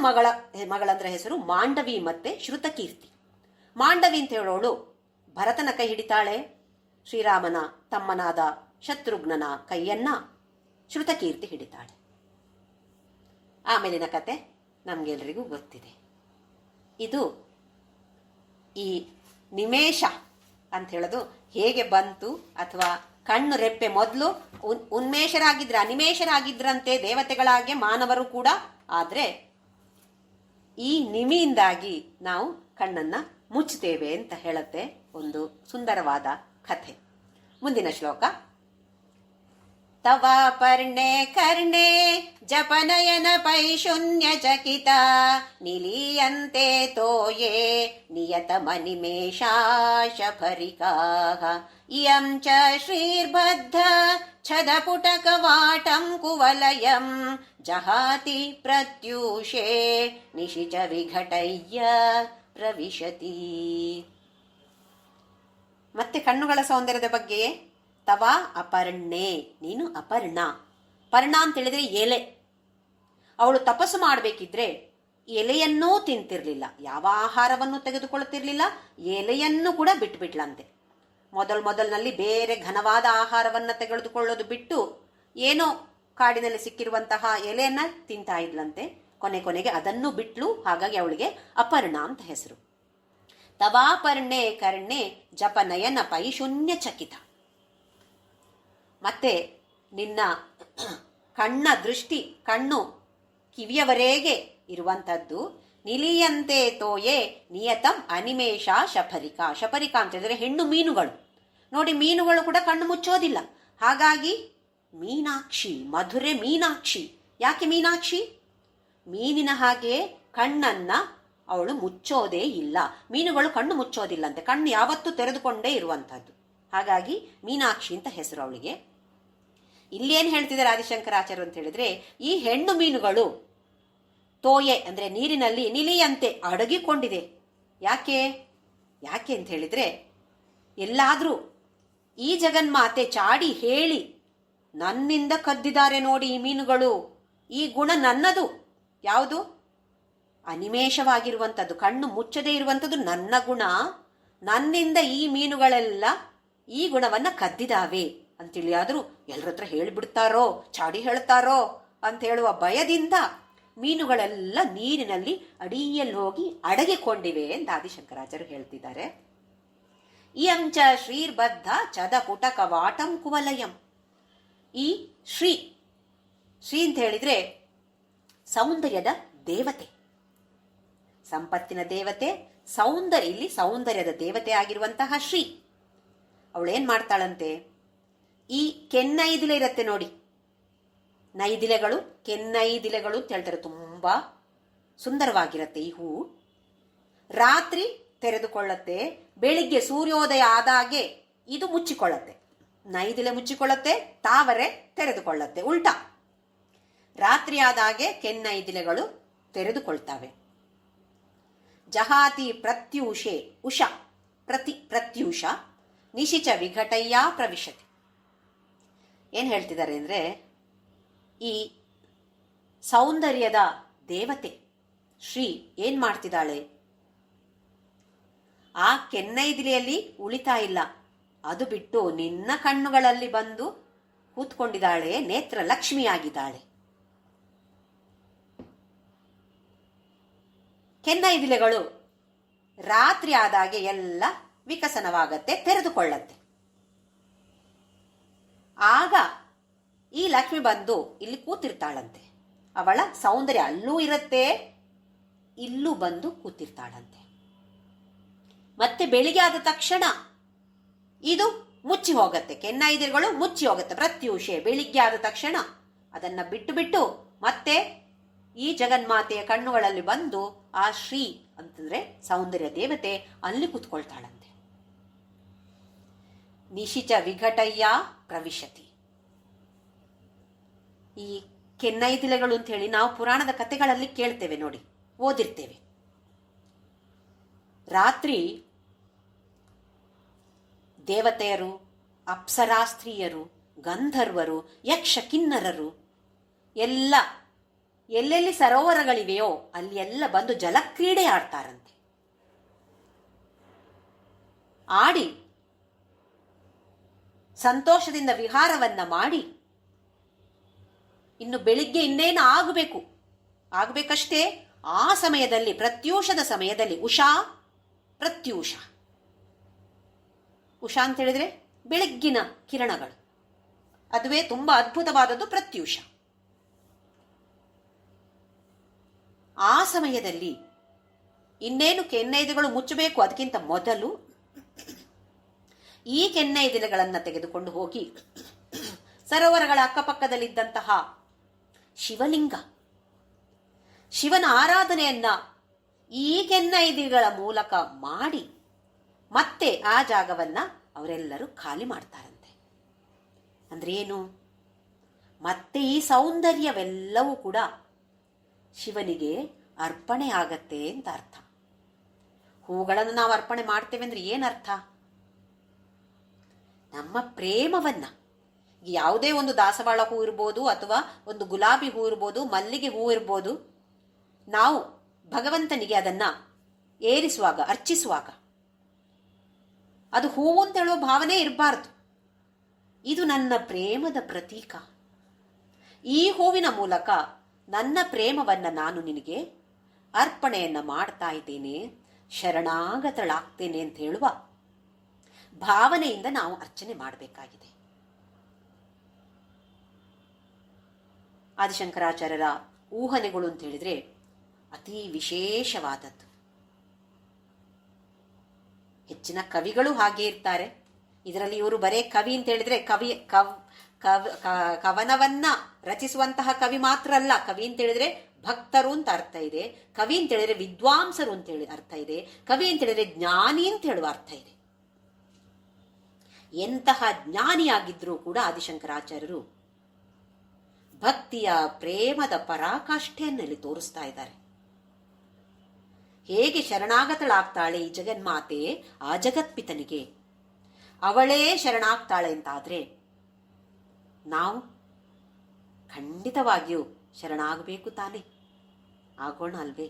ಮಗಳಂದ್ರ ಹೆಸರು ಮಾಂಡವಿ ಮತ್ತೆ ಶ್ರುತಕೀರ್ತಿ. ಮಾಂಡವಿ ಅಂತ ಹೇಳೋಳು ಭರತನ ಕೈ ಹಿಡಿತಾಳೆ, ಶ್ರೀರಾಮನ ತಮ್ಮನಾದ ಶತ್ರುಘ್ನನ ಕೈಯನ್ನ ಶ್ರುತಕೀರ್ತಿ ಹಿಡಿತಾಳೆ. ಆಮೇಲಿನ ಕತೆ ನಮ್ಗೆಲ್ರಿಗೂ ಗೊತ್ತಿದೆ. ಇದು ಈ ನಿಮೇಷ ಅಂತ ಹೇಳೋದು ಹೇಗೆ ಬಂತು, ಅಥವಾ ಕಣ್ಣು ರೆಪ್ಪೆ ಮೊದಲು ಅನಿಮೇಷರಾಗಿದ್ರಂತೆ ದೇವತೆಗಳಾಗೆ ಮಾನವರು ಕೂಡ. ಆದ್ರೆ ಈ ನಿಮಿಯಿಂದಾಗಿ ನಾವು ಕಣ್ಣನ್ನ ಮುಚ್ಚುತ್ತೇವೆ ಅಂತ ಹೇಳುತ್ತೆ ಒಂದು ಸುಂದರವಾದ ಕಥೆ. ಮುಂದಿನ ಶ್ಲೋಕ. ತವಾ ಪರ್ಣೆ ಕರ್ಣೆ ಜಪನಯನ ಪೈಶೂನ್ಯ ಚಕಿತ ನಿಲೀಯಂತೆ ತೋಯೇ ನಿಯತಮನಿಮೇಷಾ ಶಫರಿಕಾಃ ಇಯಂ ಚ ಶ್ರೀರ್ಬದ್ಧ ಛದಪುಟಕವಾಟಂ ಕುವಲಯಂ ಜಹಾತಿ ಪ್ರತ್ಯೂಷೇ ನಿಶಿಚ ವಿಘಟಯ್ಯ ಪ್ರವಿಶತಿ. ಮತ್ತೆ ಕಣ್ಣುಗಳ ಸೌಂದರ್ಯದ ಬಗ್ಗೆಯೇ. ತವಾ ಅಪರ್ಣೆ, ನೀನು ಅಪರ್ಣ. ಪರ್ಣ ಅಂತ ಹೇಳಿದ್ರೆ ಎಲೆ. ಅವಳು ತಪಸ್ಸು ಮಾಡಬೇಕಿದ್ರೆ ಎಲೆಯನ್ನೂ ತಿಂತಿರ್ಲಿಲ್ಲ, ಯಾವ ಆಹಾರವನ್ನು ತೆಗೆದುಕೊಳ್ಳುತ್ತಿರ್ಲಿಲ್ಲ, ಎಲೆಯನ್ನು ಕೂಡ ಬಿಟ್ಬಿಟ್ಲಂತೆ. ಮೊದಲಿನಲ್ಲಿ ಬೇರೆ ಘನವಾದ ಆಹಾರವನ್ನ ತೆಗೆದುಕೊಳ್ಳೋದು ಬಿಟ್ಟು ಏನೋ ಕಾಡಿನಲ್ಲಿ ಸಿಕ್ಕಿರುವಂತಹ ಎಲೆಯನ್ನ ತಿಂತಾ ಇದ್ಲಂತೆ. ಕೊನೆಗೆ ಅದನ್ನು ಬಿಟ್ಲು. ಹಾಗಾಗಿ ಅವಳಿಗೆ ಅಪರ್ಣ ಅಂತ ಹೆಸರು. ತವಾಪರ್ಣೆ ಕರ್ಣೆ ಜಪನಯನ ಪೈಶೂನ್ಯ ಚಕಿತ. ಮತ್ತೆ ನಿನ್ನ ಕಣ್ಣು ಕಿವಿಯವರೆಗೆ ಇರುವಂತದ್ದು. ನಿಲಿಯಂತೆ ತೋಯೆ ನಿಯತಂ ಅನಿಮೇಷ ಶಫರಿಕಾ. ಶಫರಿಕಾ ಅಂತ ಹೇಳಿದ್ರೆ ಹೆಣ್ಣು ಮೀನುಗಳು. ನೋಡಿ, ಮೀನುಗಳು ಕೂಡ ಕಣ್ಣು ಮುಚ್ಚೋದಿಲ್ಲ. ಹಾಗಾಗಿ ಮೀನಾಕ್ಷಿ, ಮಧುರೆ ಮೀನಾಕ್ಷಿ. ಯಾಕೆ ಮೀನಾಕ್ಷಿ? ಮೀನಿನ ಹಾಗೆ ಕಣ್ಣನ್ನ ಅವಳು ಮುಚ್ಚೋದೇ ಇಲ್ಲ. ಮೀನುಗಳು ಕಣ್ಣು ಮುಚ್ಚೋದಿಲ್ಲಂತೆ, ಕಣ್ಣು ಯಾವತ್ತೂ ತೆರೆದುಕೊಂಡೇ ಇರುವಂತಹದ್ದು. ಹಾಗಾಗಿ ಮೀನಾಕ್ಷಿ ಅಂತ ಹೆಸರು ಅವಳಿಗೆ. ಇಲ್ಲೇನು ಹೇಳ್ತಿದ್ದಾರೆ ಆದಿಶಂಕರಾಚಾರ್ಯ ಅಂತ ಹೇಳಿದ್ರೆ, ಈ ಹೆಣ್ಣು ಮೀನುಗಳು ತೋಯೆ ಅಂದರೆ ನೀರಿನಲ್ಲಿ ನಿಲಿಯಂತೆ ಅಡಗಿಕೊಂಡಿದೆ. ಯಾಕೆ ಯಾಕೆ ಅಂತ ಹೇಳಿದ್ರೆ, ಎಲ್ಲಾದರೂ ಈ ಜಗನ್ಮಾತೆ ಚಾಡಿ ಹೇಳಿ ನನ್ನಿಂದ ಕದ್ದಿದ್ದಾರೆ ನೋಡಿ ಈ ಮೀನುಗಳು, ಈ ಗುಣ ನನ್ನದು, ಯಾವುದು ಅನಿಮೇಷವಾಗಿರುವಂಥದ್ದು, ಕಣ್ಣು ಮುಚ್ಚದೇ ಇರುವಂಥದ್ದು ನನ್ನ ಗುಣ, ನನ್ನಿಂದ ಈ ಮೀನುಗಳೆಲ್ಲ ಈ ಗುಣವನ್ನು ಕದ್ದಿದ್ದಾವೆ ಅಂತೇಳಿ ಆದರೂ ಎಲ್ಲರ ಹತ್ರ ಹೇಳಿಬಿಡ್ತಾರೋ, ಚಾಡಿ ಹೇಳ್ತಾರೋ ಅಂತ ಹೇಳುವ ಭಯದಿಂದ ಮೀನುಗಳೆಲ್ಲ ನೀರಿನಲ್ಲಿ ಅಡಿಯಲ್ಲಿ ಹೋಗಿ ಅಡಗಿಕೊಂಡಿವೆ ಅಂತ ಆದಿಶಂಕರಾಚಾರ್ಯರು ಹೇಳ್ತಿದ್ದಾರೆ. ಇಯಂಚ ಶ್ರೀರ್ಬದ್ಧ ಚದಪುಟ ಕವಾಟಂ ಕುವಲಯಂ. ಈ ಶ್ರೀ ಅಂತ ಹೇಳಿದ್ರೆ ಸೌಂದರ್ಯದ ದೇವತೆ, ಸಂಪತ್ತಿನ ದೇವತೆ, ಸೌಂದರ್ಯ, ಇಲ್ಲಿ ಸೌಂದರ್ಯದ ದೇವತೆ ಆಗಿರುವಂತಹ ಶ್ರೀ. ಅವಳೇನ್ ಮಾಡ್ತಾಳಂತೆ, ಈ ಕೆನ್ನೈದಿಲೆ ಇರತ್ತೆ ನೋಡಿ, ನೈದಿಲೆಗಳು, ಕೆನ್ನೈದಿಲೆಗಳು ಅಂತ ಹೇಳ್ತಾರೆ, ತುಂಬಾ ಸುಂದರವಾಗಿರತ್ತೆ ಈ ಹೂ. ರಾತ್ರಿ ತೆರೆದುಕೊಳ್ಳತ್ತೆ, ಬೆಳಿಗ್ಗೆ ಸೂರ್ಯೋದಯ ಆದಾಗೆ ಇದು ಮುಚ್ಚಿಕೊಳ್ಳತ್ತೆ. ನೈದಿಲೆ ಮುಚ್ಚಿಕೊಳ್ಳತ್ತೆ, ತಾವರೆ ತೆರೆದುಕೊಳ್ಳತ್ತೆ, ಉಲ್ಟಾ. ರಾತ್ರಿ ಆದಾಗೆ ಕೆನ್ನೈದಿಲೆಗಳು ತೆರೆದುಕೊಳ್ತಾವೆ. ಜಹಾತಿ ಪ್ರತ್ಯೂಷೆ ಉಷ ಪ್ರತ್ಯೂಷ ನಿಶಿಚ ವಿಘಟಯ್ಯ ಪ್ರವಿಶತಿ. ಏನ್ ಹೇಳ್ತಿದ್ದಾರೆ ಅಂದ್ರೆ, ಈ ಸೌಂದರ್ಯದ ದೇವತೆ ಶ್ರೀ ಏನ್ ಮಾಡ್ತಿದ್ದಾಳೆ, ಆ ಕೆನ್ನೈದಿಲೆಯಲ್ಲಿ ಉಳಿತಾ ಇಲ್ಲ, ಅದು ಬಿಟ್ಟು ನಿನ್ನ ಕಣ್ಣುಗಳಲ್ಲಿ ಬಂದು ಕೂತ್ಕೊಂಡಿದ್ದಾಳೆ, ನೇತ್ರ ಲಕ್ಷ್ಮಿಯಾಗಿದ್ದಾಳೆ. ಕೆನ್ನೈದಿಲೆಗಳು ರಾತ್ರಿ ಆದಾಗೆ ಎಲ್ಲ ವಿಕಸನವಾಗತ್ತೆ, ತೆರೆದುಕೊಳ್ಳತ್ತೆ. ಆಗ ಈ ಲಕ್ಷ್ಮಿ ಬಂದು ಇಲ್ಲಿ ಕೂತಿರ್ತಾಳಂತೆ. ಅವಳ ಸೌಂದರ್ಯ ಅಲ್ಲೂ ಇರುತ್ತೆ, ಇಲ್ಲೂ ಬಂದು ಕೂತಿರ್ತಾಳಂತೆ. ಮತ್ತೆ ಬೆಳಿಗ್ಗೆ ಆದ ತಕ್ಷಣ ಇದು ಮುಚ್ಚಿ ಹೋಗತ್ತೆ, ಕೆನ್ನೈದಿಲೆಗಳು ಮುಚ್ಚಿ ಹೋಗುತ್ತೆ. ಪ್ರತ್ಯೂಷೆ ಬೆಳಿಗ್ಗೆ ಆದ ತಕ್ಷಣ ಅದನ್ನ ಬಿಟ್ಟು ಬಿಟ್ಟು ಮತ್ತೆ ಈ ಜಗನ್ಮಾತೆಯ ಕಣ್ಣುಗಳಲ್ಲಿ ಬಂದು ಆ ಶ್ರೀ ಅಂತಂದ್ರೆ ಸೌಂದರ್ಯ ದೇವತೆ ಅಲ್ಲಿ ಕೂತ್ಕೊಳ್ತಾಳಂತೆ. ನಿಶಿಚ ವಿಘಟಯ್ಯ ಪ್ರವಿಶತಿ. ಈ ಕೆನ್ನೈದಿಲೆಗಳು ಅಂತ ಹೇಳಿ ನಾವು ಪುರಾಣದ ಕಥೆಗಳಲ್ಲಿ ಕೇಳ್ತೇವೆ ನೋಡಿ, ಓದಿರ್ತೇವೆ. ರಾತ್ರಿ ದೇವತೆಯರು, ಅಪ್ಸರಾಸ್ತ್ರೀಯರು, ಗಂಧರ್ವರು, ಯಕ್ಷ ಕಿನ್ನರರು ಎಲ್ಲ ಎಲ್ಲೆಲ್ಲಿ ಸರೋವರಗಳಿವೆಯೋ ಅಲ್ಲಿ ಎಲ್ಲ ಬಂದು ಜಲಕ್ರೀಡೆ ಆಡ್ತಾರಂತೆ. ಆಡಿ ಸಂತೋಷದಿಂದ ವಿಹಾರವನ್ನ ಮಾಡಿ ಇನ್ನು ಬೆಳಿಗ್ಗೆ ಇನ್ನೇನು ಆಗಬೇಕಷ್ಟೇ, ಆ ಸಮಯದಲ್ಲಿ ಪ್ರತ್ಯೂಷದ ಸಮಯದಲ್ಲಿ ಉಷಾ ಅಂತ ಹೇಳಿದ್ರೆ ಬೆಳಗ್ಗಿನ ಕಿರಣಗಳು, ಅದುವೇ ತುಂಬಾ ಅದ್ಭುತವಾದದ್ದು ಪ್ರತ್ಯೂಷ. ಆ ಸಮಯದಲ್ಲಿ ಇನ್ನೇನು ಕೆನ್ನೈದಿಲೆಗಳು ಮುಚ್ಚಬೇಕು, ಅದಕ್ಕಿಂತ ಮೊದಲು ಈ ಕೆನ್ನೈದಿಲೆಗಳನ್ನು ತೆಗೆದುಕೊಂಡು ಹೋಗಿ ಸರೋವರಗಳ ಅಕ್ಕಪಕ್ಕದಲ್ಲಿದ್ದಂತಹ ಶಿವಲಿಂಗ, ಶಿವನ ಆರಾಧನೆಯನ್ನ ಈ ಕೆನ್ನೈದಿಗಳ ಮೂಲಕ ಮಾಡಿ ಮತ್ತೆ ಆ ಜಾಗವನ್ನ ಅವರೆಲ್ಲರೂ ಖಾಲಿ ಮಾಡ್ತಾರಂತೆ. ಅಂದ್ರೆ ಏನು, ಮತ್ತೆ ಈ ಸೌಂದರ್ಯವೆಲ್ಲವೂ ಕೂಡ ಶಿವನಿಗೆ ಅರ್ಪಣೆ ಆಗತ್ತೆ ಅಂತ ಅರ್ಥ. ಹೂಗಳನ್ನು ನಾವು ಅರ್ಪಣೆ ಮಾಡ್ತೇವೆ ಅಂದ್ರೆ ಏನರ್ಥ, ನಮ್ಮ ಪ್ರೇಮವನ್ನ, ಯಾವುದೇ ಒಂದು ದಾಸವಾಳ ಹೂ ಇರ್ಬೋದು, ಅಥವಾ ಒಂದು ಗುಲಾಬಿ ಹೂ ಇರ್ಬೋದು, ಮಲ್ಲಿಗೆ ಹೂ ಇರ್ಬೋದು, ನಾವು ಭಗವಂತನಿಗೆ ಅದನ್ನ ಏರಿಸುವಾಗ, ಅರ್ಚಿಸುವಾಗ ಅದು ಹೂವು ಅಂತ ಹೇಳುವ ಭಾವನೆ ಇರಬಾರ್ದು. ಇದು ನನ್ನ ಪ್ರೇಮದ ಪ್ರತೀಕ, ಈ ಹೂವಿನ ಮೂಲಕ ನನ್ನ ಪ್ರೇಮವನ್ನ ನಾನು ನಿನಗೆ ಅರ್ಪಣೆಯನ್ನ ಮಾಡ್ತಾ ಇದ್ದೇನೆ, ಶರಣಾಗತಳಾಗ್ತೇನೆ ಅಂತ ಹೇಳುವ ಭಾವನೆಯಿಂದ ನಾವು ಅರ್ಚನೆ ಮಾಡಬೇಕಾಗಿದೆ. ಆದಿಶಂಕರಾಚಾರ್ಯರ ಊಹನೆಗಳು ಅಂತ ಹೇಳಿದ್ರೆ ಅತಿ ವಿಶೇಷವಾದದ್ದು. ಹೆಚ್ಚಿನ ಕವಿಗಳು ಹಾಗೆ ಇರ್ತಾರೆ. ಇದರಲ್ಲಿ ಇವರು ಬರೇ ಕವಿ ಅಂತ ಹೇಳಿದ್ರೆ ಕವನವನ್ನ ರಚಿಸುವಂತಹ ಕವಿ ಮಾತ್ರ ಅಲ್ಲ. ಕವಿ ಅಂತ ಹೇಳಿದ್ರೆ ಭಕ್ತರು ಅಂತ ಅರ್ಥ ಇದೆ, ಕವಿ ಅಂತ ಹೇಳಿದ್ರೆ ವಿದ್ವಾಂಸರು ಅಂತ ಹೇಳಿ ಅರ್ಥ ಇದೆ, ಕವಿ ಅಂತ ಹೇಳಿದ್ರೆ ಜ್ಞಾನಿ ಅಂತ ಹೇಳುವ ಅರ್ಥ ಇದೆ. ಎಂತಹ ಜ್ಞಾನಿಯಾಗಿದ್ರೂ ಕೂಡ ಆದಿಶಂಕರಾಚಾರ್ಯರು ಭಕ್ತಿಯ ಪ್ರೇಮದ ಪರಾಕಾಷ್ಠೆಯನ್ನಲ್ಲಿ ತೋರಿಸ್ತಾ ಇದ್ದಾರೆ. ಹೇಗೆ ಶರಣಾಗತಳಾಗ್ತಾಳೆ ಈ ಜಗನ್ಮಾತೆ ಆ ಜಗತ್ಪಿತನಿಗೆ, ಅವಳೇ ಶರಣಾಗ್ತಾಳೆ ಅಂತಾದ್ರೆ ನಾವು ಖಂಡಿತವಾಗಿಯೂ ಶರಣಾಗಬೇಕು ತಾನೆ, ಆಗೋಣ ಅಲ್ವೇ?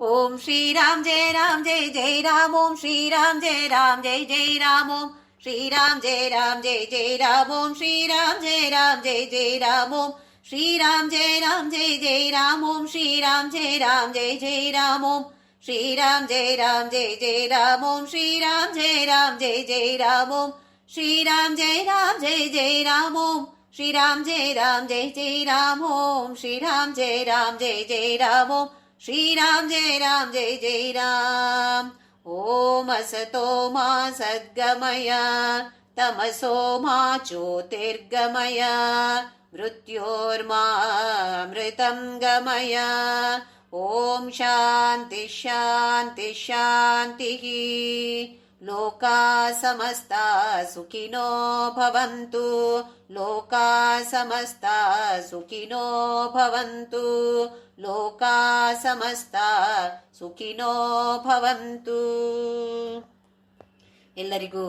ಓಂ ಶ್ರೀರಾಮ್ ಜಯ ರಾಮ್ ಜಯ ಜಯ ರಾಮ್, ಓಂ ಶ್ರೀರಾಮ್ ಜಯ ರಾಮ್ ಜಯ ಜಯ ರಾಮ್, ಓಂ ಶ್ರೀರಾಮ್ ಜಯ ರಾಮ್ ಜಯ ಜಯ ರಾಮ್, ಓಂ ಶ್ರೀರಾಮ್ ಜಯ ರಾಮ್ ಜಯ ಜಯ ರಾಮ್, ಓಂ ಶ್ರೀರಾಮ್ ಜಯ ರಾಮ್ ಜಯ ಜಯ ರಾಮ್, ಓಂ ಶ್ರೀರಾಮ್ ಜಯ ರಾಮ್ ಜಯ ಜಯ ರಾಮ್, ಓಂ ಶ್ರೀರಾಮ್ ಜಯ ರಾಮ್ ಜಯ ಜಯ ರಾಮ್, ಓಂ ಶ್ರೀರಾಮ್ ಜಯ ರಾಮ್ ಜಯ ಜಯ ರಾಮ್, ಓಂ ಶ್ರೀರಾಮ್ ಜಯ ರಾಮ್ ಜಯ ಜಯ ರಾಮ್, ಓಂ ಶ್ರೀರಾಮ್ ಜಯ ರಾಮ್ ಜಯ ಜಯ ರಾಮ್, ಓಂ ಶ್ರೀರಾಮ್ ಜಯ ರಾಮ್ ಜಯ ಜಯ ರಾಮ್, ಓಂ ಶ್ರೀರಾಮ್ ಜಯ ರಾಮ್ ಜಯ ಜಯ ರಾಮ್. ಓಂ ಅಸತೋ ಮಾ ಸದ್ಗಮಯ ತಮಸೋ ಮಾ ಜ್ಯೋತಿರ್ಗಮಯ ಮೃತ್ಯೋರ್ಮಾ ಅಮೃತಂ ಗಮಯ. ಓಂ ಶಾಂತಿ ಶಾಂತಿ ಶಾಂತಿ. ಲೋಕಾ ಸಮಸ್ತಾ ಸುಖಿನೋ ಭವಂತು, ಲೋಕಾ ಸಮಸ್ತಾ ಸುಖಿನೋ ಭವಂತು, ಲೋಕಾ ಸಮಸ್ತಾ ಸುಖಿನೋ ಭವಂತು. ಎಲ್ಲರಿಗೂ